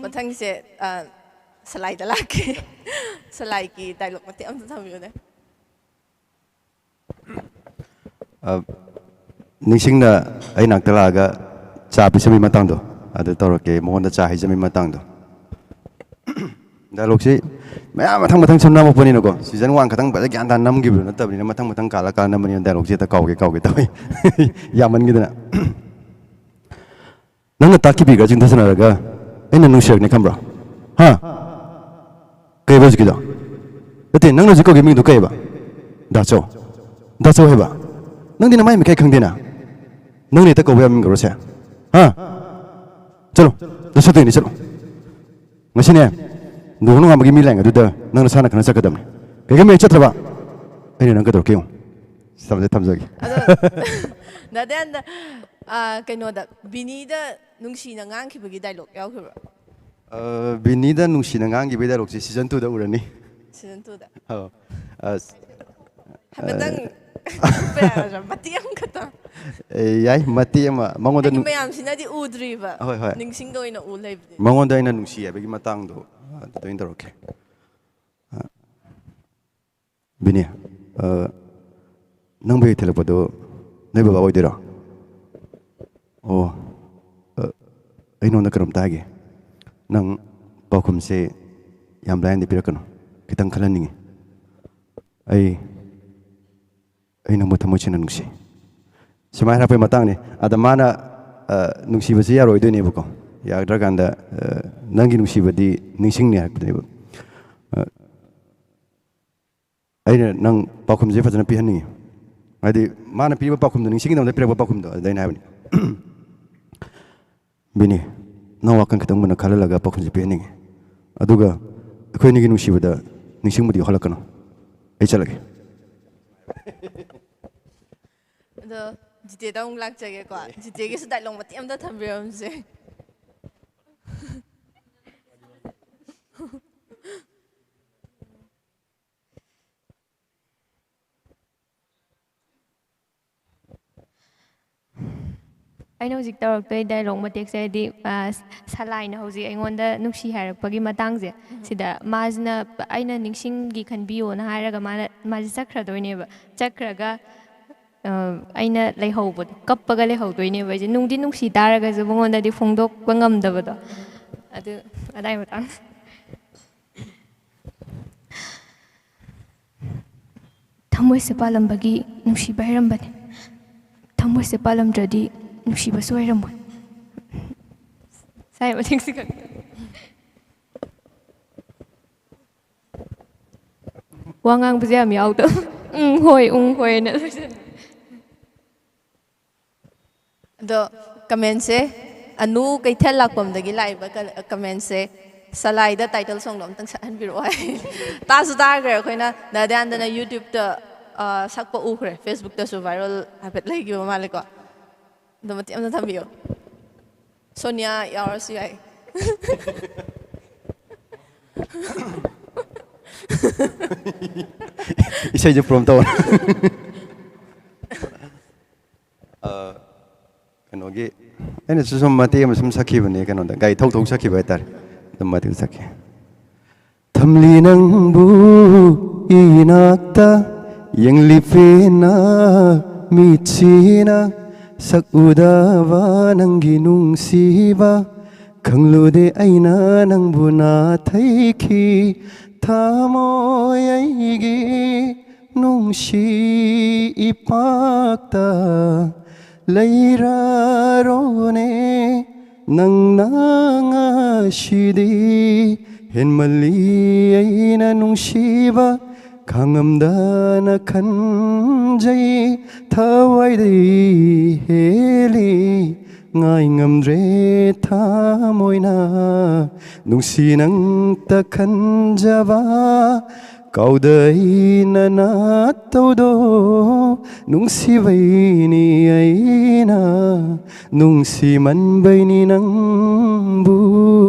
मथंगसे सलाइदा लाके सलाइ की डायलॉग मते अमता थमियोने ꯅꯤꯡꯁꯤꯡꯅ ꯑꯩ ꯅꯥꯛꯇ ꯂꯥꯛꯑꯒ ꯆꯥ ꯄꯤꯁꯕꯤ ꯃꯇꯥꯡꯗꯣ ꯑꯗꯨ ꯇꯧꯔꯛꯀꯦ ꯃꯉꯣꯟꯗ ꯆꯥ ꯍꯩꯖꯕꯤ ꯃꯇꯥꯡꯗꯣ ꯗꯥꯏꯂꯣꯛꯁꯤ ꯃꯌꯥꯝ ꯃꯊꯪ ꯁꯨꯝ ꯅꯝꯃꯛꯄꯅꯤꯅꯀꯣ ꯁꯤꯖꯟ 1 ꯈꯛꯇꯪ ꯐꯖ ꯒ꯭ꯌꯥꯟ ꯇꯥꯅ ꯅꯝꯈꯤꯕꯗꯨ ꯅꯠꯇꯕꯅꯤꯅ ꯃꯊꯪ ꯀꯥꯜꯂ ꯅꯝꯕꯅꯤꯅ ꯗꯥꯏꯂꯣꯛꯁꯤ ꯍꯦꯛꯇ ꯀꯥꯎꯒꯦ ꯇꯧꯏ ꯌꯥꯝꯃꯟꯈꯤꯗꯅ ꯅꯪꯅ ꯇꯥꯛꯈꯤꯕꯤꯒ ꯆꯤꯡꯊꯁꯟꯅꯔꯒ ꯑꯩꯅ ꯅꯨꯡꯁꯤꯔꯛꯅꯤ ꯈꯪꯕ꯭ꯔꯣ ꯍꯥ ꯀꯩꯕ ꯍꯧꯖꯤꯛꯀꯤꯗꯣ ꯅꯠꯇꯦ ꯅꯪꯅ ꯍꯧꯖꯤꯛ ꯀꯧꯒꯤ ꯃꯤꯡꯗꯣ ꯀꯩꯕ ꯗꯥꯆꯧ ꯍꯥꯏꯕ ꯅꯪꯗꯤ ꯅꯃꯥꯏ ꯃꯤꯀꯥꯏ ꯈꯪꯗꯦꯅ ꯅꯪꯅ ꯍꯦꯛꯇ ꯀꯧꯕ ꯌꯥꯕ ꯃꯤꯡꯒꯔꯣꯁꯦ ꯍꯥ ꯆꯠꯂꯣ ꯆꯠꯇꯣꯏꯅꯤ ꯆꯠꯂꯣ ꯉꯁꯤꯅꯦ ꯂꯨꯍꯣꯡ ꯅꯣꯡꯉꯥꯟꯕꯒꯤ ꯃꯤ ꯂꯥꯡ ꯑꯗꯨꯗ ꯅꯪ ꯅꯁꯥꯅ ꯈꯪꯅ ꯆꯠꯀꯗꯕꯅꯤ ꯀꯩꯒꯨꯝꯕ ꯍꯦꯛ ꯆꯠꯇ꯭ꯔꯕ ꯑꯩꯅ ꯅꯪ ꯀꯩꯗꯧꯔꯛꯀꯦ ꯌꯦꯡꯉꯨ ꯊꯝꯖꯒꯦ ꯅꯗꯦꯟꯗ ꯀꯩꯅꯣꯗ ꯕꯤꯅꯤꯗ ꯅꯨꯡꯁꯤꯅ ꯉꯥꯡꯈꯤꯕꯒꯤ ꯗꯥꯏꯂꯣꯛ ꯌꯥꯎꯈꯤꯕ꯭ꯔꯥ? ꯕꯤꯅꯤꯗ ꯅꯨꯡꯁꯤꯅ ꯉꯥꯡꯈꯤꯕꯒꯤ ꯗꯥꯏꯂꯣꯛꯁꯤ ꯁꯤꯖꯟ 2ꯗ ꯎꯔꯅꯤ ꯁꯤꯖꯟ 2ꯗ ꯍꯥꯏꯐꯦꯠꯇꯪ ꯃꯇꯦꯛ ꯑꯃꯈꯛꯇꯪ ꯌꯥꯏ ꯃꯇꯦꯛ ꯑꯃ ꯃꯉꯣꯟꯗ ꯍꯥꯏꯗꯤ ꯃꯌꯥꯝꯁꯤꯅꯗꯤ ꯎꯗ꯭ꯔꯤꯕ ꯍꯣꯏ ꯅꯤꯡꯁꯤꯡꯗ ꯑꯣꯏꯅ ꯎ ꯂꯩꯕꯅꯤ ꯃꯉꯣꯟꯗ ꯑꯩꯅ ꯅꯨꯡꯁꯤ ꯍꯥꯏꯕꯒꯤ ꯃꯇꯥꯡꯗꯣ ꯑꯗꯨꯗ ꯑꯣꯏꯅ ꯇꯧꯔꯛꯀꯦ ꯕꯤꯅꯤ ꯅꯪꯕꯨ ꯍꯦꯛ ꯊꯤꯜꯂꯛꯄꯗꯣ ꯅꯣꯏ ꯕꯕꯥ ꯑꯣꯏꯗꯣꯏꯔꯣ? ꯑꯣ ꯑꯩꯉꯣꯟꯗ ꯀꯩꯅꯣꯝꯇ ꯍꯥꯏꯒꯦ ꯅꯪ ꯄꯥꯎꯈꯨꯝꯁꯦ ꯌꯥꯝ ꯂꯥꯏꯅꯗꯤ ꯄꯤꯔꯛꯀꯅꯨ ꯈꯤꯇꯪ ꯈꯜꯍꯟꯅꯤꯡꯉꯤ ꯑꯩ ꯅꯪꯕꯨ ꯊꯃꯣꯏ ꯁꯦꯡꯅ ꯅꯨꯡꯁꯤ ꯁꯨꯃꯥꯏꯅ ꯍꯥꯏꯔꯛꯄꯩ ꯃꯇꯥꯡꯅꯤ ꯑꯗ ꯃꯥꯅ ꯅꯨꯡꯁꯤꯕꯁꯤ ꯌꯥꯔꯣꯏꯗꯣꯏꯅꯦꯕꯀꯣ ꯌꯥꯗ꯭ꯔꯀꯥꯟꯗ ꯅꯪꯒꯤ ꯅꯨꯡꯁꯤꯕꯗꯤ ꯅꯤꯡꯁꯤꯡꯅꯤ ꯍꯥꯏꯔꯛꯄꯅꯦꯕ ꯑꯩꯅ ꯅꯪ ꯄꯥꯎꯈꯨꯝꯁꯦ ꯐꯖꯅ ꯄꯤꯍꯟꯅꯤꯡꯉꯤ ꯍꯥꯏꯗꯤ ꯃꯥꯅ ꯄꯤꯕ ꯄꯥꯎꯈꯨꯝꯗꯣ ꯅꯤꯡꯁꯤꯡꯒꯤꯗꯃꯛꯇ ꯄꯤꯔꯛꯄ ꯄꯥꯎꯈꯨꯝꯗꯣ ꯑꯗꯨꯗ ꯑꯩꯅ ꯍꯥꯏꯕꯅꯤ ꯕꯤꯅꯤ ꯅꯪ ꯋꯥꯈꯜ ꯈꯤꯇꯪ ꯃꯨꯟꯅ ꯈꯜꯍꯜꯂꯒ ꯄꯥꯎꯈꯨꯝꯁꯦ ꯄꯤꯍꯟꯅꯤꯡꯉꯤ ꯑꯗꯨꯒ ꯑꯩꯈꯣꯏꯅꯤꯒꯤ ꯅꯨꯡꯁꯤꯕꯗ ꯅꯤꯡꯁꯤꯡꯕꯗꯤ ꯌꯥꯎꯍꯜꯂꯛꯀꯅꯨ ꯑꯩ ꯆꯠꯂꯒꯦ ꯑꯗꯣ ꯖꯤꯇꯦꯗ ꯑꯃꯨꯛ ꯂꯥꯛꯆꯒꯦꯀꯣ ꯖꯤꯇꯦꯒꯤꯁꯨ ꯗꯥꯏꯂꯣꯛ ꯃꯇꯦꯛ ꯑꯃꯇ ꯊꯝꯕꯤꯔꯝꯁꯦ ꯑꯩꯅ ꯍꯧꯖꯤꯛ ꯇꯧꯔꯛꯇꯣꯏ ꯗꯥꯏꯂꯣꯛ ꯃꯇꯦꯛꯁꯦ ꯍꯥꯏꯗꯤ ꯁꯂꯥꯏꯅ ꯍꯧꯖꯤꯛ ꯑꯩꯉꯣꯟꯗ ꯅꯨꯡꯁꯤ ꯍꯥꯏꯔꯛꯄꯒꯤ ꯃꯇꯥꯡꯁꯦ ꯁꯤꯗ ꯃꯥꯁꯤꯅ ꯑꯩꯅ ꯅꯤꯡꯁꯤꯡꯒꯤ ꯈꯟꯕꯤꯌꯣꯅ ꯍꯥꯏꯔꯒ ꯃꯥꯁꯦ ꯆꯠꯈ꯭ꯔꯗꯣꯏꯅꯦꯕ ꯆꯠꯈ꯭ꯔꯒ ꯑꯩꯅ ꯂꯩꯍꯧꯕꯗꯣ ꯀꯞꯄꯒ ꯂꯩꯍꯧꯗꯣꯏꯅꯦꯕ ꯑꯩꯁꯦ ꯅꯨꯡꯗꯤ ꯅꯨꯡꯁꯤ ꯇꯥꯔꯒꯁꯨ ꯃꯉꯣꯟꯗꯗꯤ ꯐꯣꯡꯗꯣꯛꯄ ꯉꯝꯗꯕꯗꯣ ꯑꯗꯨ ꯑꯗꯥꯏ ꯃꯇꯥꯡ ꯊꯃꯣꯏꯁꯦ ꯄꯥꯜꯂꯝꯕꯒꯤ ꯅꯨꯡꯁꯤꯕ ꯍꯩꯔꯝꯕꯅꯤ ꯊꯃꯣꯏꯁꯦ ꯄꯥꯜꯂꯝꯗ꯭ꯔꯗꯤ ꯅꯨꯡꯁꯤꯕꯁꯨ ꯑꯣꯏꯔꯝꯃꯣꯏ ꯁꯥꯏ ꯃꯇꯦꯡꯁꯤ ꯈꯛꯇ ꯋꯥ ꯉꯥꯡꯕꯁꯦ ꯌꯥꯝ ꯌꯥꯎꯗꯕ ꯍꯣꯏ ꯍꯣꯏꯅ ꯑꯗꯣ ꯀꯃꯦꯟꯁꯦ ꯑꯅꯨ ꯀꯩꯊꯦꯜ ꯂꯥꯛꯄꯝꯗꯒꯤ ꯂꯥꯛꯏꯕ ꯀꯃꯦꯟꯁꯦ ꯁꯂꯥꯏꯗ ꯇꯥꯏꯇꯜ ꯁꯣꯡꯗꯣ ꯑꯝꯇꯪ ꯁꯛꯍꯟꯕꯤꯔꯛꯑꯣ ꯍꯥꯏ ꯇꯥꯁꯨ ꯇꯥꯈ꯭ꯔꯦ ꯑꯩꯈꯣꯏꯅ ꯅꯗꯌꯥꯟꯗꯅ ꯌꯨꯇ꯭ꯌꯨꯕꯇ ꯁꯛꯄ ꯎꯈ꯭ꯔꯦ ꯐꯦꯁꯕꯨꯛꯇꯁꯨ ꯚꯥꯏꯔꯦꯜ ꯍꯥꯏꯐꯦꯠ ꯂꯩꯈꯤꯕ ꯃꯥꯜꯂꯦꯀꯣ ꯑꯗꯣ ꯃꯇꯦꯛ ꯑꯃꯇ ꯊꯝꯕꯤꯌꯣ ꯁꯣꯅꯤꯌꯥ ꯌꯥꯎꯔꯁꯨ ꯌꯥꯏ ꯏꯁꯩꯁꯦ ꯄ꯭ꯔꯣꯝ ꯇꯧ ꯀꯩꯅꯣꯒꯤ ꯑꯩꯅꯁꯨ ꯁꯨꯝ ꯃꯇꯦꯛ ꯑꯃ ꯁꯨꯝ ꯁꯛꯈꯤꯕꯅꯦ ꯀꯩꯅꯣꯗ ꯒꯥꯔꯤ ꯊꯧ ꯁꯛꯈꯤꯕ ꯍꯥꯏꯇꯥꯔꯦ ꯑꯗꯨꯝ ꯃꯇꯦꯛ ꯁꯛꯈꯤ ꯊꯝꯂꯤ ꯅꯪꯕꯨ ꯏꯅꯥꯛꯇ ꯌꯦꯡꯂꯤ ꯄꯦꯟꯅ ꯃꯤꯠꯁꯤꯅ ꯁꯛꯎꯗꯕ ꯅꯪꯒꯤ ꯅꯨꯡꯁꯤꯕ ꯈꯪꯂꯨꯗꯦ ꯑꯩꯅ ꯅꯪꯕꯨ ꯅꯥꯊꯩꯈꯤ ꯊꯃꯣꯏ ꯑꯩꯒꯤ ꯅꯨꯡꯁꯤ ꯏꯄꯥꯛꯇ ꯂꯩꯔꯔꯣꯅꯦ ꯅꯪꯅ ꯉꯁꯤꯗꯤ ꯍꯦꯟꯃꯜꯂꯤ ꯑꯩꯅ ꯅꯨꯡꯁꯤꯕ ꯈꯥꯡꯉꯝꯗꯅ ꯈꯟꯖꯩ ꯊꯋꯥꯏꯗꯒꯤ ꯍꯦꯜꯂꯤ ꯉꯥꯏ ꯉꯝꯗ꯭ꯔꯦ ꯊꯃꯣꯏꯅ ꯅꯨꯡꯁꯤ ꯅꯪꯇ ꯈꯟꯖꯕ ꯀꯥꯎꯗꯩꯅ ꯅꯠꯇꯧꯗꯣ ꯅꯨꯡꯁꯤꯕꯩꯅꯤ ꯑꯩꯅ ꯅꯨꯡꯁꯤꯃꯟꯕꯩꯅꯤ ꯅꯪꯕꯨ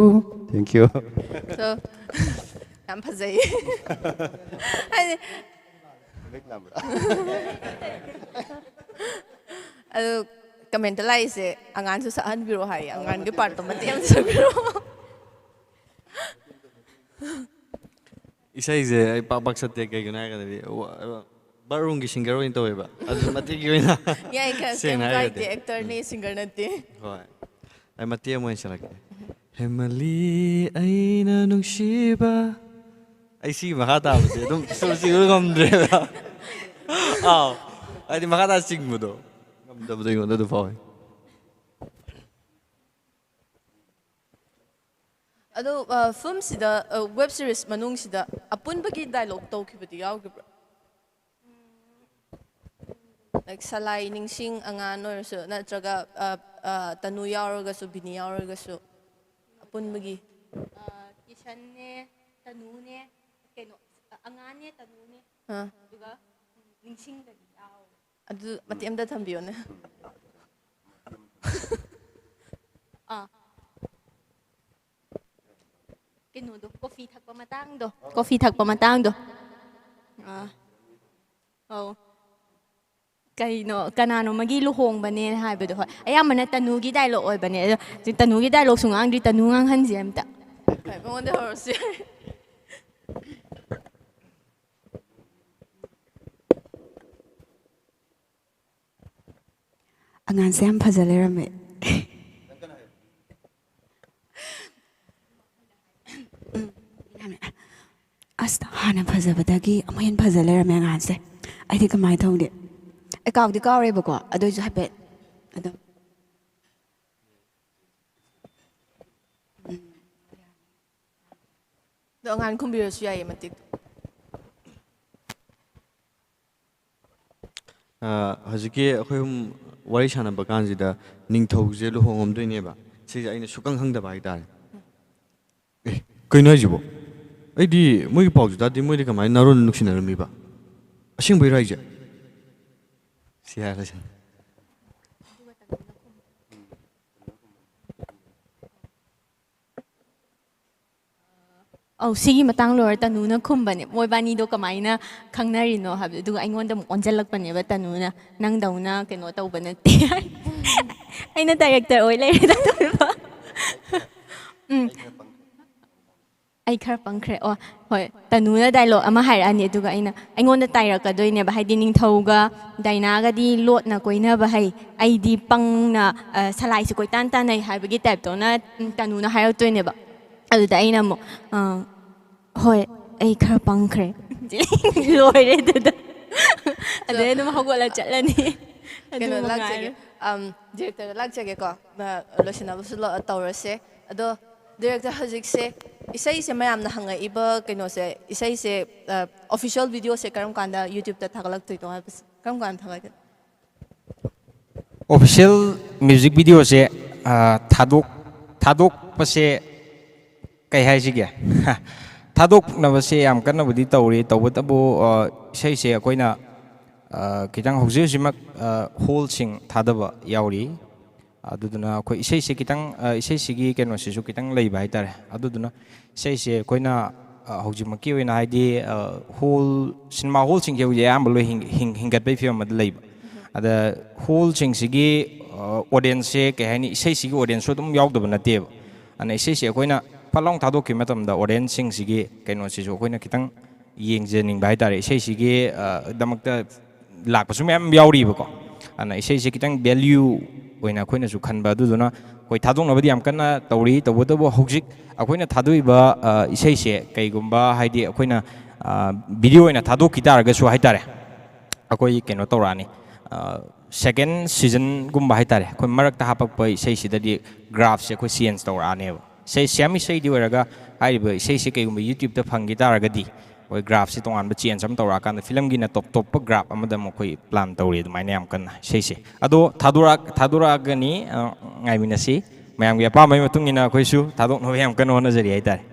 ꯊꯦꯡꯛ ꯌꯨ ꯌꯥꯝ ꯐꯖꯩ ꯍꯥꯏꯗꯤ ꯑꯗꯨ ꯀꯃꯦꯟꯇ ꯂꯥꯛꯏꯁꯦ ꯑꯉꯥꯡꯁꯨ ꯁꯛꯍꯟꯕꯤꯔꯣ ꯍꯥꯏꯌꯦ ꯑꯉꯥꯡꯒꯤ ꯄꯥꯔꯠꯇꯣ ꯃꯇꯦꯛ ꯑꯃ ꯁꯛꯄꯤꯔꯣ ꯏꯁꯩꯁꯦ ꯑꯩ ꯄꯥꯛ ꯁꯛꯇꯦ ꯀꯩꯒꯤꯅꯣ ꯍꯥꯏꯔꯒꯗꯤ ꯕꯥꯠꯔꯨꯝꯒꯤ ꯁꯤꯡꯒꯔ ꯑꯣꯏꯅ ꯇꯧꯋꯦꯕ ꯑꯗꯨ ꯃꯇꯦꯛꯀꯤ ꯑꯣꯏꯅ ꯌꯥꯏ ꯀꯩꯝ ꯁꯦꯡꯅ ꯀꯥꯏꯗꯦ ꯍꯥꯏꯔꯒꯗꯤ ꯑꯦꯛꯇꯔꯅꯤ ꯁꯤꯡꯒꯔ ꯅꯠꯇꯦ ꯍꯣꯏ ꯑꯩ ꯃꯇꯦꯛ ꯑꯃ ꯑꯣꯏꯅ ꯁꯛꯂꯛꯀꯦ ꯍꯦꯃꯂꯤ ꯑꯩꯅ ꯅꯨꯡꯁꯤꯕ ꯑꯩ ꯁꯤꯒꯤ ꯃꯈꯥ ꯇꯥꯕꯁꯦ ꯑꯗꯨꯝ ꯁꯨꯔ ꯆꯤꯡꯕ ꯉꯝꯗ꯭ꯔꯦꯕ ꯑꯥꯎ ꯍꯥꯏꯗꯤ ꯃꯈꯥ ꯇꯥ ꯆꯤꯡꯕꯗꯣ ꯉꯝꯗꯕꯗꯣ ꯑꯩꯉꯣꯟꯗ ꯑꯗꯨ ꯐꯥꯎꯋꯦ ꯑꯗꯣ ꯐꯤꯂꯝꯁꯤꯗ ꯋꯦꯕ ꯁꯤꯔꯤꯁ ꯃꯅꯨꯡꯁꯤꯗ ꯑꯄꯨꯟꯕꯒꯤ ꯗꯥꯏꯂꯣꯛ ꯇꯧꯈꯤꯕꯗꯤ ꯌꯥꯎꯈꯤꯕ꯭ꯔꯥ ꯂꯥꯏꯛ ꯁꯂꯥꯏ ꯅꯤꯡꯁꯤꯡ ꯑꯉꯥꯟ ꯑꯣꯏꯔꯁꯨ ꯅꯠꯇ꯭ꯔꯒ ꯇꯅꯨ ꯌꯥꯎꯔꯒꯁꯨ ꯕꯤꯅꯤ ꯌꯥꯎꯔꯒꯁꯨ ꯑꯄꯨꯟꯕꯒꯤ ꯀꯤꯁꯟꯅꯦ ꯇꯅꯨꯅꯦ ꯀꯩꯅꯣ ꯑꯉꯥꯡꯅꯦ ꯇꯅꯨꯅꯦ ꯑꯗꯨꯒ ꯅꯤꯡꯁꯤꯡꯗꯗꯤ ꯌꯥꯎꯋꯦ ꯑꯗꯨ ꯃꯇꯦꯛ ꯑꯃꯇ ꯊꯝꯕꯤꯌꯣꯅꯦ ꯀꯩꯅꯣꯗꯣ ꯀꯣꯐꯤ ꯊꯛꯄ ꯃꯇꯥꯡꯗꯣ ꯑꯧ ꯀꯩꯅꯣ ꯀꯅꯥꯅꯣꯃꯒꯤ ꯂꯨꯍꯣꯡꯕꯅꯦꯅ ꯍꯥꯏꯕꯗꯣ ꯍꯣꯏ ꯑꯌꯥꯝꯕꯅ ꯇꯅꯨꯒꯤ ꯗꯥꯏꯂꯣꯛ ꯑꯣꯏꯕꯅꯦ ꯑꯗꯣ ꯇꯅꯨꯒꯤ ꯗꯥꯏꯂꯣꯛꯁꯨ ꯉꯥꯡꯗ꯭ꯔꯤ ꯇꯅꯨ ꯉꯥꯡꯍꯟꯁꯦ ꯑꯝꯇ ꯍꯣꯏ ꯃꯉꯣꯟꯗ ꯍꯧꯔꯁꯤ ꯑꯉꯥꯡꯁꯦ ꯌꯥꯝ ꯐꯖ ꯂꯩꯔꯝꯃꯦ ꯑꯁ ꯍꯥꯟꯅ ꯐꯖꯕꯗꯒꯤ ꯑꯃꯨꯛ ꯍꯦꯟꯅ ꯐꯖ ꯂꯩꯔꯝꯃꯦ ꯑꯉꯥꯡꯁꯦ ꯑꯩꯗꯤ ꯀꯃꯥꯏꯅ ꯇꯧꯅꯤ ꯑꯦꯀꯥꯎꯟꯗꯤ ꯀꯥꯎꯔꯦꯕꯀꯣ ꯑꯗꯨꯏꯁꯨ ꯍꯥꯏꯐꯦꯠ ꯑꯗꯨꯝ ꯑꯗꯣ ꯑꯉꯥꯡ ꯈꯨꯝꯕꯤꯔꯁꯨ ꯌꯥꯏꯌꯦ ꯃꯇꯤꯛ ꯍꯧꯖꯤꯛꯀꯤ ꯑꯩꯈꯣꯏ ꯋꯥꯔꯤ ꯁꯥꯟꯅꯕ ꯀꯥꯟꯁꯤꯗ ꯅꯤꯡꯊꯧꯁꯦ ꯂꯨꯍꯣꯡꯉꯝꯗꯣꯏꯅꯦꯕ ꯁꯤꯁꯦ ꯑꯩꯅ ꯁꯨꯛꯈꯪ ꯈꯪꯗꯕ ꯍꯥꯏꯇꯥꯔꯦ ꯑꯦ ꯀꯩꯅꯣ ꯍꯥꯏꯁꯤꯕꯣ ꯑꯩꯗꯤ ꯃꯣꯏꯒꯤ ꯄꯥꯎꯁꯨ ꯇꯥꯗꯦ ꯃꯣꯏꯗꯤ ꯀꯃꯥꯏꯅ ꯅꯔꯣꯟ ꯅꯨꯡꯁꯤꯅꯔꯝꯃꯤꯕ ꯑꯁꯦꯡꯕꯩꯔꯣ ꯍꯥꯏꯁꯦ ꯁꯤ ꯍꯥꯏꯔꯁꯤ ꯑꯧ ꯁꯤꯒꯤ ꯃꯇꯥꯡ ꯂꯣꯏꯔ ꯇꯅꯨꯅ ꯈꯨꯝꯕꯅꯦ ꯃꯣꯏꯕꯥꯅꯤꯗꯣ ꯀꯃꯥꯏꯅ ꯈꯪꯅꯔꯤꯅꯣ ꯍꯥꯏꯕꯗꯣ ꯑꯗꯨꯒ ꯑꯩꯉꯣꯟꯗ ꯑꯃꯨꯛ ꯑꯣꯟꯁꯤꯜꯂꯛꯄꯅꯦꯕ ꯇꯅꯨꯅ ꯅꯪꯗꯧꯅ ꯀꯩꯅꯣ ꯇꯧꯕ ꯅꯠꯇꯦ ꯑꯩꯅ ꯗꯥꯏꯔꯦꯛꯇꯔ ꯑꯣꯏ ꯂꯩꯔꯦ ꯑꯩ ꯈꯔ ꯄꯪꯈ꯭ꯔꯦ ꯑꯣ ꯍꯣꯏ ꯇꯅꯨꯅ ꯗꯥꯏꯂꯣꯛ ꯑꯃ ꯍꯥꯏꯔꯛꯑꯅꯤ ꯑꯗꯨꯒ ꯑꯩꯉꯣꯟꯗ ꯇꯥꯏꯔꯛꯀꯗꯣꯏꯅꯦꯕ ꯍꯥꯏꯗꯤ ꯅꯤꯡꯊꯧꯒ ꯗꯥꯏꯅꯥꯒꯗꯤ ꯂꯣꯠꯅ ꯀꯣꯏꯅꯕ ꯍꯩ ꯑꯩꯗꯤ ꯄꯪꯅ ꯁꯂꯥꯏꯁꯤ ꯀꯣꯏꯇꯥꯟ ꯇꯥꯟꯅꯩ ꯍꯥꯏꯕꯒꯤ ꯇꯥꯏꯞꯇꯧꯅ ꯇꯅꯨꯅ ꯍꯥꯏꯔꯛꯇꯣꯏꯅꯦꯕ ꯑꯗꯨꯗ ꯑꯩꯅ ꯑꯃꯨꯛ ꯍꯣꯏ ꯑꯩ ꯈꯔ ꯄꯪꯈ꯭ꯔꯦ ꯂꯣꯏꯔꯦ ꯑꯗꯨꯗ ꯑꯗꯩ ꯑꯗꯨꯝ ꯍꯧꯒꯠꯂ ꯆꯠꯂꯅꯤ ꯑꯗꯨ ꯀꯩꯅꯣ ꯂꯥꯛꯆꯒꯦ ꯃꯉꯥꯏꯔꯦ ꯗꯤꯔꯦꯛꯇꯔꯗ ꯂꯥꯛꯆꯒꯦꯀꯣ ꯂꯣꯏꯁꯤꯟꯅꯕꯁꯨ ꯇꯧꯔꯁꯦ ꯑꯗꯣ ꯗꯤꯔꯦꯛꯇꯔ ꯍꯧꯖꯤꯛꯁꯦ ꯏꯁꯩꯁꯦ ꯃꯌꯥꯝꯅ ꯍꯪꯉꯛꯏꯕ ꯀꯩꯅꯣꯁꯦ ꯏꯁꯩꯁꯦ ꯑꯣꯐꯤꯁꯤꯌꯦꯜ ꯚꯤꯗꯤꯑꯣꯁꯦ ꯀꯔꯝ ꯀꯥꯟꯗ ꯌꯨꯇ꯭ꯌꯨꯕꯇ ꯊꯥꯒꯠꯂꯛꯇꯣꯏꯅꯣ ꯍꯥꯏꯕꯁꯦ ꯀꯔꯝ ꯀꯥꯟꯗ ꯊꯥꯒꯠꯀꯅꯤ ꯑꯣꯐꯤꯁꯤꯌꯦꯜ ꯃ꯭ꯌꯨꯖꯤꯛ ꯚꯤꯗꯤꯑꯣꯁꯦ ꯊꯥꯗꯣꯛꯄꯁꯦ ꯀꯩ ꯍꯥꯏꯁꯤꯒꯦ ꯊꯥꯗꯣꯛꯅꯕꯁꯦ ꯌꯥꯝ ꯀꯟꯅꯕꯨꯗꯤ ꯇꯧꯔꯤ ꯇꯧꯕꯇꯕꯨ ꯏꯁꯩꯁꯦ ꯑꯩꯈꯣꯏꯅ ꯈꯤꯇꯪ ꯍꯧꯖꯤꯛ ꯍꯧꯖꯤꯛꯃꯛ ꯍꯣꯜꯁꯤꯡ ꯊꯥꯗꯕ ꯌꯥꯎꯔꯤ ꯑꯗꯨꯗꯨꯅ ꯑꯩꯈꯣꯏ ꯏꯁꯩꯁꯦ ꯈꯤꯇꯪ ꯏꯁꯩꯁꯤꯒꯤ ꯀꯩꯅꯣꯁꯤꯁꯨ ꯈꯤꯇꯪ ꯂꯩꯕ ꯍꯥꯏꯇꯥꯔꯦ ꯑꯗꯨꯗꯨꯅ ꯏꯁꯩꯁꯦ ꯑꯩꯈꯣꯏꯅ ꯍꯧꯖꯤꯛꯃꯛꯀꯤ ꯑꯣꯏꯅ ꯍꯥꯏꯗꯤ ꯍꯣꯜ ꯁꯤꯅꯦꯃꯥ ꯍꯣꯜꯁꯤꯡꯁꯦ ꯍꯧꯖꯤꯛ ꯑꯌꯥꯝꯕ ꯂꯣꯏ ꯍꯤꯡꯒꯠꯄꯒꯤ ꯐꯤꯕꯝ ꯑꯃꯗ ꯂꯩꯕ ꯑꯗ ꯍꯣꯜꯁꯤꯡꯁꯤꯒꯤ ꯑꯣꯗꯤꯌꯟꯁꯁꯦ ꯀꯩ ꯍꯥꯏꯅꯤ ꯏꯁꯩꯁꯤꯒꯤ ꯑꯣꯗꯤꯌꯟꯁꯁꯨ ꯑꯗꯨꯝ ꯌꯥꯎꯗꯕ ꯅꯠꯇꯦꯕ ꯑꯗꯨꯅ ꯏꯁꯩꯁꯦ ꯑꯩꯈꯣꯏꯅ ꯐꯠ ꯂꯥꯎ ꯊꯥꯗꯣꯛꯈꯤꯕ ꯃꯇꯝꯗ ꯑꯣꯗꯤꯌꯟꯁꯁꯤꯡꯁꯤꯒꯤ ꯀꯩꯅꯣꯁꯤꯁꯨ ꯑꯩꯈꯣꯏꯅ ꯈꯤꯇꯪ ꯌꯦꯡꯖꯅꯤꯡꯕ ꯍꯥꯏꯇꯥꯔꯦ ꯏꯁꯩꯁꯤꯒꯤ ꯗꯃꯛꯇ ꯂꯥꯛꯄꯁꯨ ꯃꯌꯥꯝ ꯌꯥꯎꯔꯤꯕꯀꯣ ꯑꯗꯨꯅ ꯏꯁꯩꯁꯦ ꯈꯤꯇꯪ ꯚꯦꯂ꯭ꯌꯨ ꯑꯣꯏꯅ ꯑꯩꯈꯣꯏꯅꯁꯨ ꯈꯟꯕ ꯑꯗꯨꯗꯨꯅ ꯑꯩꯈꯣꯏ ꯊꯥꯗꯣꯛꯅꯕꯗꯤ ꯌꯥꯝ ꯀꯟꯅ ꯇꯧꯔꯤ ꯇꯧꯕꯇꯕꯨ ꯍꯧꯖꯤꯛ ꯑꯩꯈꯣꯏꯅ ꯊꯥꯗꯣꯛꯏꯕ ꯏꯁꯩꯁꯦ ꯀꯩꯒꯨꯝꯕ ꯍꯥꯏꯗꯤ ꯑꯩꯈꯣꯏꯅ ꯚꯤꯗꯤꯑꯣ ꯑꯣꯏꯅ ꯊꯥꯗꯣꯛꯈꯤ ꯇꯥꯔꯒꯁꯨ ꯍꯥꯏꯇꯥꯔꯦ ꯑꯩꯈꯣꯏ ꯀꯩꯅꯣ ꯇꯧꯔꯛꯑꯅꯤ ꯁꯦꯀꯦꯟ ꯁꯤꯖꯟꯒꯨꯝꯕ ꯍꯥꯏꯇꯥꯔꯦ ꯑꯩꯈꯣꯏ ꯃꯔꯛꯇ ꯍꯥꯞꯄꯛꯄ ꯏꯁꯩꯁꯤꯗꯗꯤ ꯒ꯭ꯔꯥꯐꯁꯦ ꯑꯩꯈꯣꯏ ꯆꯦꯟꯖ ꯇꯧꯔꯛꯑꯅꯦꯕ ꯁꯦꯝ ꯏꯁꯩꯗꯤ ꯑꯣꯏꯔꯒ ꯍꯥꯏꯔꯤꯕ ꯏꯁꯩꯁꯦ ꯀꯩꯒꯨꯝꯕ ꯌꯨꯇ꯭ꯌꯨꯕꯇ ꯐꯪꯈꯤ ꯇꯥꯔꯒꯗꯤ ꯑꯩꯈꯣꯏ ꯒ꯭ꯔꯥꯐꯁꯦ ꯇꯣꯉꯥꯟꯕ ꯆꯦꯟꯖ ꯑꯃ ꯇꯧꯔꯛꯑꯀꯥꯟꯗ ꯐꯤꯂꯝꯒꯤꯅ ꯇꯣꯞ ꯇꯣꯞꯄ ꯒ꯭ꯔꯥꯐ ꯑꯃꯗ ꯑꯃꯨꯛ ꯑꯩꯈꯣꯏ ꯄ꯭ꯂꯥꯟ ꯇꯧꯔꯤ ꯑꯗꯨꯃꯥꯏꯅ ꯌꯥꯝ ꯀꯟꯅ ꯏꯁꯩꯁꯦ ꯑꯗꯣ ꯊꯥꯗꯣꯔꯛꯑꯒꯅꯤ ꯉꯥꯏꯃꯤꯟꯅꯁꯤ ꯃꯌꯥꯝꯒꯤ ꯑꯄꯥꯝꯕꯒꯤ ꯃꯇꯨꯡ ꯏꯟꯅ ꯑꯩꯈꯣꯏꯁꯨ ꯊꯥꯗꯣꯛꯅꯕ ꯌꯥꯝ ꯀꯟꯅ ꯍꯣꯠꯅꯖꯔꯤ ꯍꯥꯏꯇꯥꯔꯦ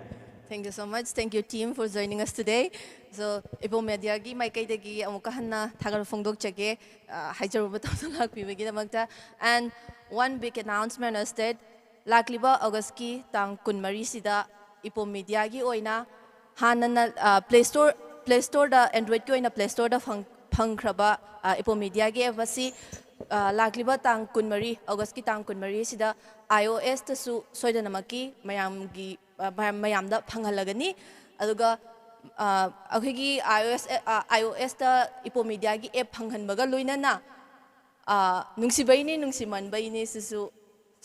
Thank you so much. Thank you, team, for joining us today. So, Ipo Media gi maikaidagi amuka hanna thagar phongdokjage haijaruba tawna lakpibagi damakta. And one big announcement is that lakliba August ki tang kunmari sida Ipo Media gi oina hanana Play Store da Android ki oina Play Store da phangkhraba Ipo Media gi app asi lakliba tang kunmari August ki tang kunmari sida iOS ta su soidanamaki mayamda phangalagani aduga akhigi iOS ta Ipo Media gi app phanghanbaga loinana nungsibaini nungsimanbaini sisu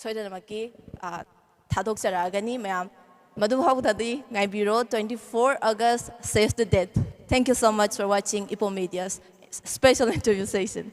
soidanamaki thadokjaragani mayam madu hawdadi ngaibiro 24 August save the date. Thank you so much for watching Ipo Media's special interview session.